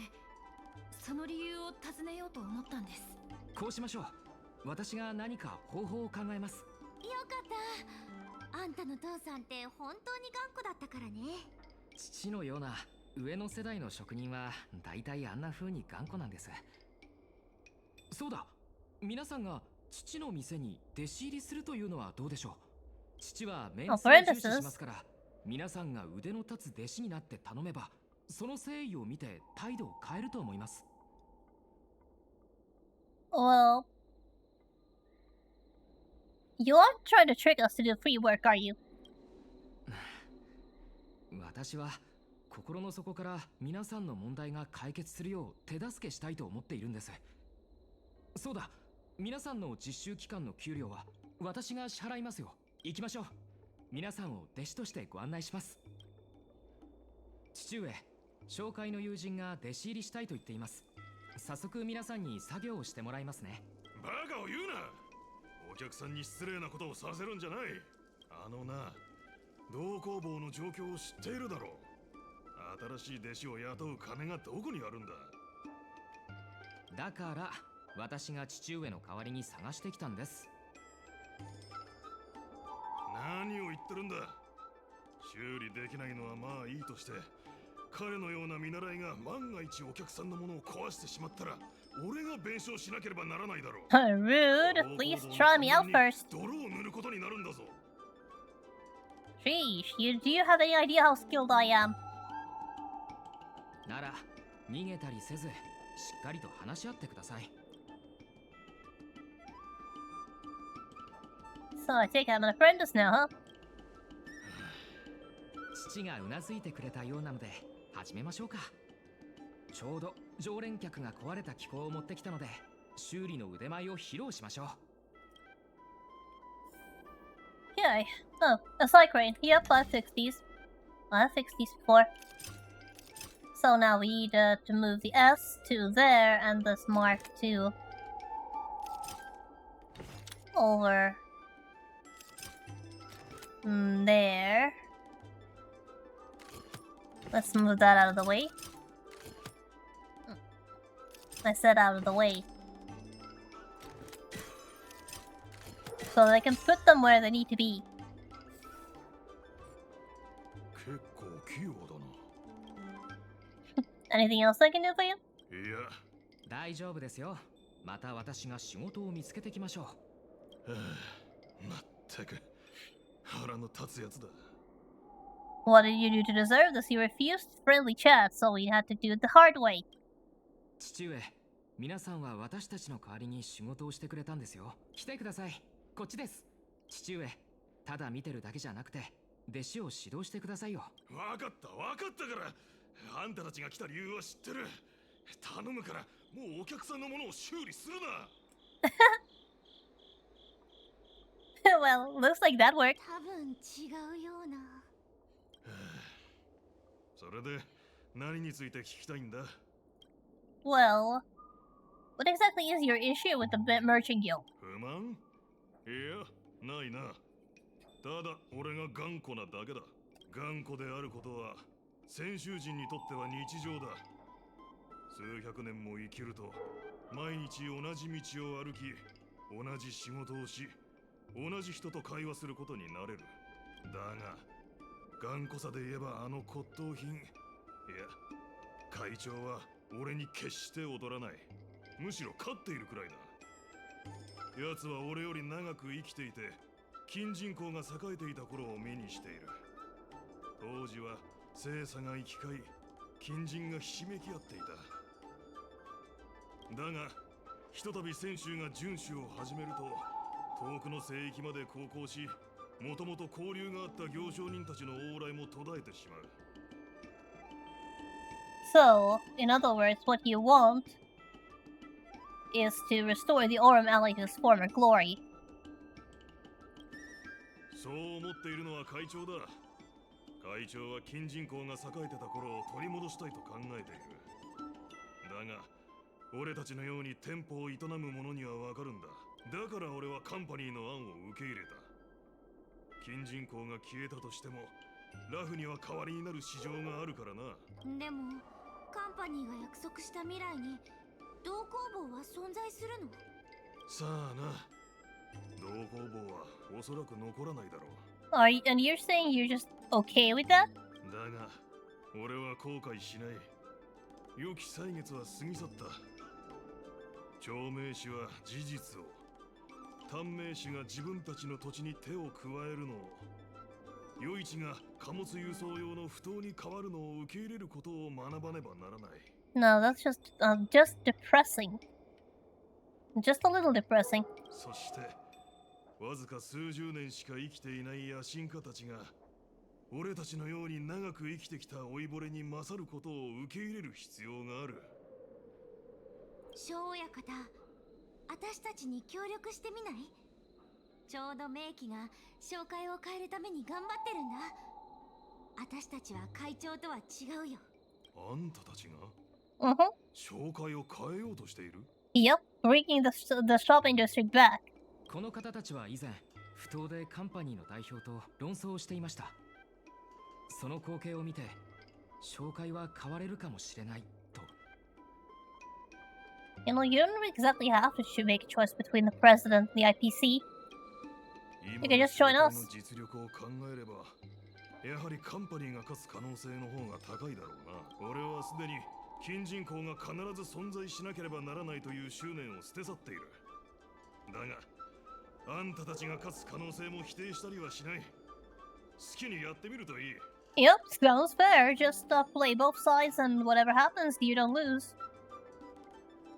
その理由を尋ねようと思ったんです。こうしましょう。私が何か方法を考えます。よかった。あんたの父さんって本当に頑固だったからね。父のような上の世代の職人は大体あんな風に頑固なんです。そうだ、皆さんが父の店に弟子入りするというのはどうでしょう。父はメンツを重視しますから、皆さんが腕の立つ弟子になって頼めば、その誠意を見て態度を変えると思います。Well, you aren't trying to trick us to do free work, are you? 私は心の底から皆さんの問題が解決するよう手助けしたいと思っているんです。そうだ、皆さんの実習期間の給料は私が支払いますよ。行きましょう。皆さんを弟子としてご案内します。父上、紹介の友人が弟子入りしたいと言っています。早速皆さんに作業をしてもらいますね。バカを言うな。お客さんに失礼なことをさせるんじゃない。あのな、同工房の状況を知っているだろう。新しい弟子を雇う金がどこにあるんだ。だから私が父上の代わりに探してきたんです。何を言ってるんだ。修理できないのはまあいいとして、彼のような見習いが万が一お客さんのものを壊してしまったら、俺が弁償しなければならないだろう。Rude, please try me out first. 泥を塗ることになるんだぞ。Sheesh, do you have any idea how skilled I am? なら逃げたりせず、しっかりと話し合ってください。So I take it I'm an apprentice now, huh? 父がうなずいてくれたようなので始めましょうか。ちょうど常連客が壊れた機構を持ってきたので、修理の腕前を披露しましょう。Okay. Oh, a side crane. Yep, I've fixed these. I've fixed these before. So now we need to move the S to there and this mark to over there. Let's move that out of the way. I said out of the way. So they can put them where they need to be. 結構器用だな。Anything else I can do for you? いや、大丈夫ですよ。また私が仕事を見つけてきましょう。まったく腹の立つやつだ。What did you do to deserve this? You refused friendly chat, so we had to do it the hard way. 父上、皆さんは私たちの代わりに仕事をしてくれたんですよ。来てください。こっちです。父上、ただ見てるだけじゃなくて、弟子を指導してくださいよ。わかったから。あんたたちが来た理由は知ってる。頼むから、もうお客さんのものを修理するな。Well, looks like that worked. 多分違うような。それで何について聞きたいんだ。 Well, what exactly is your issue with the merchant guild? 不満？いや、ないな。ただ俺が頑固なだけだ。頑固であることは先週人にとっては日常だ。数百年も生きると毎日同じ道を歩き、同じ仕事をし、同じ人と会話することになれる。だが頑固さで言えばあの骨董品、いや会長は俺に決して劣らない。むしろ勝っているくらいだ。奴は俺より長く生きていて、金人口が栄えていた頃を目にしている。当時は精査が行き交い、金人がひしめき合っていた。だがひとたび泉州が遵守を始めると、遠くの聖域まで航行し、もともと交流があった行商人たちの往来も途絶えてしまう。 So, in other words, what you want is to restore the Aurum Alley to its former glory. そう思っているのは会長だ。会長は金人口が栄えてた頃を取り戻したいと考えている。だが俺たちのように店舗を営む者にはわかるんだ。だから俺はカンパニーの案を受け入れた。金人口が消えたとしても、ラフには代わりになる市場があるからな。でもカンパニーが約束した未来に同工房は存在するの？さあな。同工房はおそらく残らないだろう。And you're saying you're just okay with that? だが俺は後悔しない。良き歳月は過ぎ去った。長命種は事実を、短命種が自分たちの土地に手を加えるのを、余市が貨物輸送用の不当に変わるのを受け入れることを学ばねばならない。No, that's just depressing. Just a little depressing. そして、わずか数十年しか生きていない野心家たちが、俺たちのように長く生きてきた老いぼれに勝ることを受け入れる必要がある。小親方、私たちに協力してみない？ちょうど名機が紹介を変えるために頑張ってるんだ。私たちは会長とは違うよ。あんたたちが紹介を変えようとしている？ Yep, bringing the shop industry back. この方たちは以前不当でカンパニーの代表と論争をしていました。その光景を見て紹介は変われるかもしれないと。You know, you don't exactly have to make a choice between the president and the IPC. You can just join us. 実力を考えれば、やはりカンパニーが勝つ可能性の方が高いだろうな。俺はすでに金人口が必ず存在しなければならないという執念を捨て去っている。だが、あんたたちが勝つ可能性も否定したりはしない。好きにやってみるといい。Yep, sounds fair. Just play both sides and whatever happens, you don't lose.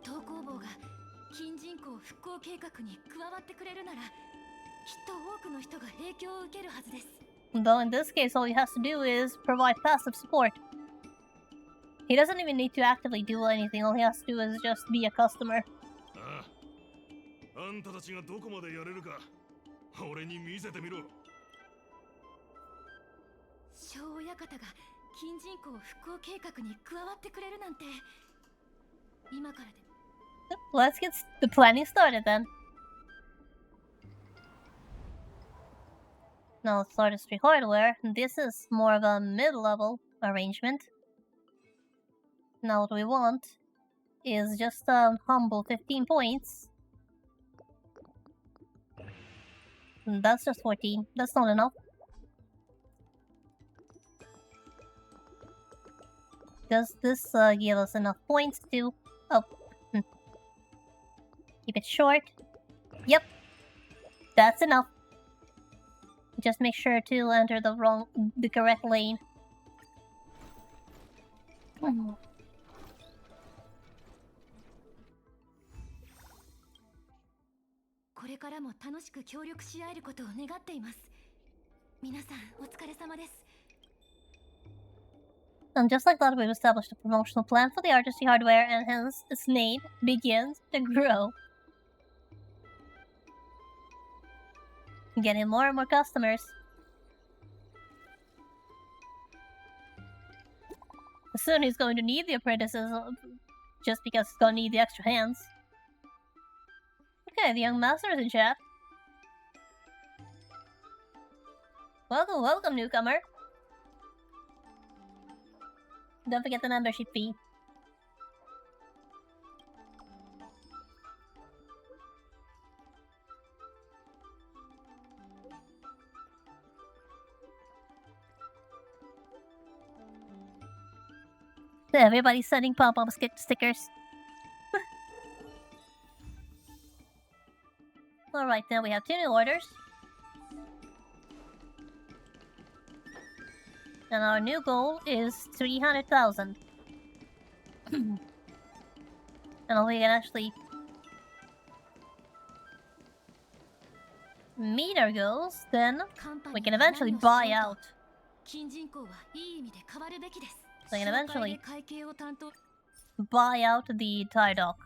東工房が金人口復興計画に加わってくれるなら、きっと多くの人が影響を受けるはずです。Though in this case, all he has to do is provide passive support. He doesn't even need to actively do anything. All he has to do is just be a customer. あんたたちがどこまでやれるか、俺に見せてみろ。小親方が金人口復興計画に加わってくれるなんて、今からで。Let's get the planning started then. Now let's start Artistry Hardware. This is more of a mid-level arrangement. Now what we want is just a humble 15 points. That's just 14. That's not enough. Does this give us enough points to... Oh. Keep it short. Yep. That's enough. Just make sure to enter the correct lane. Oh. これからも楽しく協力し合えることを願っています。皆さんお疲れ様です。And just like that, we've established a promotional plan for the Artistry Hardware, and hence its name begins to grow. Getting more and more customers. Soon he's going to need the apprentices, just because he's going to need the extra hands. Okay, the young master is in chat. Welcome, welcome, newcomer. Don't forget the membership fee. Everybody's sending pom-pom stickers. Alright, now we have 2 new orders. And our new goal is 300,000. And if we can actually meet our goals, then we can eventually buy out. So we can eventually buy out the entire dock.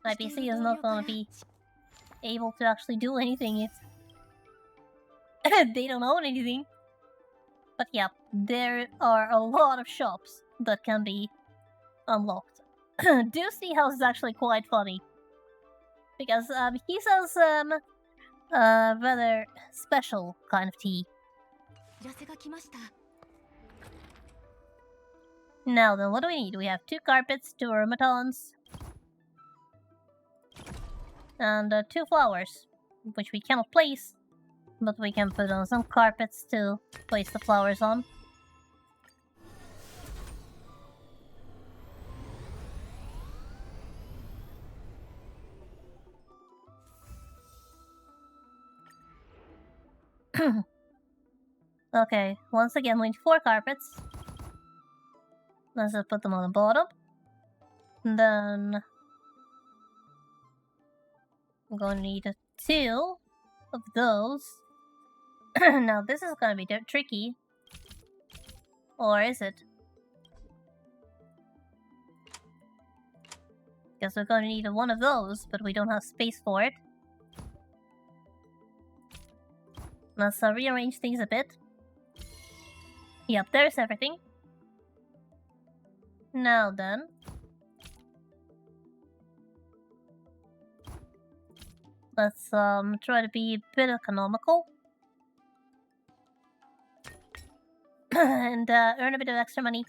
IPC is not gonna be able to actually do anything if they don't own anything. But yeah, there are a lot of shops that can be unlocked. Deucey House is actually quite funny. Because he sells rather special kind of tea. Now then, what do we need? We have 2 carpets, 2 aromatons, and 2 flowers, which we cannot place But we can put on some carpets to place the flowers on. Okay, once again we need 4 carpets. Let's just put them on the bottom. And then I'm gonna need 2 of those. Now this is gonna be tricky. Or is it? Guess we're gonna need 1 of those, but we don't have space for it. Let's rearrange things a bit. Yep, there's everything. Now then. Let's try to be a bit economical. And earn a bit of extra money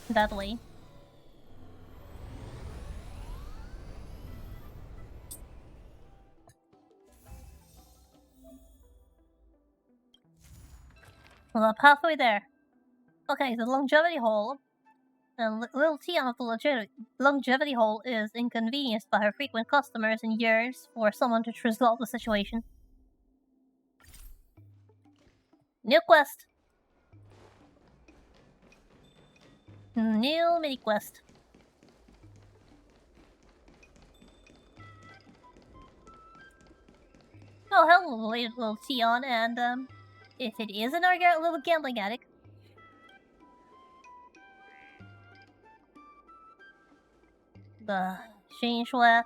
that way. Well, I'm halfway there. Okay, the longevity hole. And little Tion of the longevity hole is inconvenienced by her frequent customers and yearns for someone to resolve the situation. New quest. New mini quest. Oh, hello, little Tion, and if it isn't our little gambling addict. Shinshua,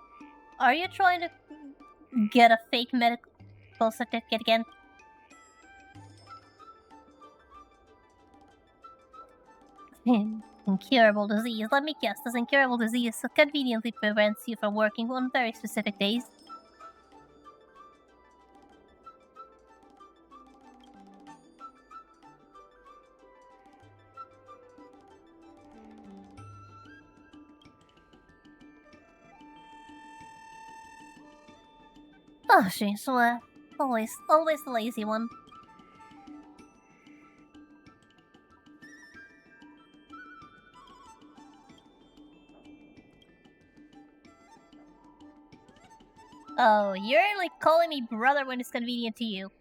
are you trying to get a fake medical certificate again? Incurable disease. Let me guess, this incurable disease conveniently prevents you from working on very specific days. Oh, Shinshua. Always the lazy one. Oh, you're like calling me brother when it's convenient to you.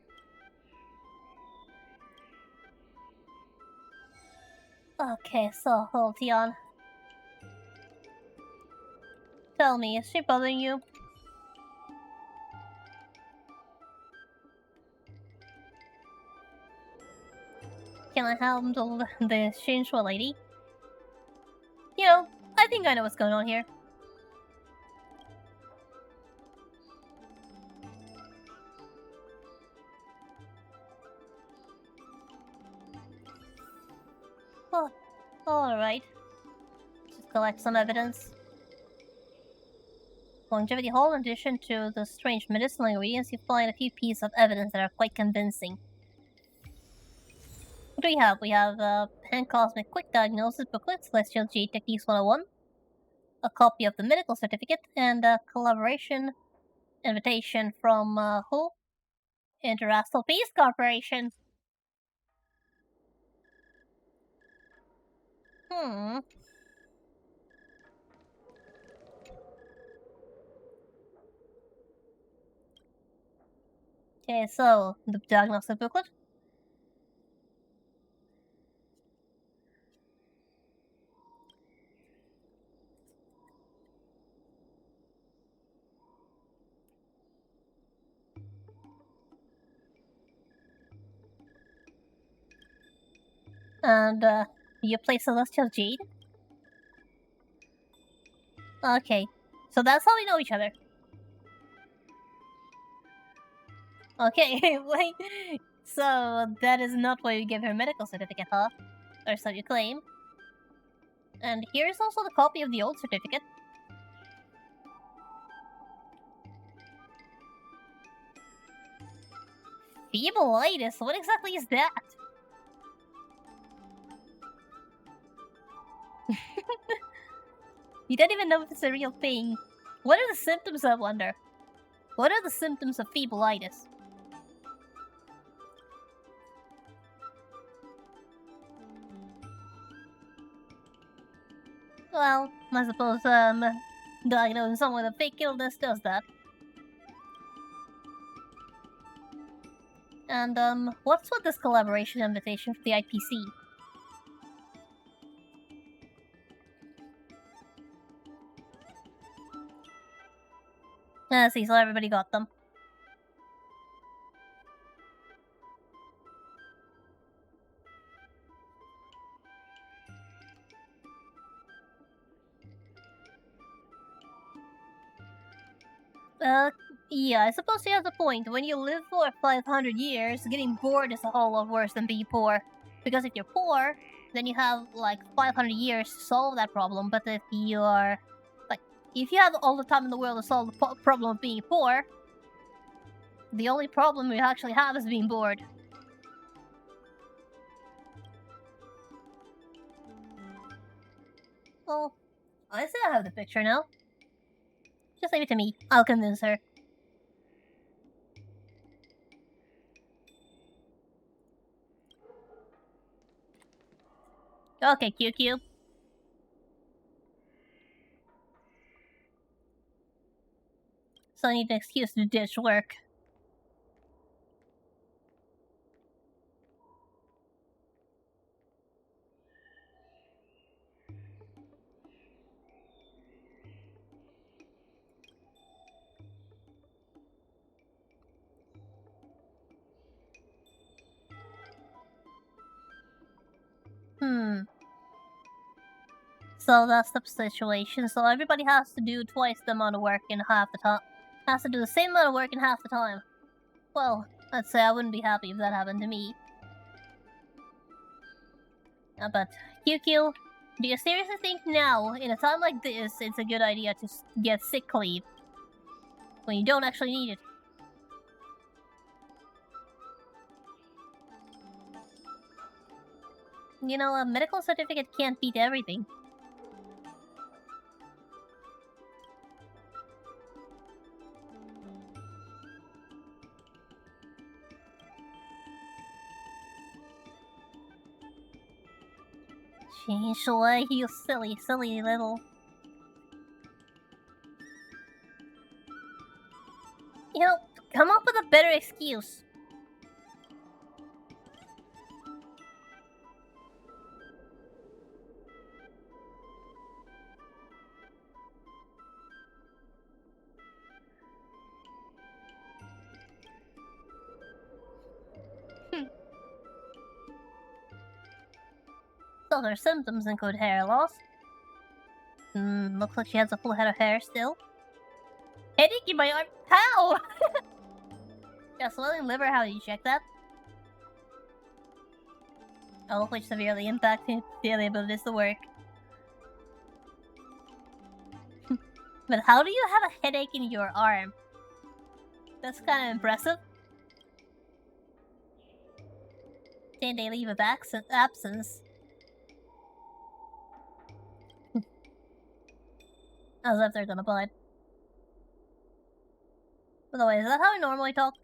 Okay, so, Tion. Tell me, is she bothering you? Can I handle the Shinshua lady? You know, I think I know what's going on here. Oh, alright. Just collect some evidence. Longevity Hall, in addition to the strange medicinal ingredients, you find a few pieces of evidence that are quite convincing. What do we have? We have a Pan-Cosmic Quick Diagnosis booklet, Celestial Jade Techniques 101, a copy of the medical certificate, and a collaboration invitation from, who? Interastral Peace Corporation. Okay, so, the diagnostic booklet. And, you play Celestial Jade? Okay, so that's how we know each other. Okay, wait. So, that is not why you give her medical certificate, huh? Or so you claim. And here's also the copy of the old certificate. Feebleitis? What exactly is that? You don't even know if it's a real thing. What are the symptoms, I wonder? What are the symptoms of feebleitis? Well, I suppose, diagnosing someone with a fake illness does that. And, what's with this collaboration invitation for the IPC? See, so everybody got them. Yeah, I suppose she has a point. When you live for 500 years, getting bored is a whole lot worse than being poor. Because if you're poor, then you have, like, 500 years to solve that problem, but if you're... Like, if you have all the time in the world to solve the problem of being poor, the only problem you actually have is being bored. Well, I see I have the picture now. Just leave it to me. I'll convince her. Okay, QQ. So I need an excuse to ditch work. So that's the situation. So everybody has to do twice the amount of work in half the time. Has to do the same amount of work in half the time. Well, I'd say I wouldn't be happy if that happened to me. But, QQ, do you seriously think now, in a time like this, it's a good idea to get sick leave? When you don't actually need it? You know, a medical certificate can't beat everything. Shui, you silly, silly little... You know, come up with a better excuse. So her symptoms include hair loss. Looks like she has a full head of hair still. Headache in my arm. How? Yeah, swelling liver, how do you check that? All of which severely impacted daily abilities to work. But how do you have a headache in your arm? That's kind of impressive. 10-day leave of absence. As if they're gonna bud. By the way, is that how I normally talk?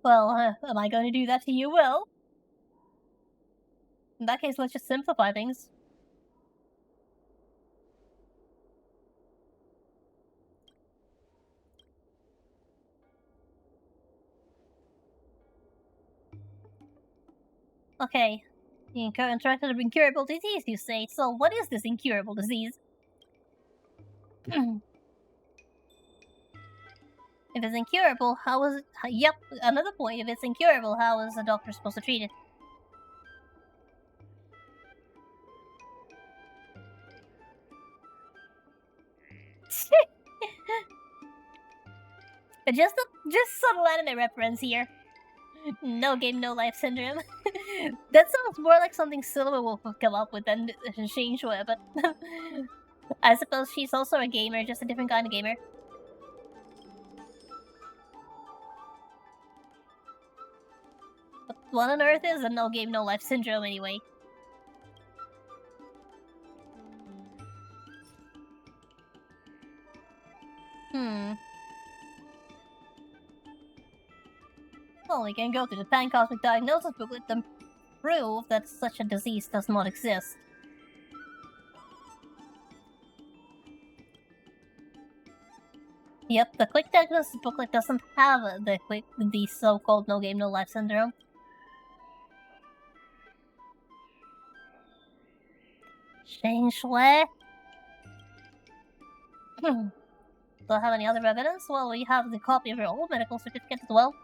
Well, am I going to do that to you? Well, in that case, let's just simplify things. Okay, contracted an incurable disease, you say. So what is this incurable disease? If it's incurable, how is it... Yep, another point. If it's incurable, how is the doctor supposed to treat it? just subtle anime reference here. No game, no life syndrome. That sounds more like something Silver Wolf would come up with than Shane Shui, but... I suppose she's also a gamer, just a different kind of gamer. But what on earth is a no game, no life syndrome anyway? Well, we can go to the Pan-Cosmic Diagnosis booklet to prove that such a disease does not exist. Yep, the Quick Diagnosis booklet doesn't have the so-called No Game No Life syndrome. Shane Shui? Do I have any other evidence? Well, we have the copy of your old medical certificate as well.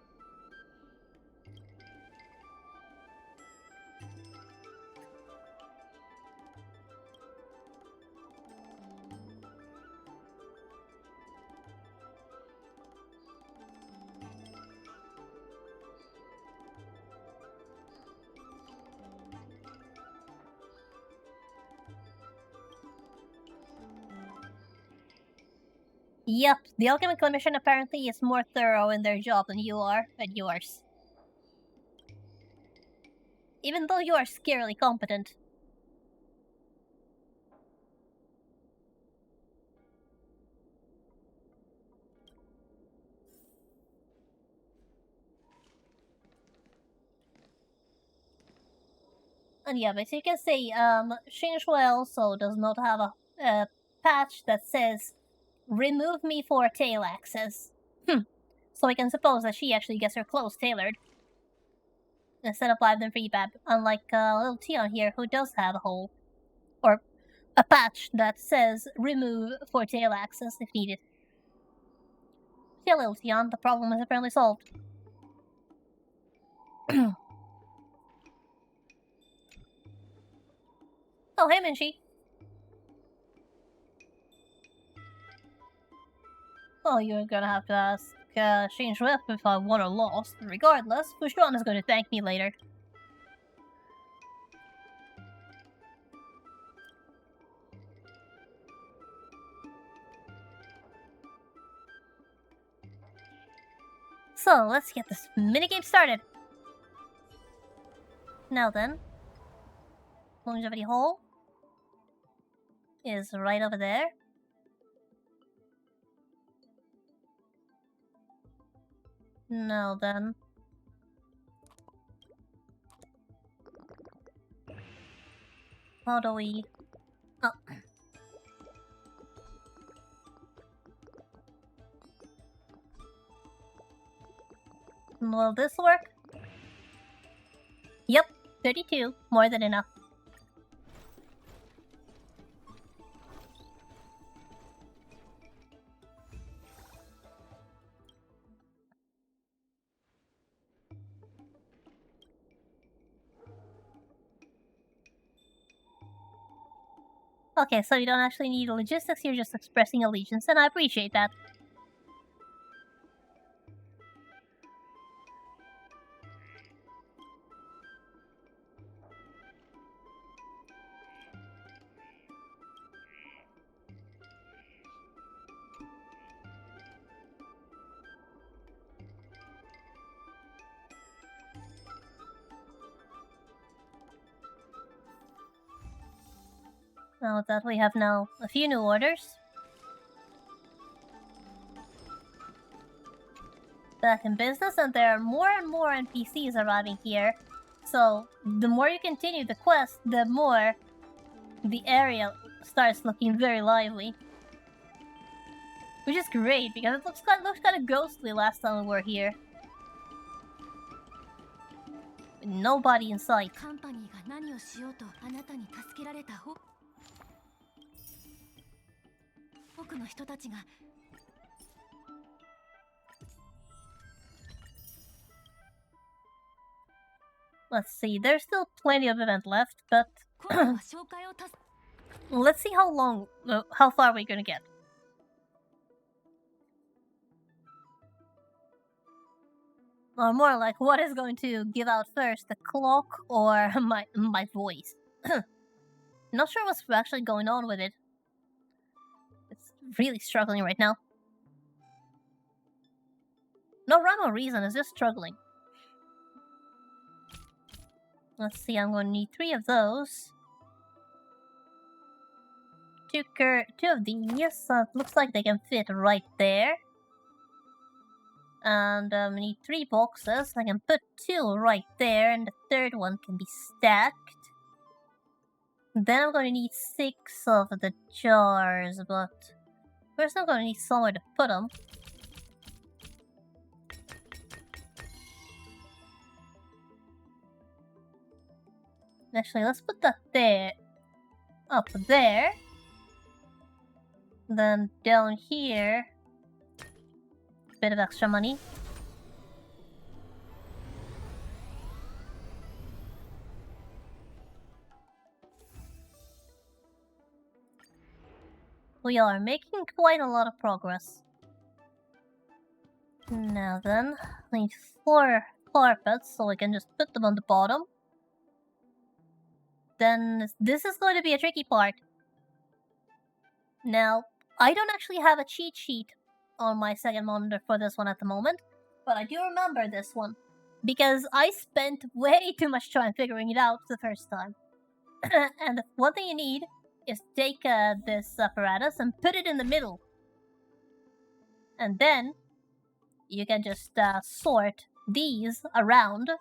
Yep, the Alchemy Commission apparently is more thorough in their job than you are at yours. Even though you are scarily competent. And yeah, but you can say, Shinshue also does not have a patch that says, remove me for tail access. So we can suppose that she actually gets her clothes tailored. Instead of live and free bab, unlike little Tion here, who does have a hole. Or a patch that says, remove for tail access if needed. Yeah, little Tion, the problem is apparently solved. Oh, hey, Minshi. Well, you're gonna have to ask Shinshue if I won or lost. Regardless, Fushuan is going to thank me later. So, let's get this minigame started. Now then, longevity hole is right over there. Now then. How do we... Oh. Will this work? Yep, 32. More than enough. Okay, so you don't actually need logistics, you're just expressing allegiance, and I appreciate that. Now that we have now a few new orders. Back in business, and there are more and more NPCs arriving here. So, the more you continue the quest, the more the area starts looking very lively. Which is great, because it looks kind of ghostly last time we were here. With nobody in sight. Let's see, there's still plenty of event left, but let's see how far we're gonna get. Or more like, what is going to give out first, the clock or my voice? Not sure what's actually going on with it. It's really struggling right now. No rhyme or reason, it's just struggling. Let's see, I'm going to need 3 of those. 2 of these, looks like they can fit right there. And we need 3 boxes. I can put 2 right there, and the third one can be stacked. Then I'm going to need 6 of the jars, but first I'm going to need somewhere to put them. Actually, let's put that there. Up there. Then down here. Bit of extra money. We are making quite a lot of progress. Now then, I need 4 carpets, so I can just put them on the bottom. Then this is going to be a tricky part. Now, I don't actually have a cheat sheet on my second monitor for this one at the moment, but I do remember this one, because I spent way too much time figuring it out the first time. And one thing you need is take this apparatus and put it in the middle. And then you can just sort these around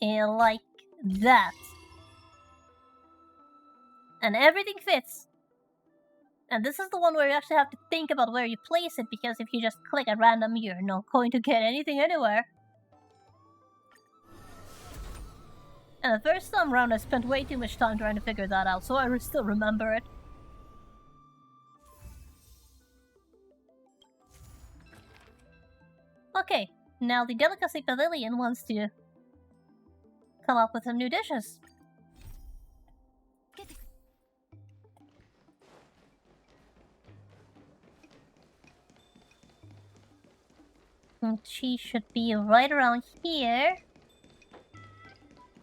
like that. And everything fits. And this is the one where you actually have to think about where you place it, because if you just click at random, you're not going to get anything anywhere. And the first time round I spent way too much time trying to figure that out, so I still remember it. Okay, now the Delicacy Pavilion wants to come up with some new dishes. And she should be right around here.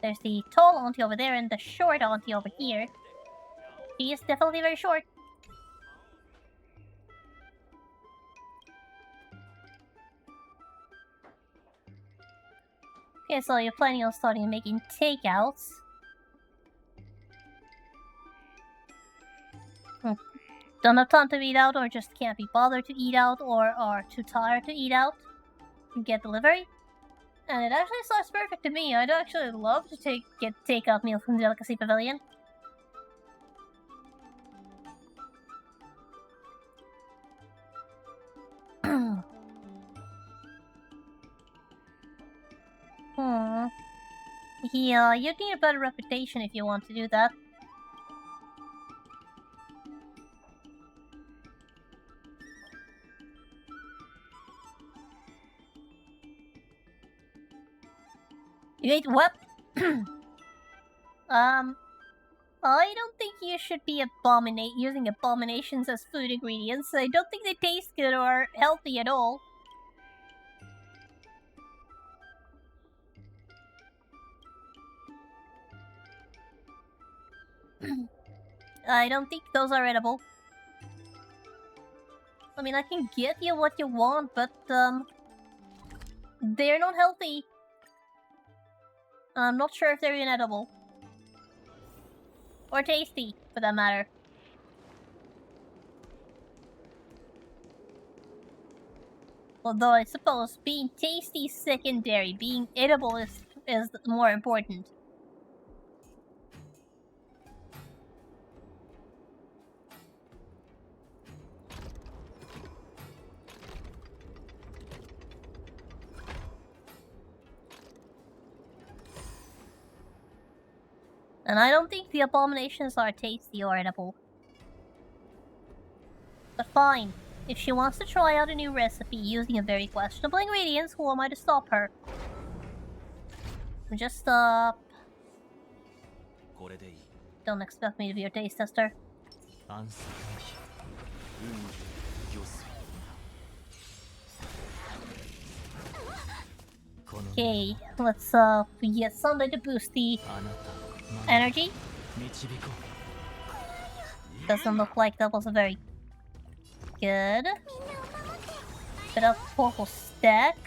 There's the tall auntie over there and the short auntie over here. She is definitely very short. Okay, so you're planning on starting making takeouts. Don't have time to eat out, or just can't be bothered to eat out, or are too tired to eat out. You get delivery. And it actually sounds perfect to me. I'd actually love to get takeout meal from the Delicacy Pavilion. Yeah, you'd need a better reputation if you want to do that. Wait, what? I don't think you should be using abominations as food ingredients. I don't think they taste good or healthy at all. I don't think those are edible. I mean, I can get you what you want, but, they're not healthy. I'm not sure if they're even edible. Or tasty, for that matter. Although I suppose being tasty is secondary, being edible is more important. And I don't think the abominations are tasty or edible. But fine. If she wants to try out a new recipe using a very questionable ingredients, who am I to stop her? Just stop. Don't expect me to be your taste tester. Okay, let's get something to boost the energy. Doesn't look like that was a very good. Bit of purple stack.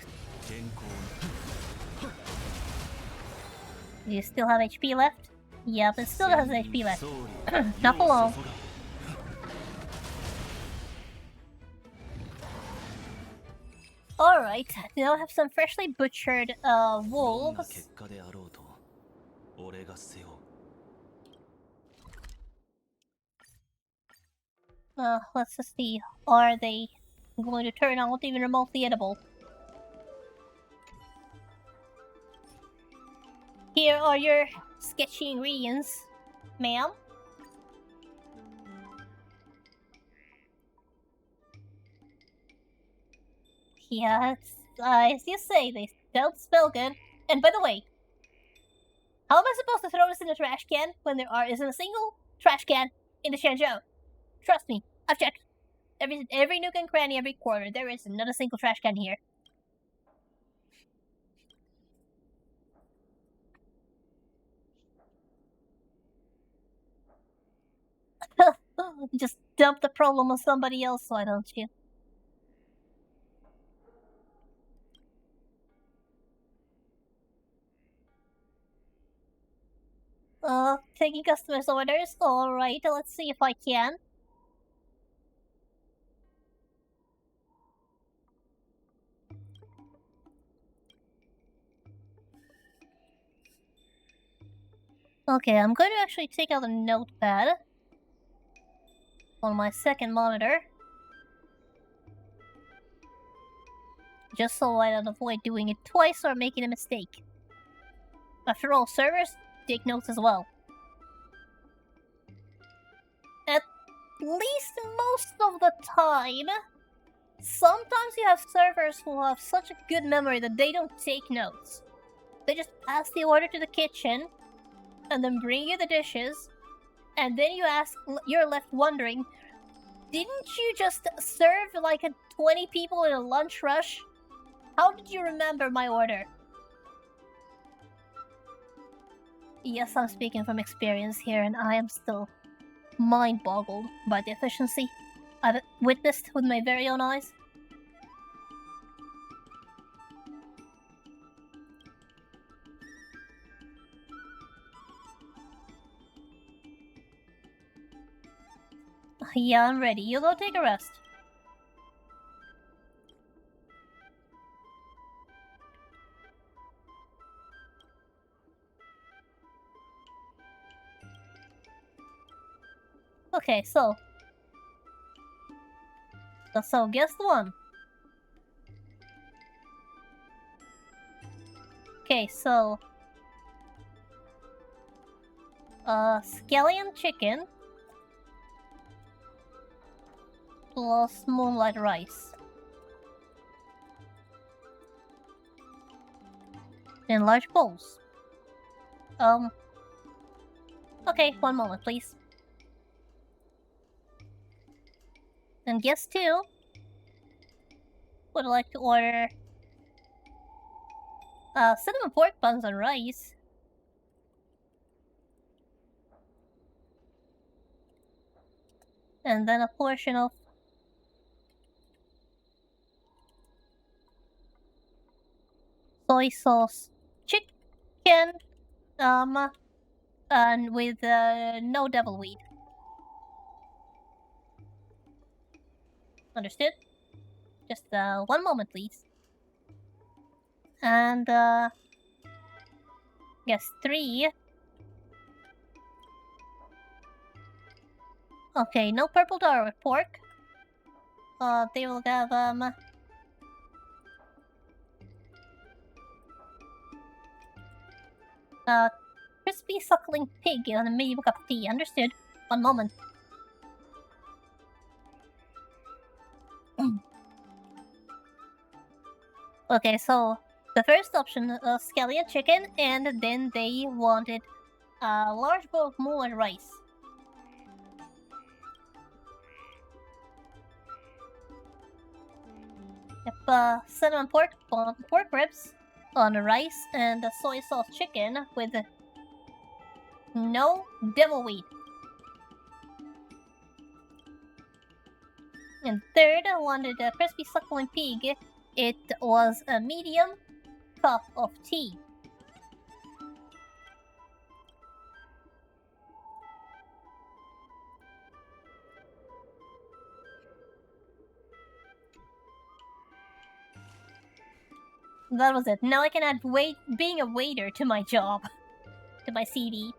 Do you still have HP left? Yep, it still has HP left. Not for long. Alright, now I have some freshly butchered wolves. Let's just see. Are they going to turn out even remotely edible? Here are your sketchy ingredients, ma'am. Yeah, as you say, they don't smell good. And by the way, how am I supposed to throw this in the trash can when there isn't a single trash can in the Shenzhou? Trust me, I've checked. Every nook and cranny, every corner, there is not a single trash can here. Just dump the problem on somebody else, why don't you? Taking customers' orders? Alright, let's see if I can. Okay, I'm going to actually take out a notepad on my second monitor. Just so I don't avoid doing it twice or making a mistake. After all, servers take notes as well. At least most of the time, sometimes you have servers who have such a good memory that they don't take notes. They just pass the order to the kitchen, and then bring you the dishes, and then you're left wondering, didn't you just serve like 20 people in a lunch rush? How did you remember my order? Yes, I'm speaking from experience here, and I am still mind-boggled by the efficiency I've witnessed with my very own eyes. Yeah, I'm ready. You go take a rest. Okay, so guess one. Okay, so scallion chicken plus moonlight rice. In large bowls. Okay, one moment, please. And guess two would like to order cinnamon pork buns and rice. And then a portion of soy sauce chicken, and with no devil weed. Understood? Just one moment, please. And guess three. Okay, no purple dar with pork. They will have crispy suckling pig on a medium cup of tea. Understood. One moment. Okay, so the first option, scallion chicken, and then they wanted a large bowl of moo and rice. Yep, cinnamon pork ribs on the rice, and a soy sauce chicken with no devil weed. And third, I wanted a crispy suckling pig. It was a medium cup of tea. That was it. Now I can add being a waiter to my job. To my CV.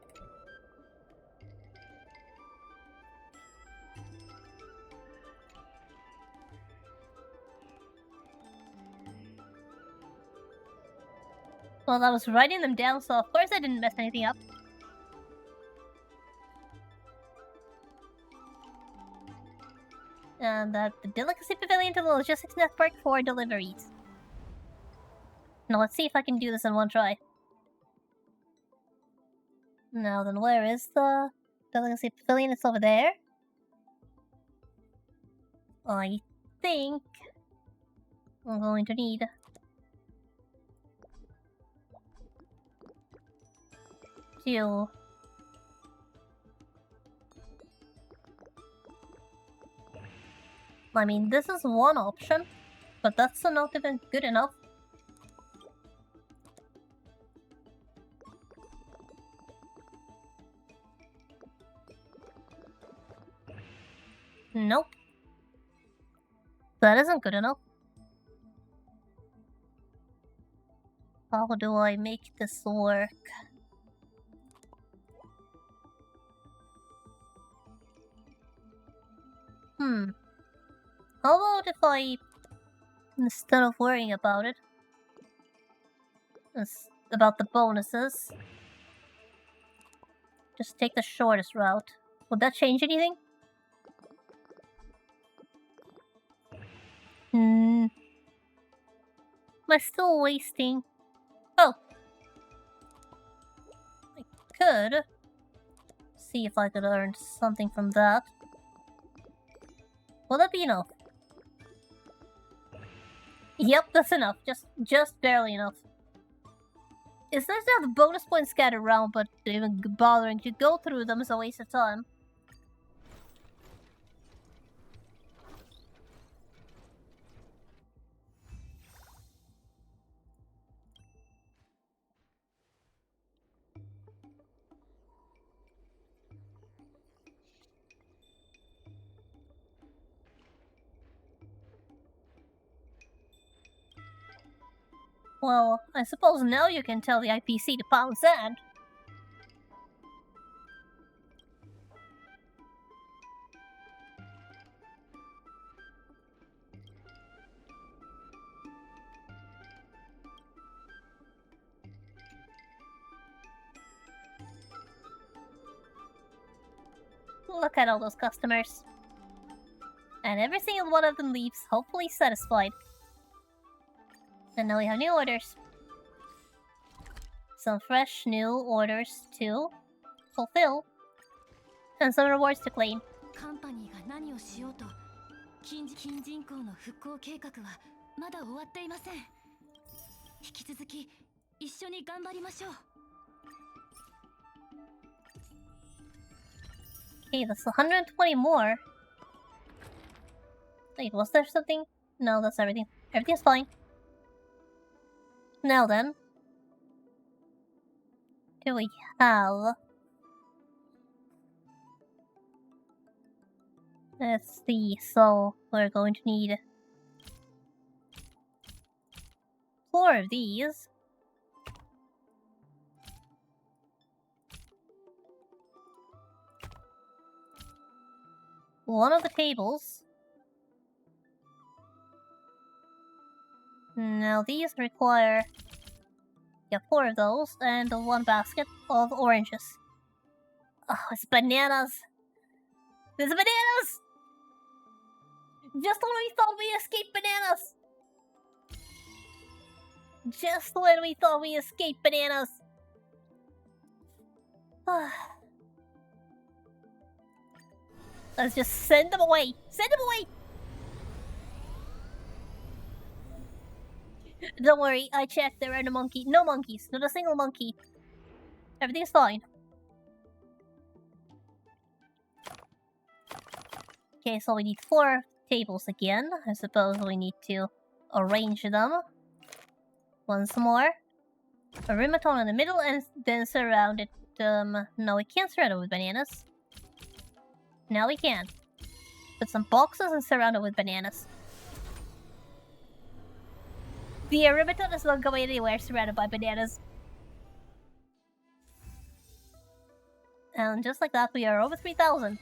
Well, I was writing them down, so of course I didn't mess anything up. And the Delicacy Pavilion to the Logistics Network for deliveries. Now let's see if I can do this in one try. Now then, where is the Delicacy Pavilion? It's over there. I think I'm going to need to I mean, this is one option, but that's not even good enough. Nope. That isn't good enough. How do I make this work? How about if I, instead of worrying about it, about the bonuses, just take the shortest route? Would that change anything? Am I still wasting? Oh! I could see if I could earn something from that. Will that be enough? Yep, that's enough. Just barely enough. It's nice to have the bonus points scattered around, but even bothering to go through them is a waste of time. Well, I suppose now you can tell the IPC to pound sand. Look at all those customers. And every single one of them leaves hopefully satisfied. And now we have new orders. Some fresh new orders to fulfill. And some rewards to claim. カンパニーが何をしようと近人口の復興計画はまだ終わっていません。引き続き一緒に頑張りましょう。 Okay, that's 120 more. Wait, was there something? No, that's everything. Everything's fine. Now then. Do we have... Let's see, so we're going to need 4 of these. One of the tables. Now these require 4 of those and 1 basket of oranges. Oh, it's bananas! There's bananas! Just when we thought we escaped bananas! Just when we thought we escaped bananas! Let's just send them away! Send them away! Don't worry, I checked, there are no monkeys. No monkeys, not a single monkey. Everything's fine. Okay, so we need 4 tables again. I suppose we need to arrange them once more. A rimaton in the middle and then surround it. No, we can't surround it with bananas. Now we can. Put some boxes and surround it with bananas. The Arimaton is not going anywhere surrounded by bananas. And just like that, we are over 3,000.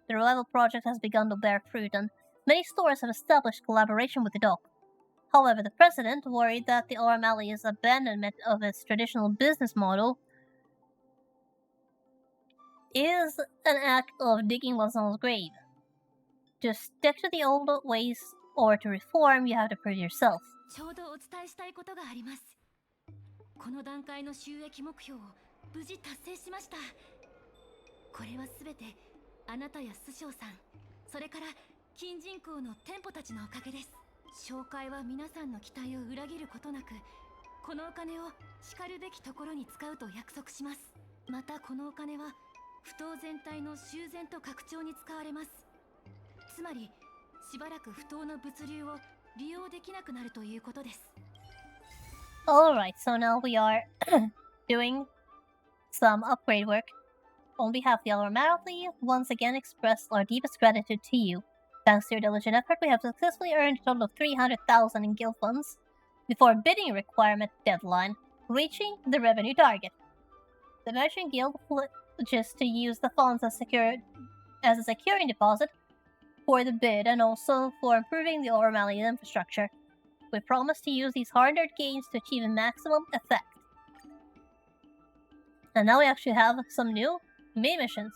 The revival project has begun to bear fruit, and many stores have established collaboration with the dock. However, the president, worried that the O'Malley's abandonment of its traditional business model is an act of digging one's own grave. To stick to the old ways or to reform, you have to prove yourself. ちょうどお伝えしたいことがあります。この段階の収益目標を無事達成しました。これはすべてあなたや師匠さん、それから金人口の店舗たちのおかげです。紹介は皆さんの期待を裏切ることなく、このお金をしかるべきところに使うと約束します。またこのお金は不当全体の修繕と拡張に使われます。つまりしばらく不当の物流を利用できなくなるということです。Alright, so now we are doing some upgrade work. On behalf of the Aldermouthly, once again express our deepest gratitude to you. Thanks to your diligent effort, we have successfully earned a total of 300,000 in guild funds before bidding requirement deadline, reaching the revenue target. The Merchant Guild pledges to use the funds as a securing deposit for the bid and also for improving the O'Malley infrastructure. We promise to use these hard-earned gains to achieve a maximum effect. And now we actually have some new main missions.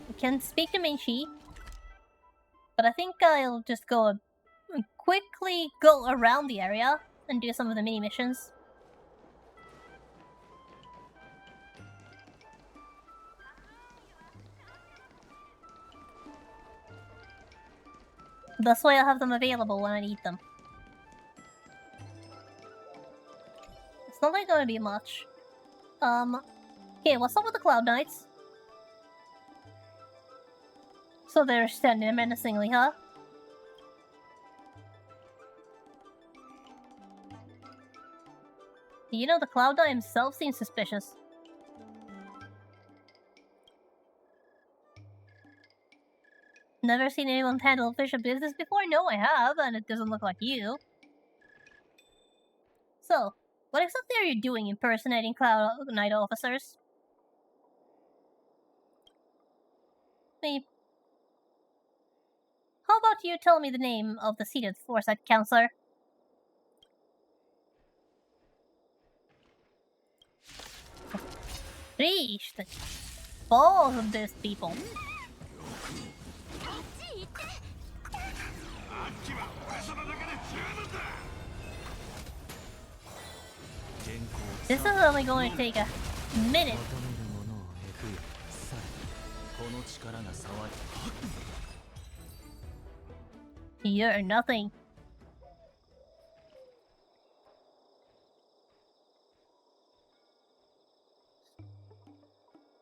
We can speak to Minchi, but I think I'll just quickly go around the area and do some of the mini missions. That's why I'll have them available when I need them. It's not like gonna be much. Okay, what's up with the Cloud Knights? So they're standing there menacingly, huh? You know, the Cloud Knight himself seems suspicious. Never seen anyone handle official business before? No, I have, and it doesn't look like you. So, what exactly are you doing impersonating Cloud Knight officers? How about you tell me the name of the seated Foresight Counselor? Sheesh, the balls of these people. This is only going to take a minute. You're nothing.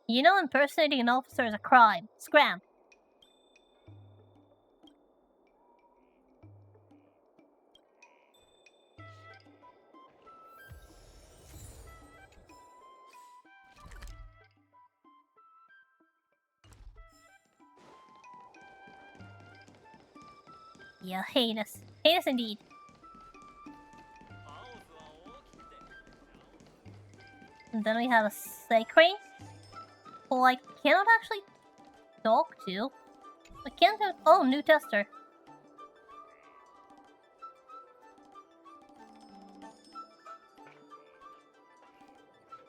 You know impersonating an officer is a crime. Scram. Yeah, heinous. Heinous indeed. And then we have a Sacred, who I cannot actually talk to. I can't do- oh, new tester.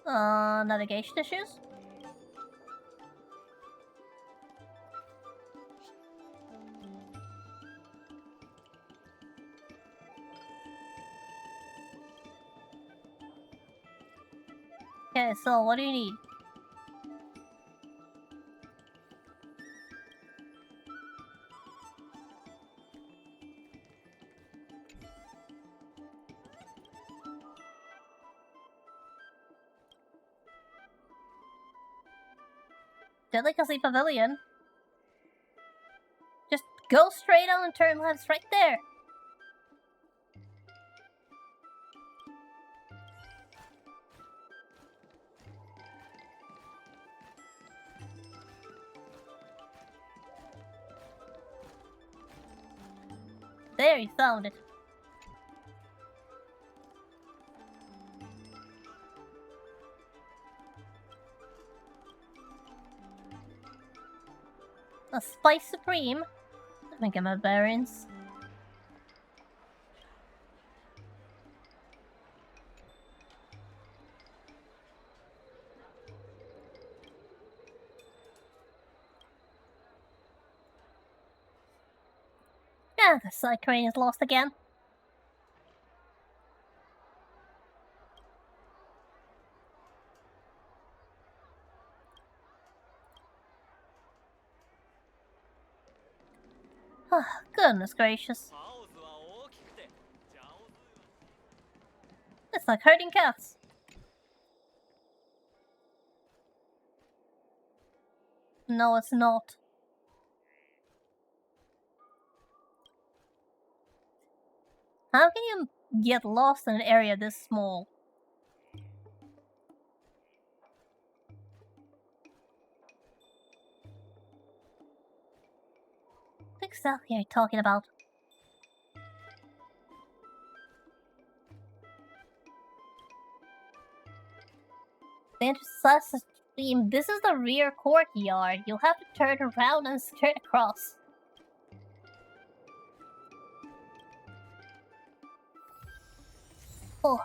Navigation issues? Okay, so what do you need? Delicacy Pavilion? Just go straight on and turn left, it's right there! there, you found it. A Spice Supreme. Let me get my bearings. Ah, the side crane is lost again. Oh, goodness gracious. It's like herding cats. No, it's not. How can you get lost in an area this small? What exactly are you talking about? This is the rear courtyard. You'll have to turn around and straight across. Oh.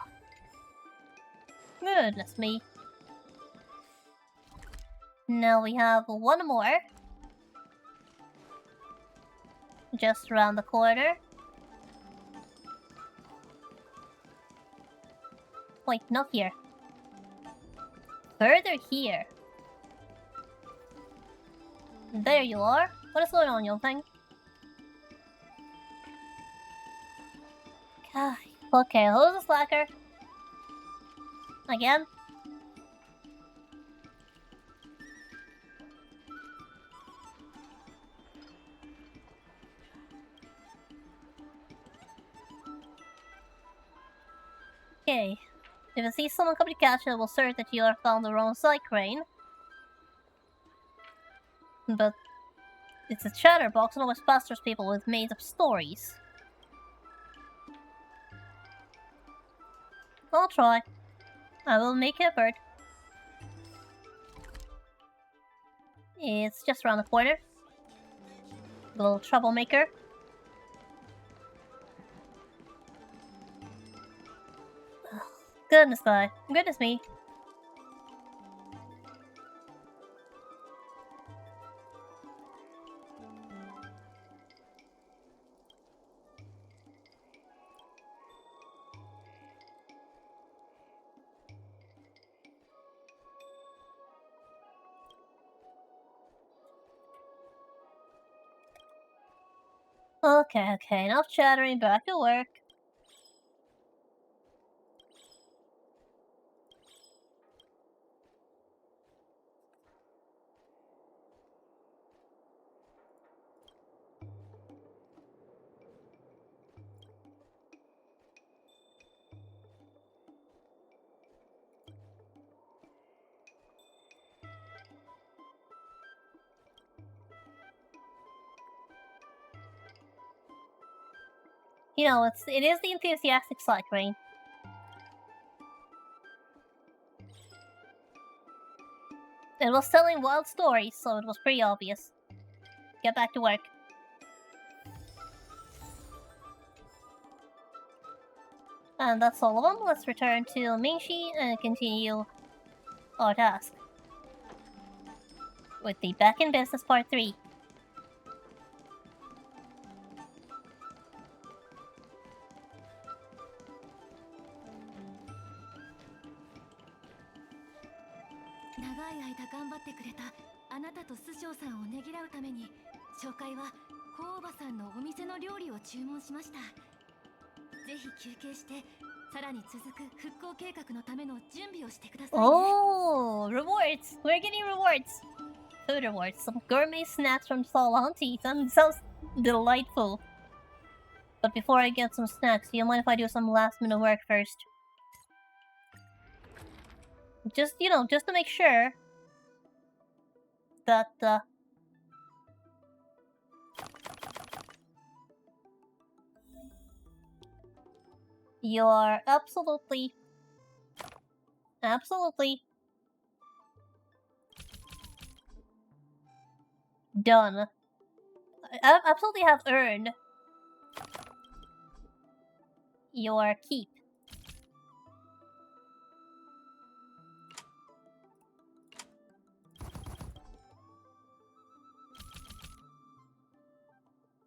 Goodness me. Now we have one more. Just around the corner. Wait, not here. Further here. There you are. What is going on, young thing? Okay, who's the slacker? Again? Okay. If I see someone come to catch you, I will assert that you have found the wrong side crane. But it's a chatterbox and always pesters people with made-up stories. I'll try. I will make effort. It's just around the corner. Little troublemaker. Goodness guy. Goodness me. Okay, enough chattering, back to work. You know, it is the enthusiastic side crane. It was telling wild stories, so it was pretty obvious. Get back to work. And that's all of them. Let's return to Mingxi and continue our task. With the Back in Business Part 3. Oh, rewards! We're getting rewards! Food rewards, some gourmet snacks from Stall Auntie. Sounds delightful. But before I get some snacks, do you mind if I do some last minute work first? Just, you know, just to make sure that, You're absolutely done. I absolutely have earned your keep.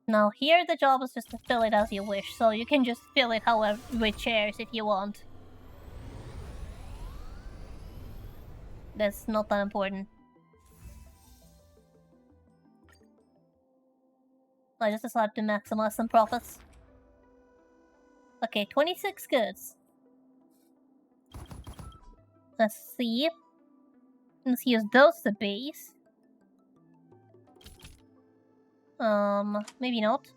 Now here the job is just to fill it as you wish, so you can just fill it however with chairs if you want. That's not that important. I just decided to maximize some profits. Okay, 26 goods. Let's see. Let's use those as the base. Maybe not.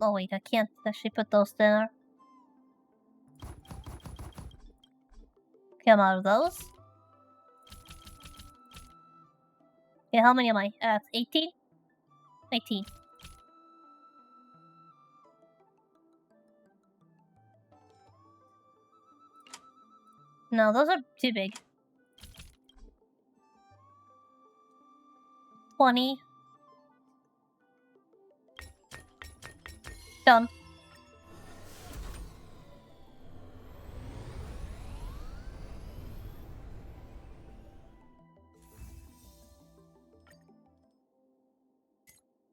Oh wait, I can't actually put those there. Come out of those. Okay, how many am I at? 18? 18. No, those are too big. 20. Done.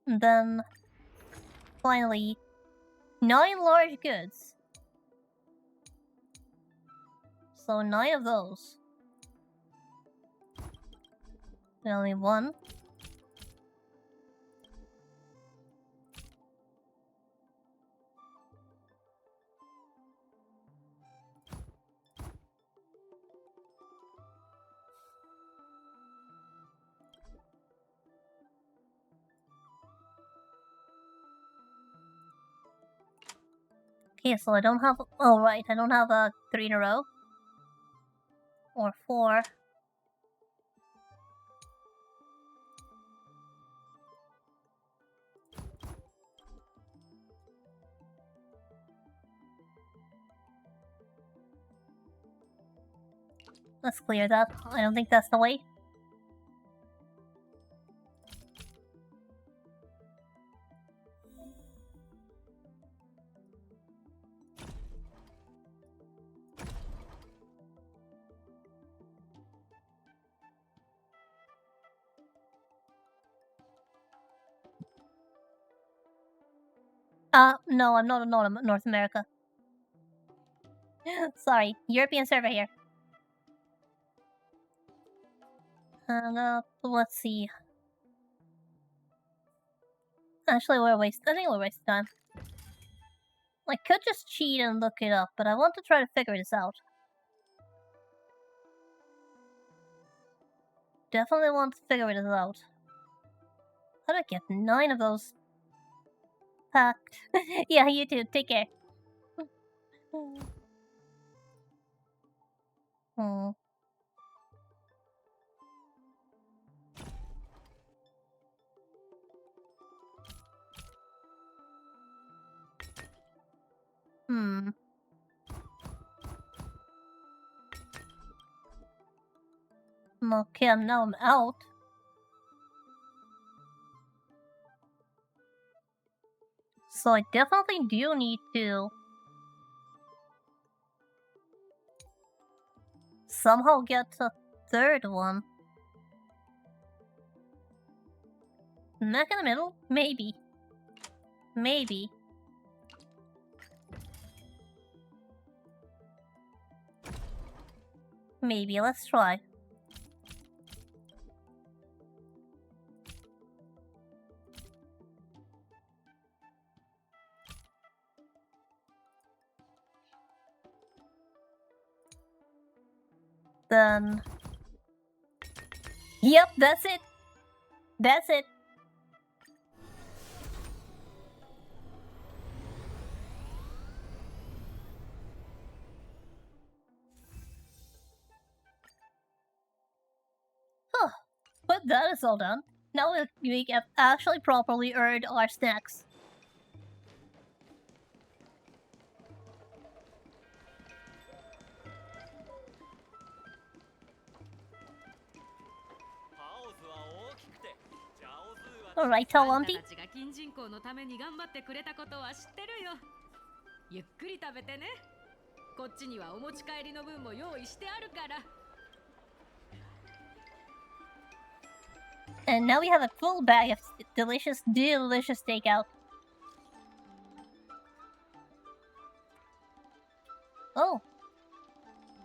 And then, finally, 9 large goods. So 9 of those. And only 1. Okay, so I don't have... Oh, right, I don't have 3 in a row. Or 4. Let's clear that. I don't think that's the way. No, I'm not in North America. Sorry, European server here. Let's see. Actually, I think we're wasting time. I could just cheat and look it up, but I want to try to figure this out. Definitely want to figure this out. How do I get 9 of those packed? Yeah, you too. Take care. Hmm. Hmm. Okay, now I'm out. So I definitely do need to somehow get a 3rd one. Neck in the middle? Maybe. Maybe. Maybe, let's try. Then... Yep, that's it! That's it! Huh. But that is all done. Now we have actually properly earned our snacks. Alright, tell あんた Lumpy. たちが金人口のために頑張ってくれたことは知ってるよ。ゆっくり食べてね。こっちにはお持ち帰りの分も用意してあるから。And now we have a full bag of delicious takeout. Oh.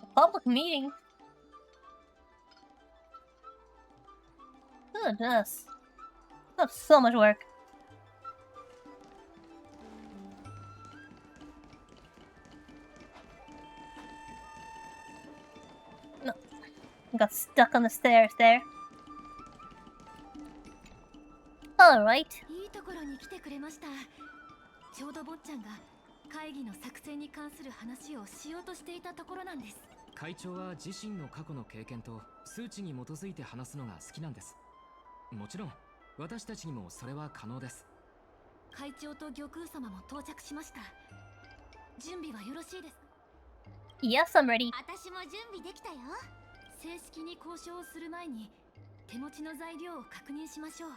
A public meeting. Goodness. That's so much work. No. Got stuck on the stairs there. Alright. いいところに来てくれました。ちょうど坊ちゃんが会議の作戦に関する話をしようとしていたところなんです。会長は自身の過去の経験と数値に基づいて話すのが好きなんです。もちろん私たちにもそれは可能です。会長と玉空様も到着しました。準備はよろしいですか？ Yes, I'm ready. 私も準備できたよ。正式に交渉をする前に手持ちの材料を確認しましょう。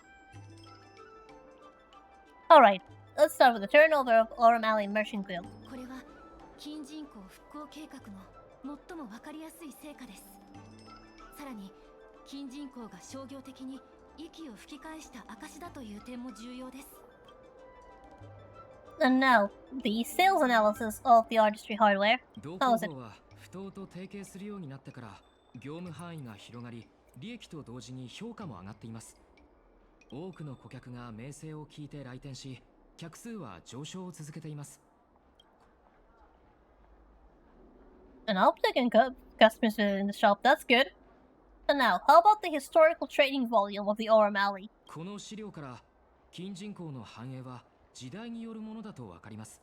Alright, let's start with the turnover of O'Malley Merchant Guild. これは金人口復興計画の最も分かりやすい成果です。さらに金人口が商業的に息を吹き返した証だという点も重要です。And now, the sales analysis of the artistry hardware. 同 How 工 is it? 房は不当と提携するようになってから業務範囲が広がり、利益と同時に評価も上がっています。多くの顧客が名声を聞いて来店し、客数は上昇を続けています。An uptick in customers in the shop, that's good. And now, how about the historical trading volume of the O'Malley? この資料から金人口の繁栄は時代によるものだとわかります。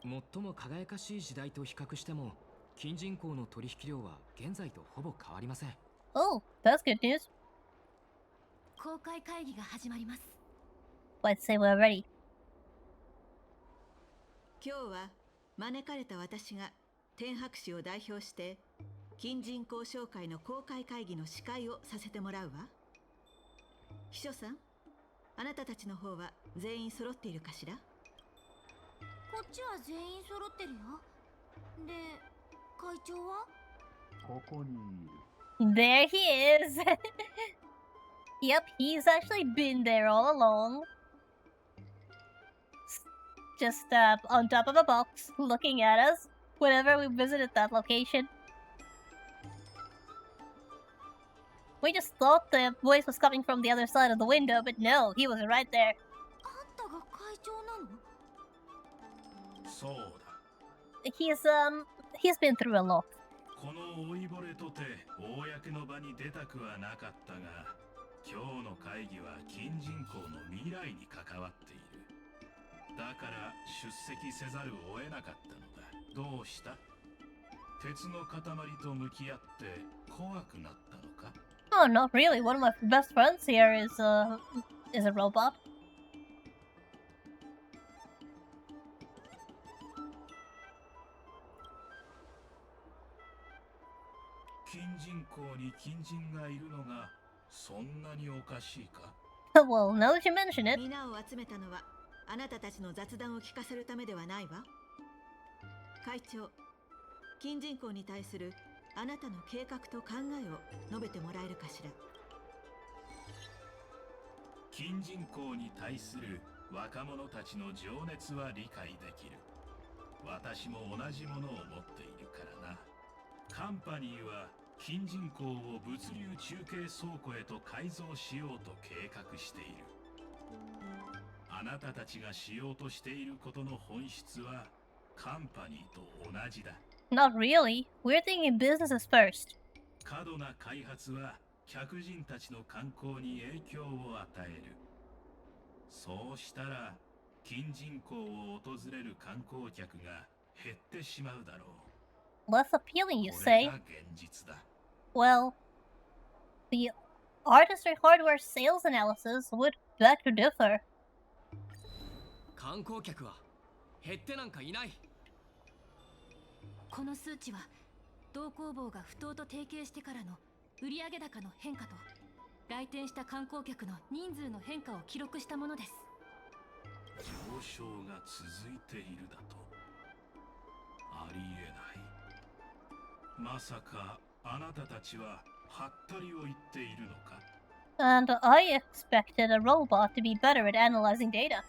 最も輝かしい時代と比較しても、金人口の取引量は現在とほぼ変わりません。Oh, that's good news. 公開会議が始まります。Let's say we're ready. 今日は招かれた私が天白氏を代表して金人口商会の公開会議の司会をさせてもらうわ。秘書さん、あなたたちの方は全員揃っているかしら？こっちは全員揃ってるよ。で、会長は？ここにいる。 There he is! Yep, he's actually been there all along. Just on top of a box, looking at us whenever we visited that location. We just thought the voice was coming from the other side of the window, but no, he was right there. あんたが会長なの？そうだ。He's been through a lot. この老いぼれとて公の場に出たくはなかったが、今日の会議は金人口の未来に関わっている。だから出席せざるを得なかったのだ。どうした？鉄の塊と向き合って怖くなったのか？ Oh, not really. One of my best friends here is a robot. 金人口に金人がいるのがそんなにおかしいか？ Well, now that you mention it. 皆を集めたのはあなたたちの雑談を聞かせるためではないわ。会長、金人口に対するあなたの計画と考えを述べてもらえるかしら。金人口に対する若者たちの情熱は理解できる。私も同じものを持っているからな。カンパニーは金人口を物流中継倉庫へと改造しようと計画している。あなたたちがしようとしていることの本質はカンパニーと同じだ。Not really. We're thinking businesses first. 過度な開発は客人たちの観光に影響を与える。そうしたら金人口を訪れる観光客が減ってしまうだろう。Less appealing, you こ say? れが現実だ。Well, the artistry hardware sales analysis would beg to differ. 観光客は減ってなんかいない。この数値は同工房が不当と提携してからの売上高の変化と来店した観光客の人数の変化を記録したものです。上昇が続いているだと。ありえない。まさかあなたたちはハッタリを言っているのか。 And I expected a robot to be better at analyzing data.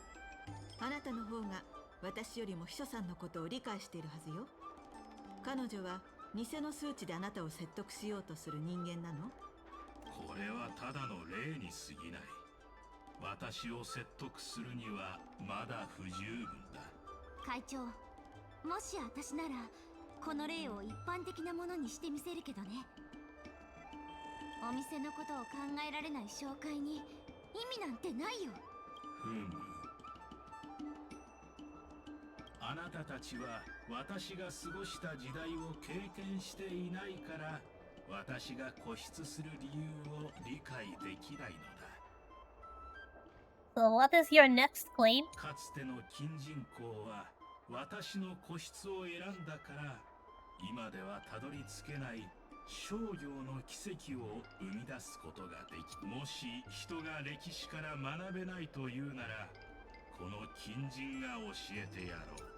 あなたの方が私よりも秘書さんのことを理解しているはずよ。彼女は偽の数値であなたを説得しようとする人間なの？これはただの例に過ぎない。私を説得するにはまだ不十分だ。会長、もし私ならこの例を一般的なものにしてみせるけどね。お店のことを考えられない紹介に意味なんてないよ。ふむ。あなたたちは私が過ごした時代を経験していないから私が固執する理由を理解できないのだ。 So what is your next claim? かつての金人口は私の固執を選んだから今ではたどり着けない商業の奇跡を生み出すことができ、もし人が歴史から学べないというならこの金人が教えてやろう。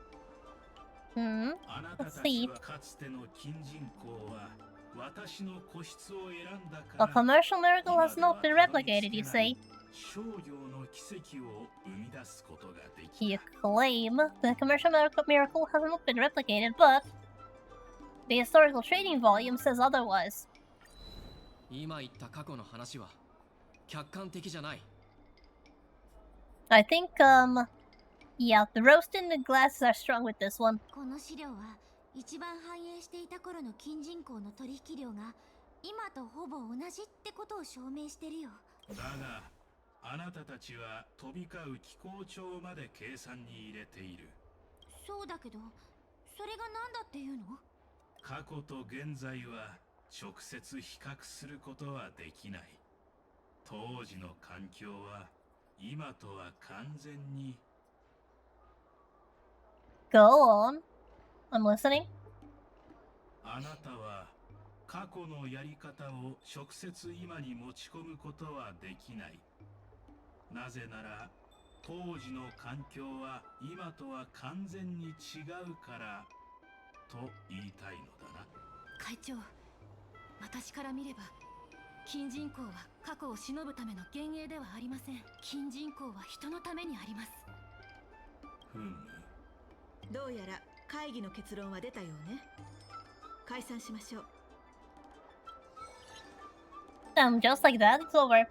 あなたたちはかつての金人口は私の固執を選んだか A ら commercial miracle has not been replicated, you say? 商業の奇跡を生み出すことができ You claim the commercial miracle has not been replicated, but the historical trading volume says otherwise. 今言った過去の話は客観的じゃない。I think, yeah, the roast and the glasses are strong with this one. この資料は一番繁栄していた頃の金人口の取引量が今とほぼ同じってことを証明してるよ。だがあなたたちは飛び交う気候帳まで計算に入れている。そうだけど、それが何だっていうの？過去と現在は直接比較することはできない。当時の環境は今とは完全に。 Go on. I'm listening. あなたは過去のやり方を直接今に持ち込むことはできない。なぜなら当時の環境は今とは完全に違うからと言いたいのだな。会長、私から見れば金人口は過去を忍ぶための幻影ではありません。金人口は人のためにあります。ふむ。どうやら会議の結論は出たようね。解散しましょう。Just like that, it's over.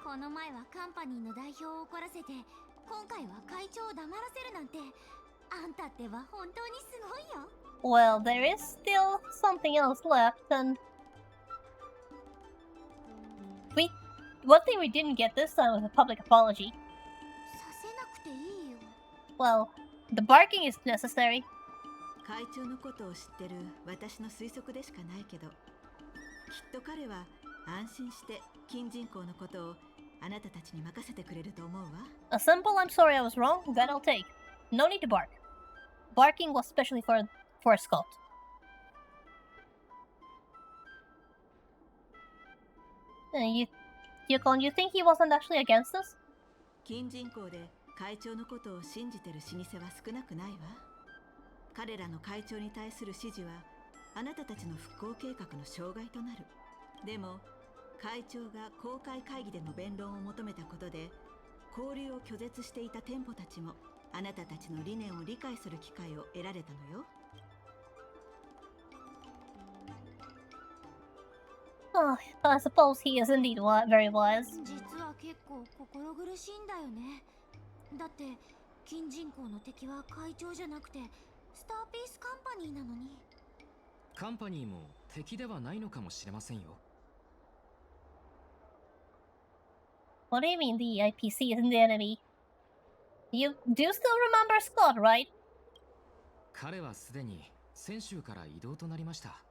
この前はカンパニーの代表を怒らせて、今回は会長を黙らせるなんて、あんたっては本当にすごいよ。Well, there is still something else left, and one thing we didn't get this time was a public apology. させなくていいよ。Well, the barking is necessary. 会長のことを知ってる私の推測でしかないけど、きっと彼は安心して金人口のことをあなたたちに任せてくれると思うわ。A simple "I'm sorry I was wrong" that I'll take. No need to bark. Barking was specially for Skott. Yukon, you think he wasn't actually against us? 金人口で会長のことを信じてる老舗は少なくないわ。彼らの会長に対する支持はあなたたちの復興計画の障害となる。でも会長が公開会議での弁論を求めたことで交流を拒絶していた店舗たちもあなたたちの理念を理解する機会を得られたのよ。Oh, I suppose he is indeed very wise. 実は結構心苦しいんだよね。だって金人口の敵は会長じゃなくてスターピースカンパニーなのに。カンパニーも敵ではないのかもしれませんよ。What do you mean the IPC isn't the enemy? You do still remember Skott, right? 彼はすでに先週から異動となりました。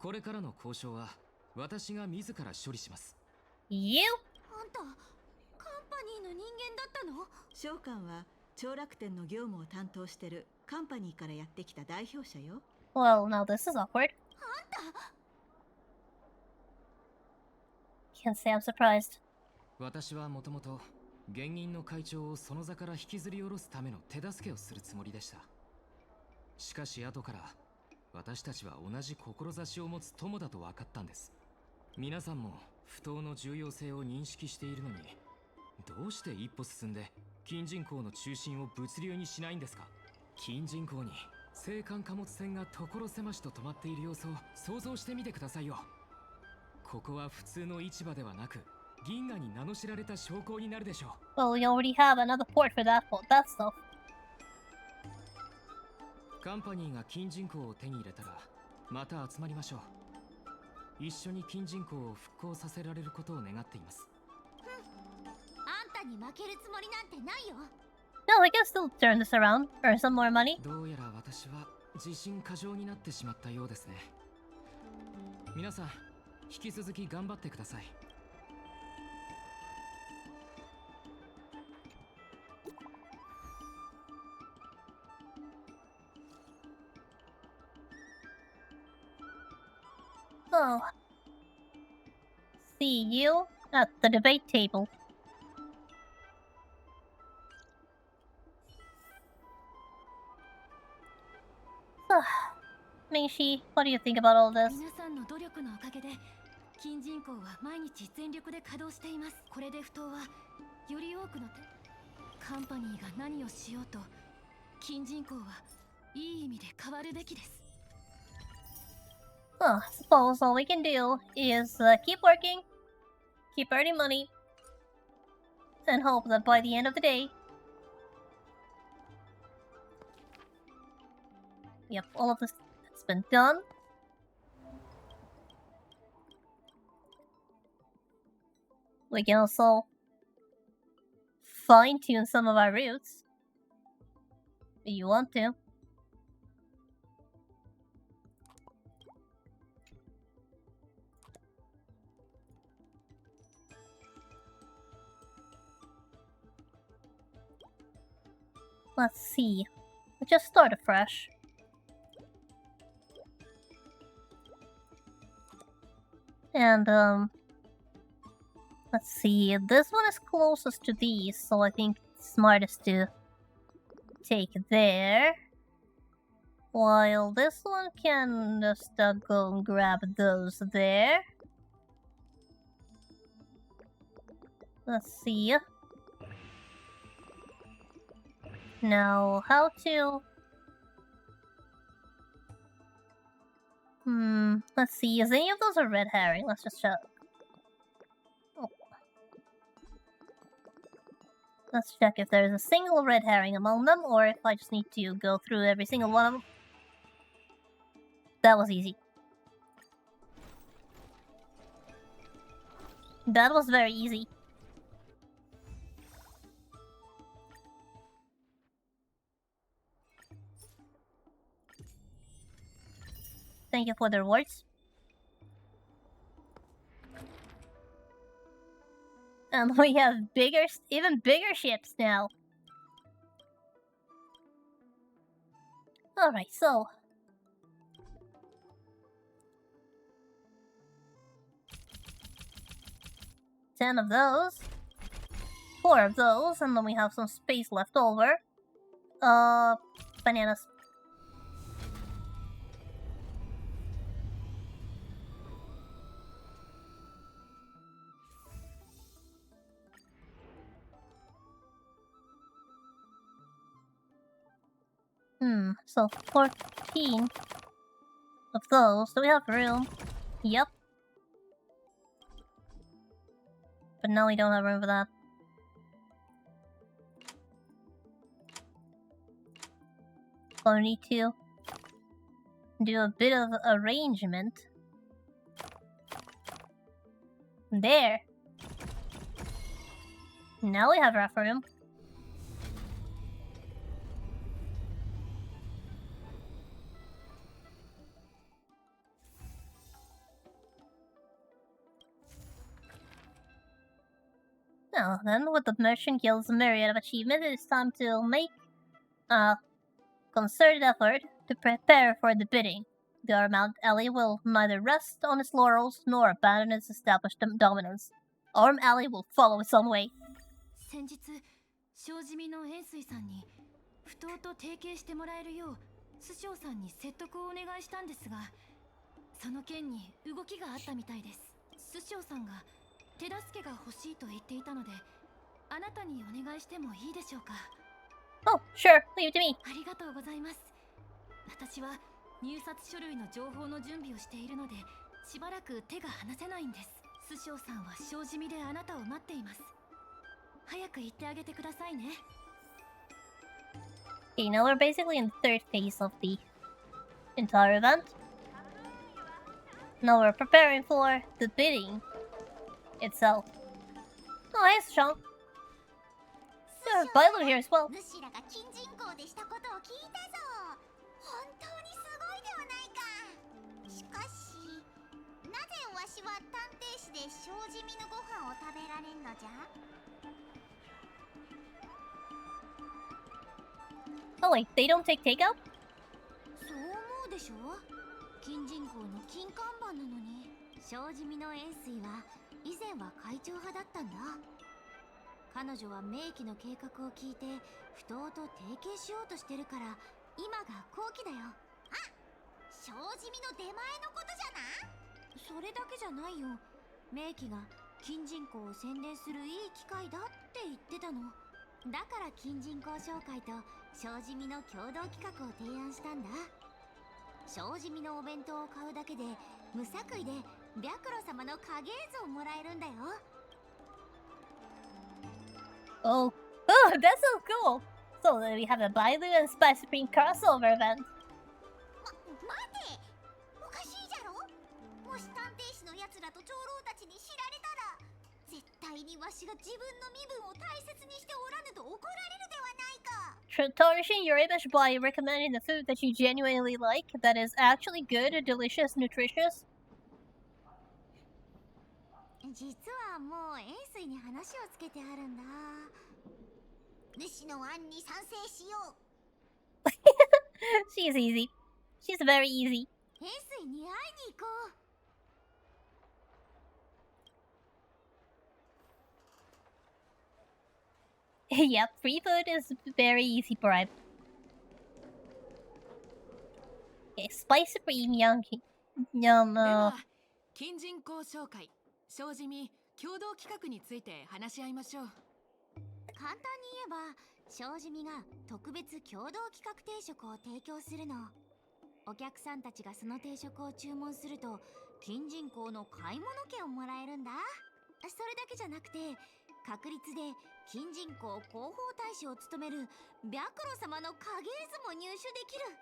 これからの交渉は私が自ら処理します。You? あんた、カンパニーの人間だったの？召喚は長楽天の業務を担当してるカンパニーからやってきた代表者よ。Well, now this is awkward. can't say I'm surprised. 私はもともと現任の会長をその座から引きずり下ろすための手助けをするつもりでした。しかし後から私たちは同じ志を持つ友だと分かったんです。皆さんも不当の重要性を認識しているのに、どうして一歩進んで近人口の中心を物流にしないんですか。近人口に青函貨物船が所狭しと止まっている様子を想像してみてくださいよ。ここは普通の市場ではなく、銀河に名の知られた商港になるでしょう。Well, we already have another port for that stuff. カンパニーが近人口を手に入れたらまた集まりましょう。一緒に近人口を復興させられることを願っています。あんたに負けるつもりなんてないよ。No, we can still turn this around, earn some more money. どうやら私は自信過剰になってしまったようですね。皆さん、引き続き頑張ってください。Oh. See you at the debate table. Meishi, what do you think about all this? 皆さんの努力のおかげで近人口は毎日全力で稼働しています。これで不当はより多くのカンパニーが何をしようと近人口はいい意味で変わるべきです。I suppose all we can do is keep working, keep earning money, and hope that by the end of the day, yep, all of this has been done. We can also fine-tune some of our routes if you want to. Let's see. Let's just start afresh. And, let's see. This one is closest to these, so I think it's smartest to take there. While this one can just go and grab those there. Let's see. Now, how to... let's see, is any of those a red herring? Let's just check. Oh. Let's check if there's a single red herring among them, or if I just need to go through every single one of them. That was easy. That was very easy. Thank you for the rewards. And we have even bigger ships now. Alright, so... 10 of those. 4 of those, and then we have some space left over. Bananas. So 14 of those. Do we have room? Yep. But now we don't have room for that. So we need to do a bit of arrangement. There. Now we have enough room. Now then, with the Merchant Guild's myriad of achievements, it is time to make a concerted effort to prepare for the bidding. The Arm Alley will neither rest on its laurels nor abandon its established dominance. Arm Alley will follow its own way. 先日小地味の円錐さんに不当と提携してもらえるよう師匠さんに説得をお願いしたんですが、その件に動きがあったみたいです。師匠さんが手助けが欲しいと言っていたので、あなたにお願いしてもいいでしょうか。 Oh, sure, leave it to me. ありがとうございます。私は入札書類の情報の準備をしているので、しばらく手が離せないんです。師匠さんは小地味であなたを待っています。早く行ってあげてくださいね。 Okay, now we're basically in the third phase of the entire event. Now we're preparing for the bidding itself. Oh, hey, Sean. There's Bailu here as well. 主らが金人口でしたことを聞いたぞ。本当にすごいではないか。しかし、なぜわしは探偵士で小地味のご飯を食べられんのじゃ？ Oh wait, they don't take takeout? そう思うでしょ。金人口の金看板なのに。小地味の円錐は以前は会長派だったんだ。彼女は名機の計画を聞いて不当と提携しようとしてるから、今が好機だよ。あ、小地味の出前のことじゃな。それだけじゃないよ。名機が金人口を宣伝するいい機会だって言ってたの。だから金人口紹介と小地味の共同企画を提案したんだ。小地味のお弁当を買うだけで無作為で白露様の影絵図をもらえるんだよ。 Oh, oh, that's so cool. So we have a Bailu and Spy Supreme crossover event. 待て、おかしいじゃろ。もし探偵士のやつらと長老たちに知られたら、絶対にわしが自分の身分を大切にしておらぬと怒られるではないか。Tarnishing your image by recommending the food that you genuinely like, that is actually good, delicious, nutritious. 実はもう円錐に話をつけてあるんだ。主の案に賛成しよう。She's easy. She's very easy. 円錐に会いに行こう。Yep, free food is very easy bribe. Okay, Spy Supreme young では金人口紹介、小地味共同企画について話し合いましょう。簡単に言えば、小地味が特別共同企画定食を提供するの。お客さんたちがその定食を注文すると、金人口の買い物券をもらえるんだ。それだけじゃなくて、確率で金人口広報大使を務める白露様の影絵図も入手できる。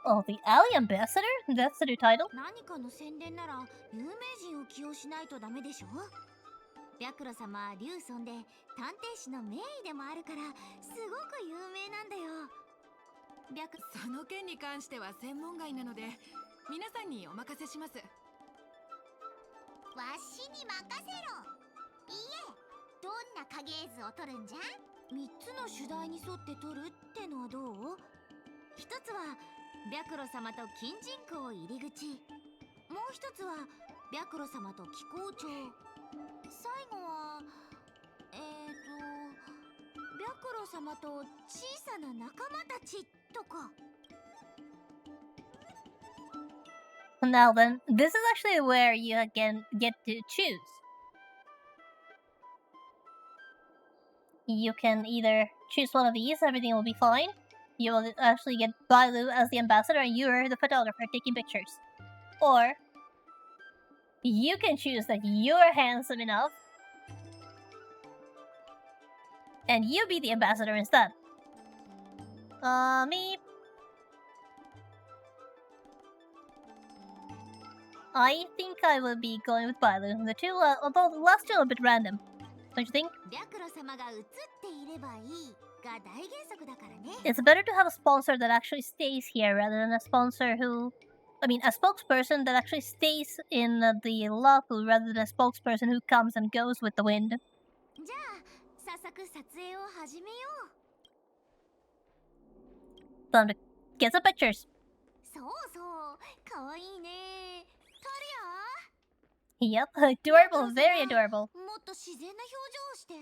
Oh, the Alley Ambassador? That's the new title? 何かの宣伝なら有名人を起用しないとダメでしょ。白露様は竜尊で探偵士の名医でもあるからすごく有名なんだよ。その件に関しては専門外なので皆さんにお任せします。わしに任せろ。いいえ、どんな影絵図を撮るんじゃ。3つの主題に沿って撮るってのはどう？一つは白露様と金人口入り口、もう一つは白露様と気候庁、最後は白露様と小さな仲間たちとか。 Now then, this is actually where you again get to choose. You can either choose one of these, everything will be fine. You will actually get Bailu as the ambassador and you're the photographer taking pictures. Or, you can choose that you're handsome enough and you be the ambassador instead. Me. I think I will be going with Bailu. The two, although the last two are a bit random. Don't you think? 白露様が映っていればいいが大原則だからね。 It's better to have a sponsor that actually stays here rather than a sponsor who... I mean, a spokesperson that actually stays in the law pool rather than a spokesperson who comes and goes with the wind. じゃあ、早速撮影を始めよう。Time to get some pictures. そうそうかわいいねタ Yep, adorable, very adorable. リアもっと自然な表情をして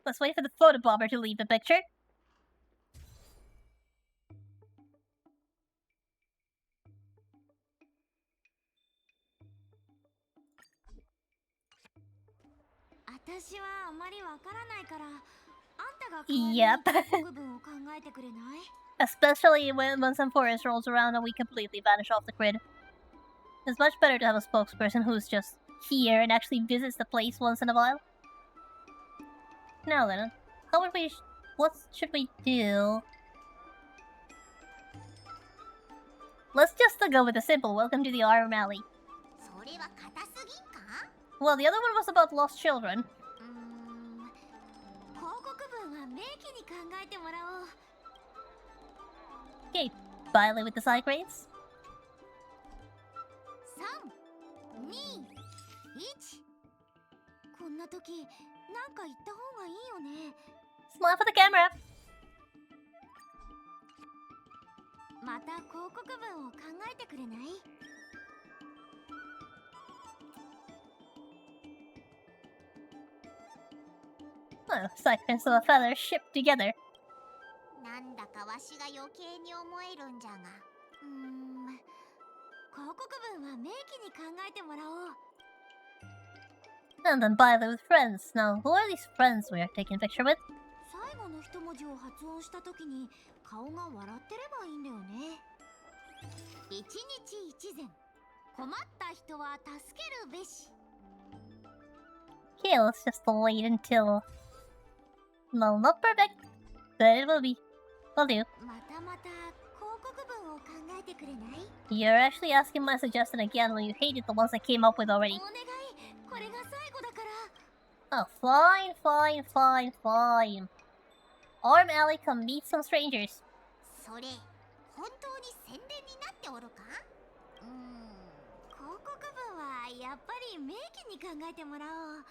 Let's wait for the photobomber to leave the picture. 私はあまりわからないからあんたが Yep. 部分を考えてくれない Especially when some forest rolls around and we completely vanish off the grid. It's much better to have a spokesperson who's just here and actually visits the place once in a while. Now then, what should we do? Let's just go with a simple welcome to the Arm Alley. それは硬すぎんか Well, the other one was about lost children. 広告文は明記に考えてもらおう Okay, Biley with the side crates. 3、2、1こんな時なんか言った方がいいよね Smile for the camera. また広告文を考えてくれない Oh, cyclones of a feather shipped together. なんだかわしが余計に思えるんじゃが広告文は明記に考えてもらおう And then Biley with friends. Now, who are these friends we are taking a picture with? 最後の一文字を発音した時に顔が笑ってればいいんだよね一日一善困った人は助けるべし Okay, let's just wait until... No, not perfect, but it will be. Will do. またまた広告文を考えてくれない You're actually asking my suggestion again when you hated the ones I came up with already. お願いこれが最後だから Oh, fine, fine, fine, fine. Arm Alley, come meet some strangers. それ本当に宣伝になっておるか広告文はやっぱり明記に考えてもらおう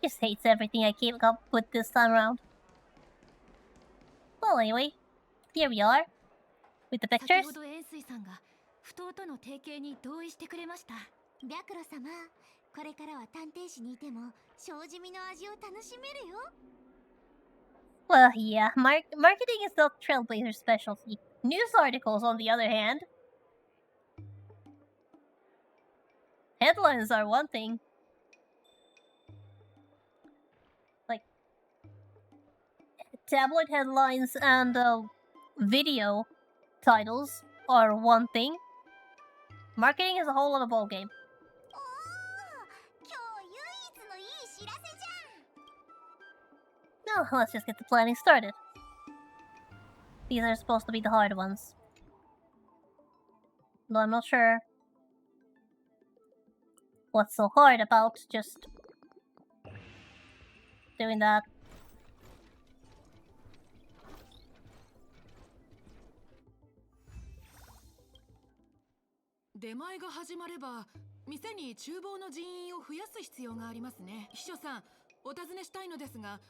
Just hates everything I came up with this time around. Well, anyway, here we are. With the 先 pictures. ほど円錐さんが不当との提携に同意してくれました白露様これからは探偵士にいても正地味の味を楽しめるよ Well, yeah, marketing is not Trailblazer's specialty. News articles, on the other hand. Headlines are one thing. Like, tabloid headlines and video titles are one thing. Marketing is a whole other ballgame. 今日唯一のいい知らせじゃん Now, let's just get the planning started. These are supposed to be the hard ones. Though I'm not sure what's so hard about just doing that. 出前が始まれば店に厨房の人員を増やす必要がありますね。秘書さん、お尋ねしたいのですが、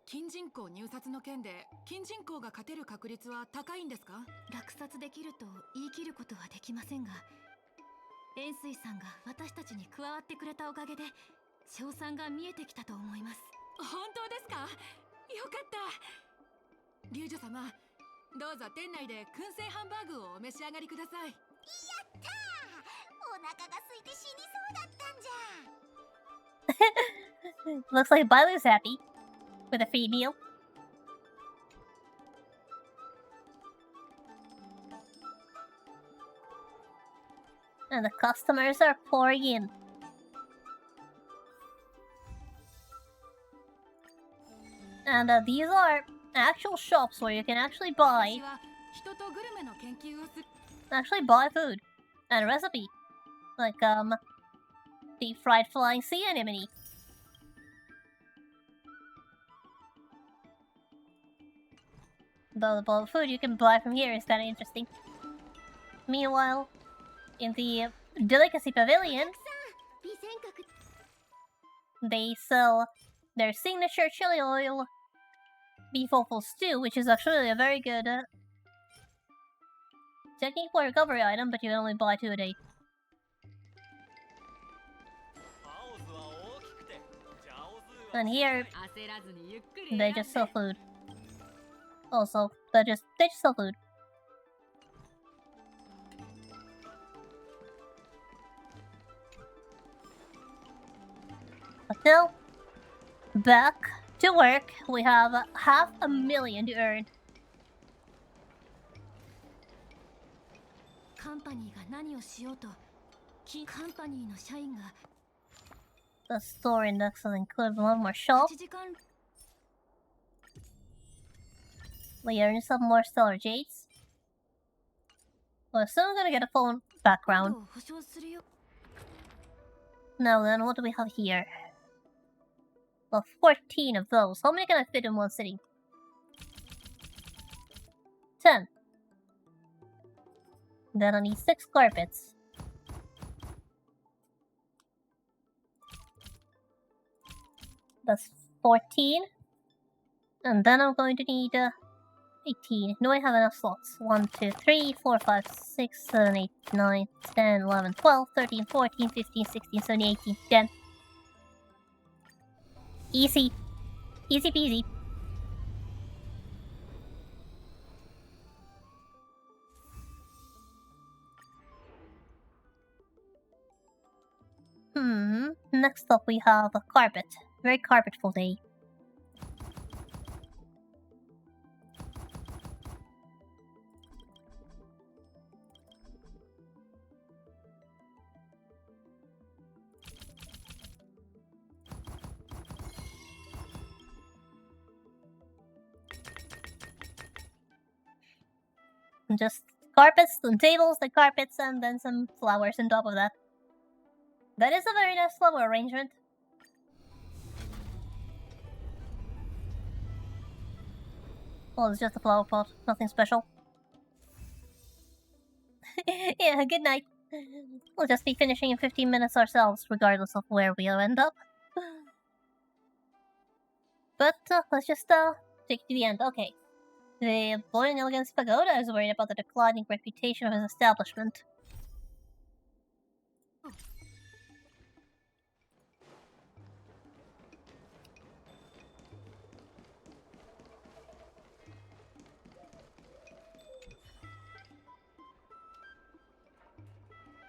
金人口入札の件で金人口が勝てる確率は高いんですか？落札できると言い切ることはできませんが、円錐さんが私たちに加わってくれたおかげで勝算が見えてきたと思います。本当ですか？よかった。龍女様、どうぞ店内で燻製ハンバーグをお召し上がりください。やったーお腹が空いて死にそうだったんじゃ Looks like Biley's happy with a free meal. And the customers are pouring in. And these are actual shops where you can actually buy food and a recipe. Like deep fried flying sea anemone. Though the food you can buy from here is kinda interesting. Meanwhile, in the delicacy pavilion, they sell their signature chili oil beef offal stew, which is actually a very good technique for recovery item, but you can only buy 2 a day. And here, they just sell food. Also, they just sell food. But now, back to work. We have 500,000 to earn. The store index will include one more shop. We earn some more stellar jades. We're still gonna get a phone background. Now then, what do we have here? Well, 14 of those. How many can I fit in one sitting? 10. Then I need 6 carpets. That's 14. And then I'm going to need 18. Do I have enough slots? 1, 2, 3, 4, 5, 6, 7, 8, 9, 10, 11, 12, 13, 14, 15, 16, 17, 18, 10. Easy. Easy peasy. Next up we have a carpet. Very carpetful day. Just carpets and tables, the carpets, and then some flowers on top of that. That is a very nice flower arrangement. Well, it's just a flower pot, nothing special. Yeah, good night. We'll just be finishing in 15 minutes ourselves, regardless of where we'll end up. But let's just take to the end. Okay. The boy in Elegance Pagoda is worried about the declining reputation of his establishment.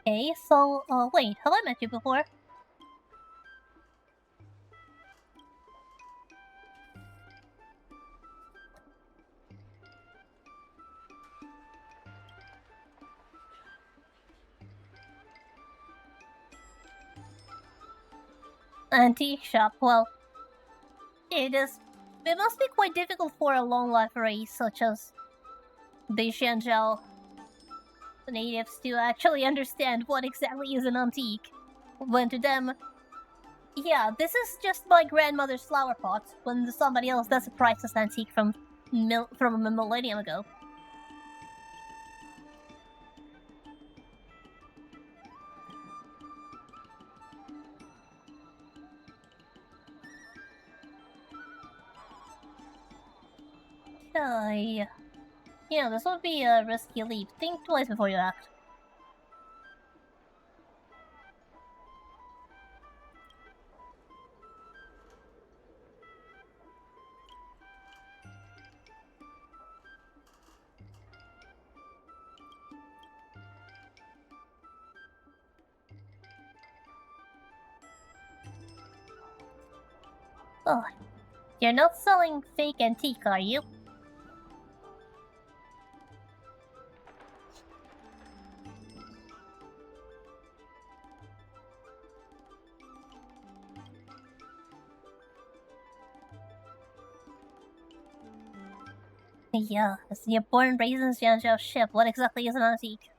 Okay, so, wait, have I met you before? Antique shop, well, it must be quite difficult for a long life race such as the Xianzhou natives to actually understand what exactly is an antique. When to them, yeah, this is just my grandmother's flower pot, when to somebody else that's a priceless antique from a millennium ago. Yeah, this would be a risky leap. Think twice before you act. Oh, you're not selling fake antique, are you? Yeah, it's the born and raised in Xianzhou ship. What exactly is an antique?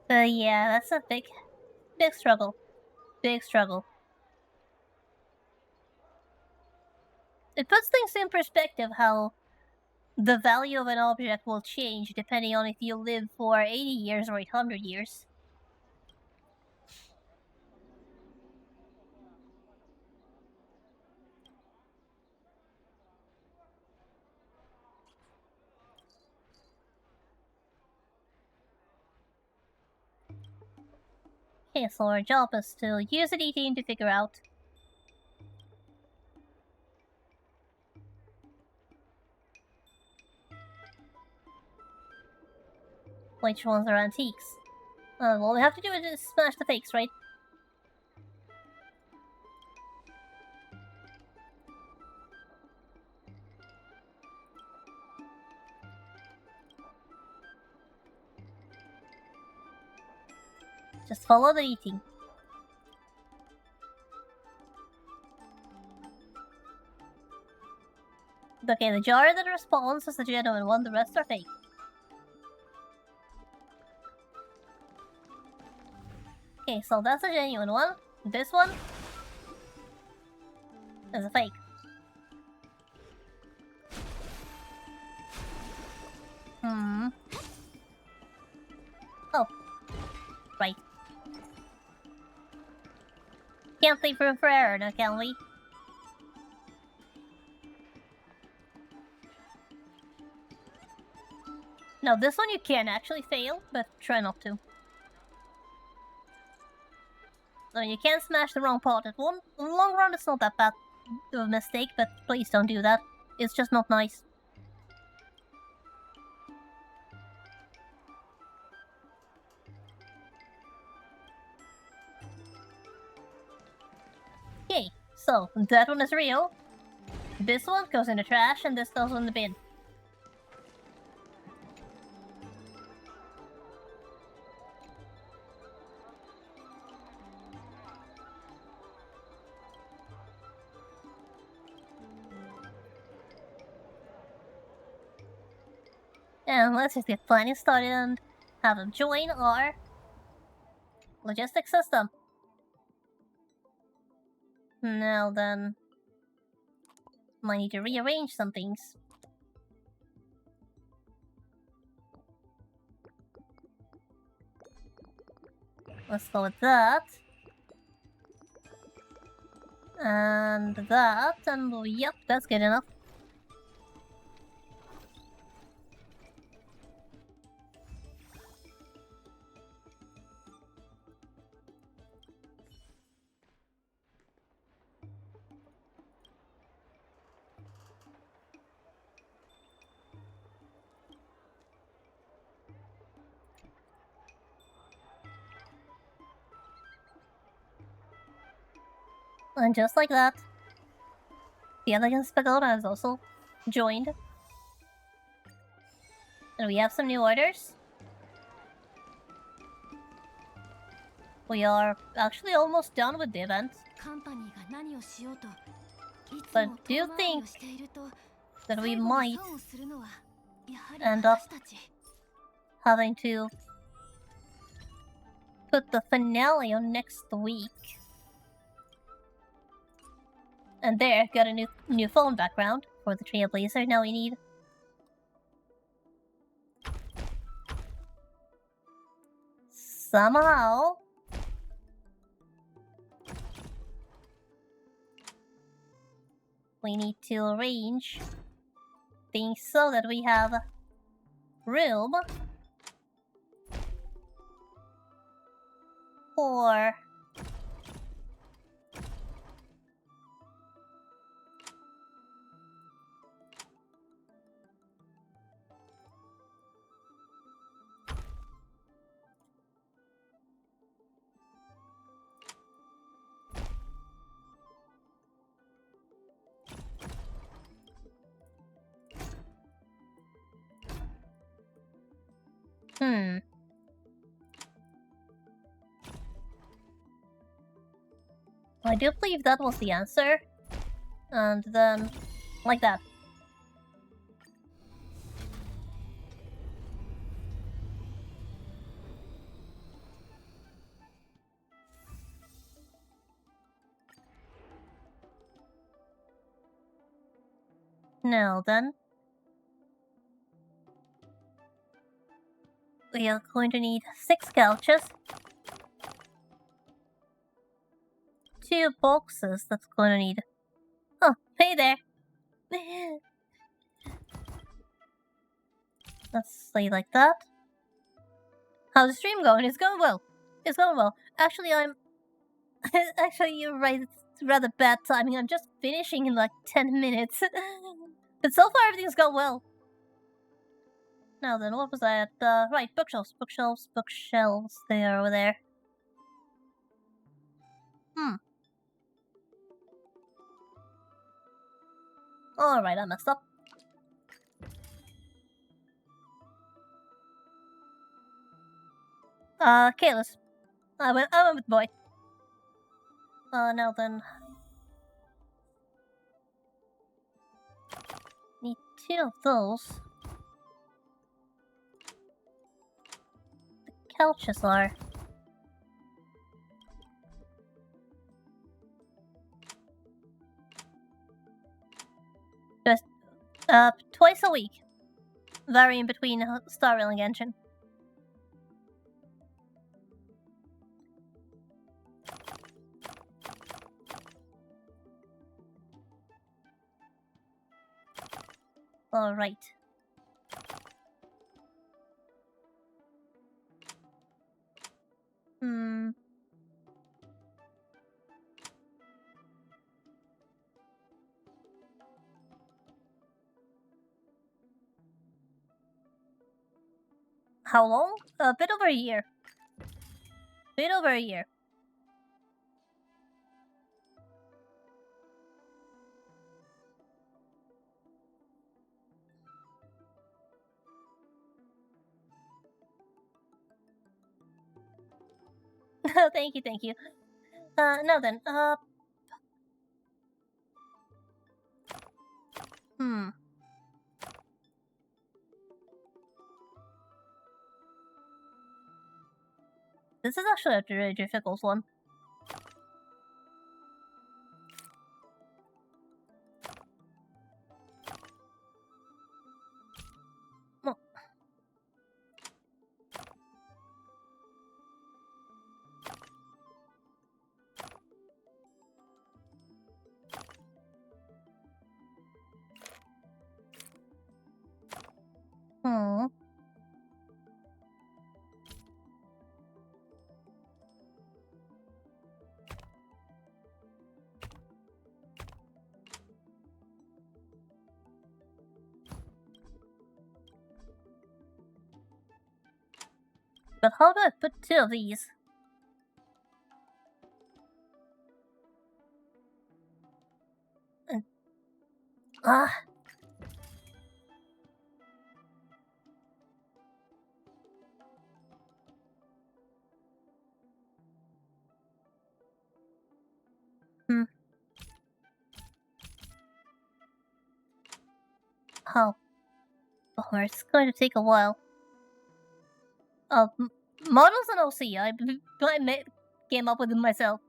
Yeah, that's a big struggle. Big struggle. It puts things in perspective how the value of an object will change depending on if you live for 80 years or 800 years. Okay, so our job is to use the D18 to figure out which ones are antiques. All we have to do is smash the fakes, right? Just follow the eating. Okay, the jar that responds is the genuine one, the rest are fake. Okay, so that's a genuine one. This one is a fake. Oh. Right. Can't leave room for error now, can we? No, this one you can actually fail, but try not to. No, you can smash the wrong pot at one. In the long run, it's not that bad of a mistake, but please don't do that. It's just not nice. Okay, so that one is real. This one goes in the trash, and this goes in the bin. And let's just get planning started and have them join our logistics system. Now then, might need to rearrange some things. Let's go with that. And that, and yep, that's good enough. And just like that, the Elegance Pagoda has also joined. And we have some new orders. We are actually almost done with the event. But I do think that we might end up having to put the finale on next week. And there, got a new phone background for the Trailblazer. Now we need somehow we need to arrange things so that we have room for I do believe that was the answer. And then, like that. Now then, We are going to need 6 couches. 2 boxes. That's going to need. Oh, hey there. Let's say like that. How's the stream going? It's going well. It's going well. Actually, Actually, you're right. It's rather bad timing. I'm just finishing in like 10 minutes. But so far, everything's gone well. Now then, what was that? Right, bookshelves. They are over there. Alright, I messed up. Careless. I went with boy. Now then. Need 2 of those. The couches are. Just, twice a week. Varying between Star Railing Engine. Alright. How long? A bit over a year. Thank you. Now then, This is actually a really difficult one. But how do I put 2 of these? How? Oh, it's going to take a while. Models and OC, I came up with it myself.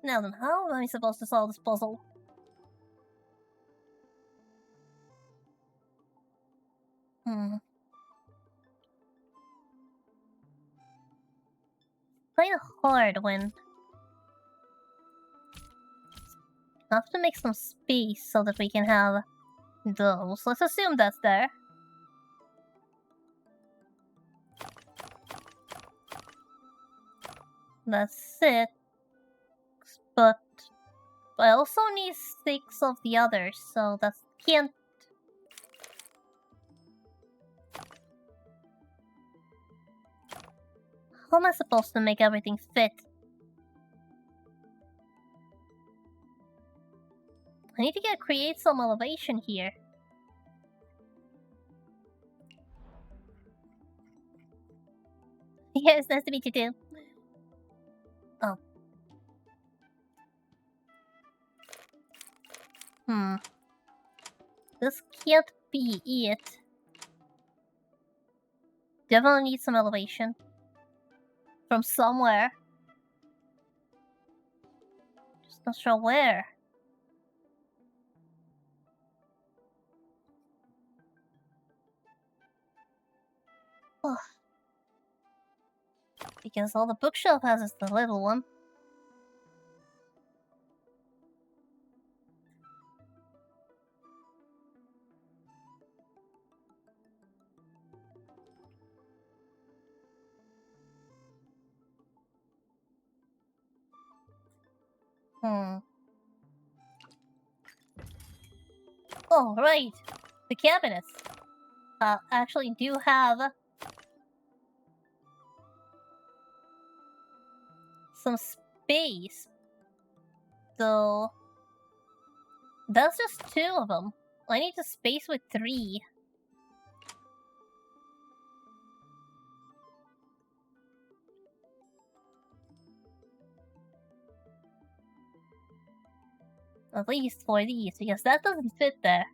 Now then, how am I supposed to solve this puzzle? Kinda hard when... I have to make some space so that we can have those. Let's assume that's there. That's 6. But I also need 6 of the others, so that can't... How am I supposed to make everything fit? I need to create some elevation here. Yeah, it's nice to meet you too. Oh. This can't be it. Definitely need some elevation. From somewhere. Just not sure where. Because all the bookshelf has is the little one. Oh, right. The cabinets. Actually do have some space. So that's just 2 of them. I need a space with 3. At least for these, because that doesn't fit there.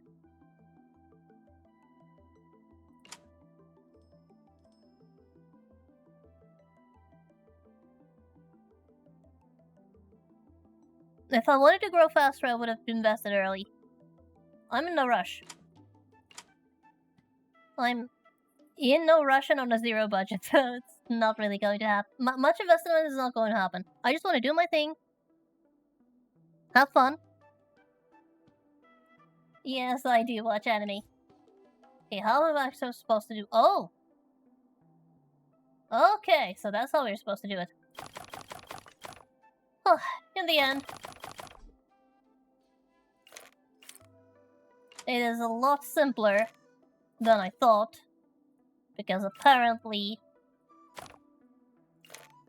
If I wanted to grow faster, I would have invested early. I'm in no rush. I'm in no rush and on a 0 budget, so it's not really going to happen. Much investment is not going to happen. I just want to do my thing. Have fun. Yes, I do watch anime. Okay, how am I supposed to do? Oh! Okay, so that's how we're supposed to do it. Oh, in the end, it is a lot simpler than I thought, because apparently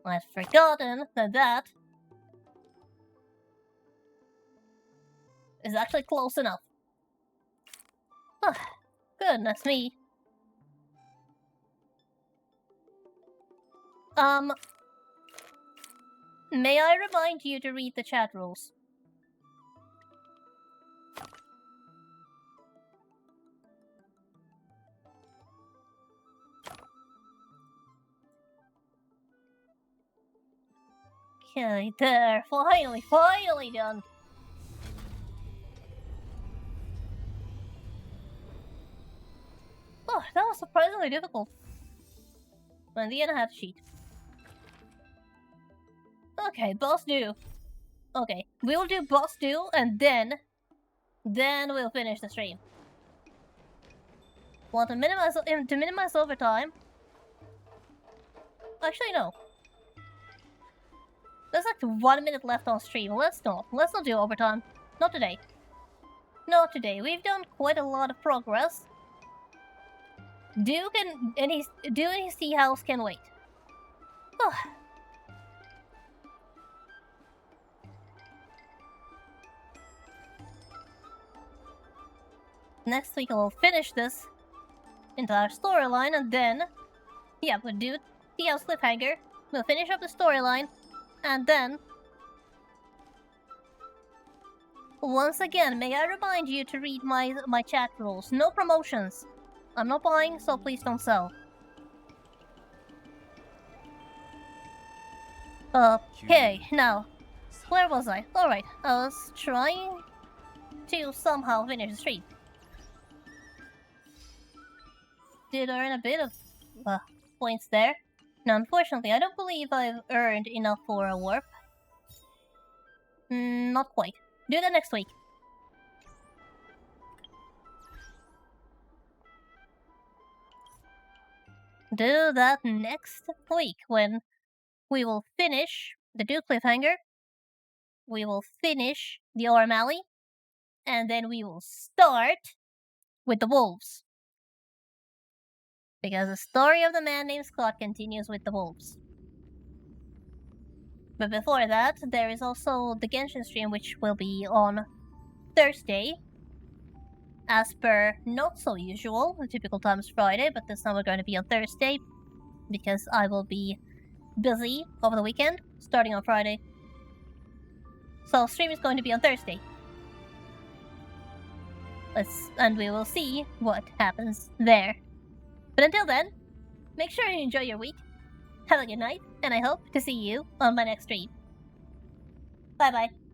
I'd forgotten that that is actually close enough. Oh, goodness me. May I remind you to read the chat rules? Okay, there. Finally done. Oh, that was surprisingly difficult. But in the end, I had to cheat. Okay, boss do. Okay, we will do boss do, and then we'll finish the stream. Want to minimize overtime? Actually, no. There's like 1 minute left on stream. Let's not do overtime. Not today. Not today. We've done quite a lot of progress. Duke and his tea house can wait. Oh. Next week we'll finish this entire storyline, and then yeah, we'll do tea house cliffhanger. We'll finish up the storyline, and then once again, may I remind you to read my chat rules. No promotions. I'm not buying, so please don't sell. Okay, now, where was I? Alright, I was trying to somehow finish the stream. Did earn a bit of points there. Now, unfortunately, I don't believe I've earned enough for a warp. Not quite. Do that next week. Do that next week when we will finish the Duke cliffhanger. We will finish the O'Malley, and then we will start with the wolves. Because the story of the man named Skott continues with the wolves. But before that, there is also the Genshin stream, which will be on Thursday. As per not so usual, the typical time is Friday, but this time we're going to be on Thursday. Because I will be busy over the weekend, starting on Friday. So stream is going to be on Thursday. And we will see what happens there. But until then, make sure you enjoy your week, have a good night, and I hope to see you on my next stream. Bye bye.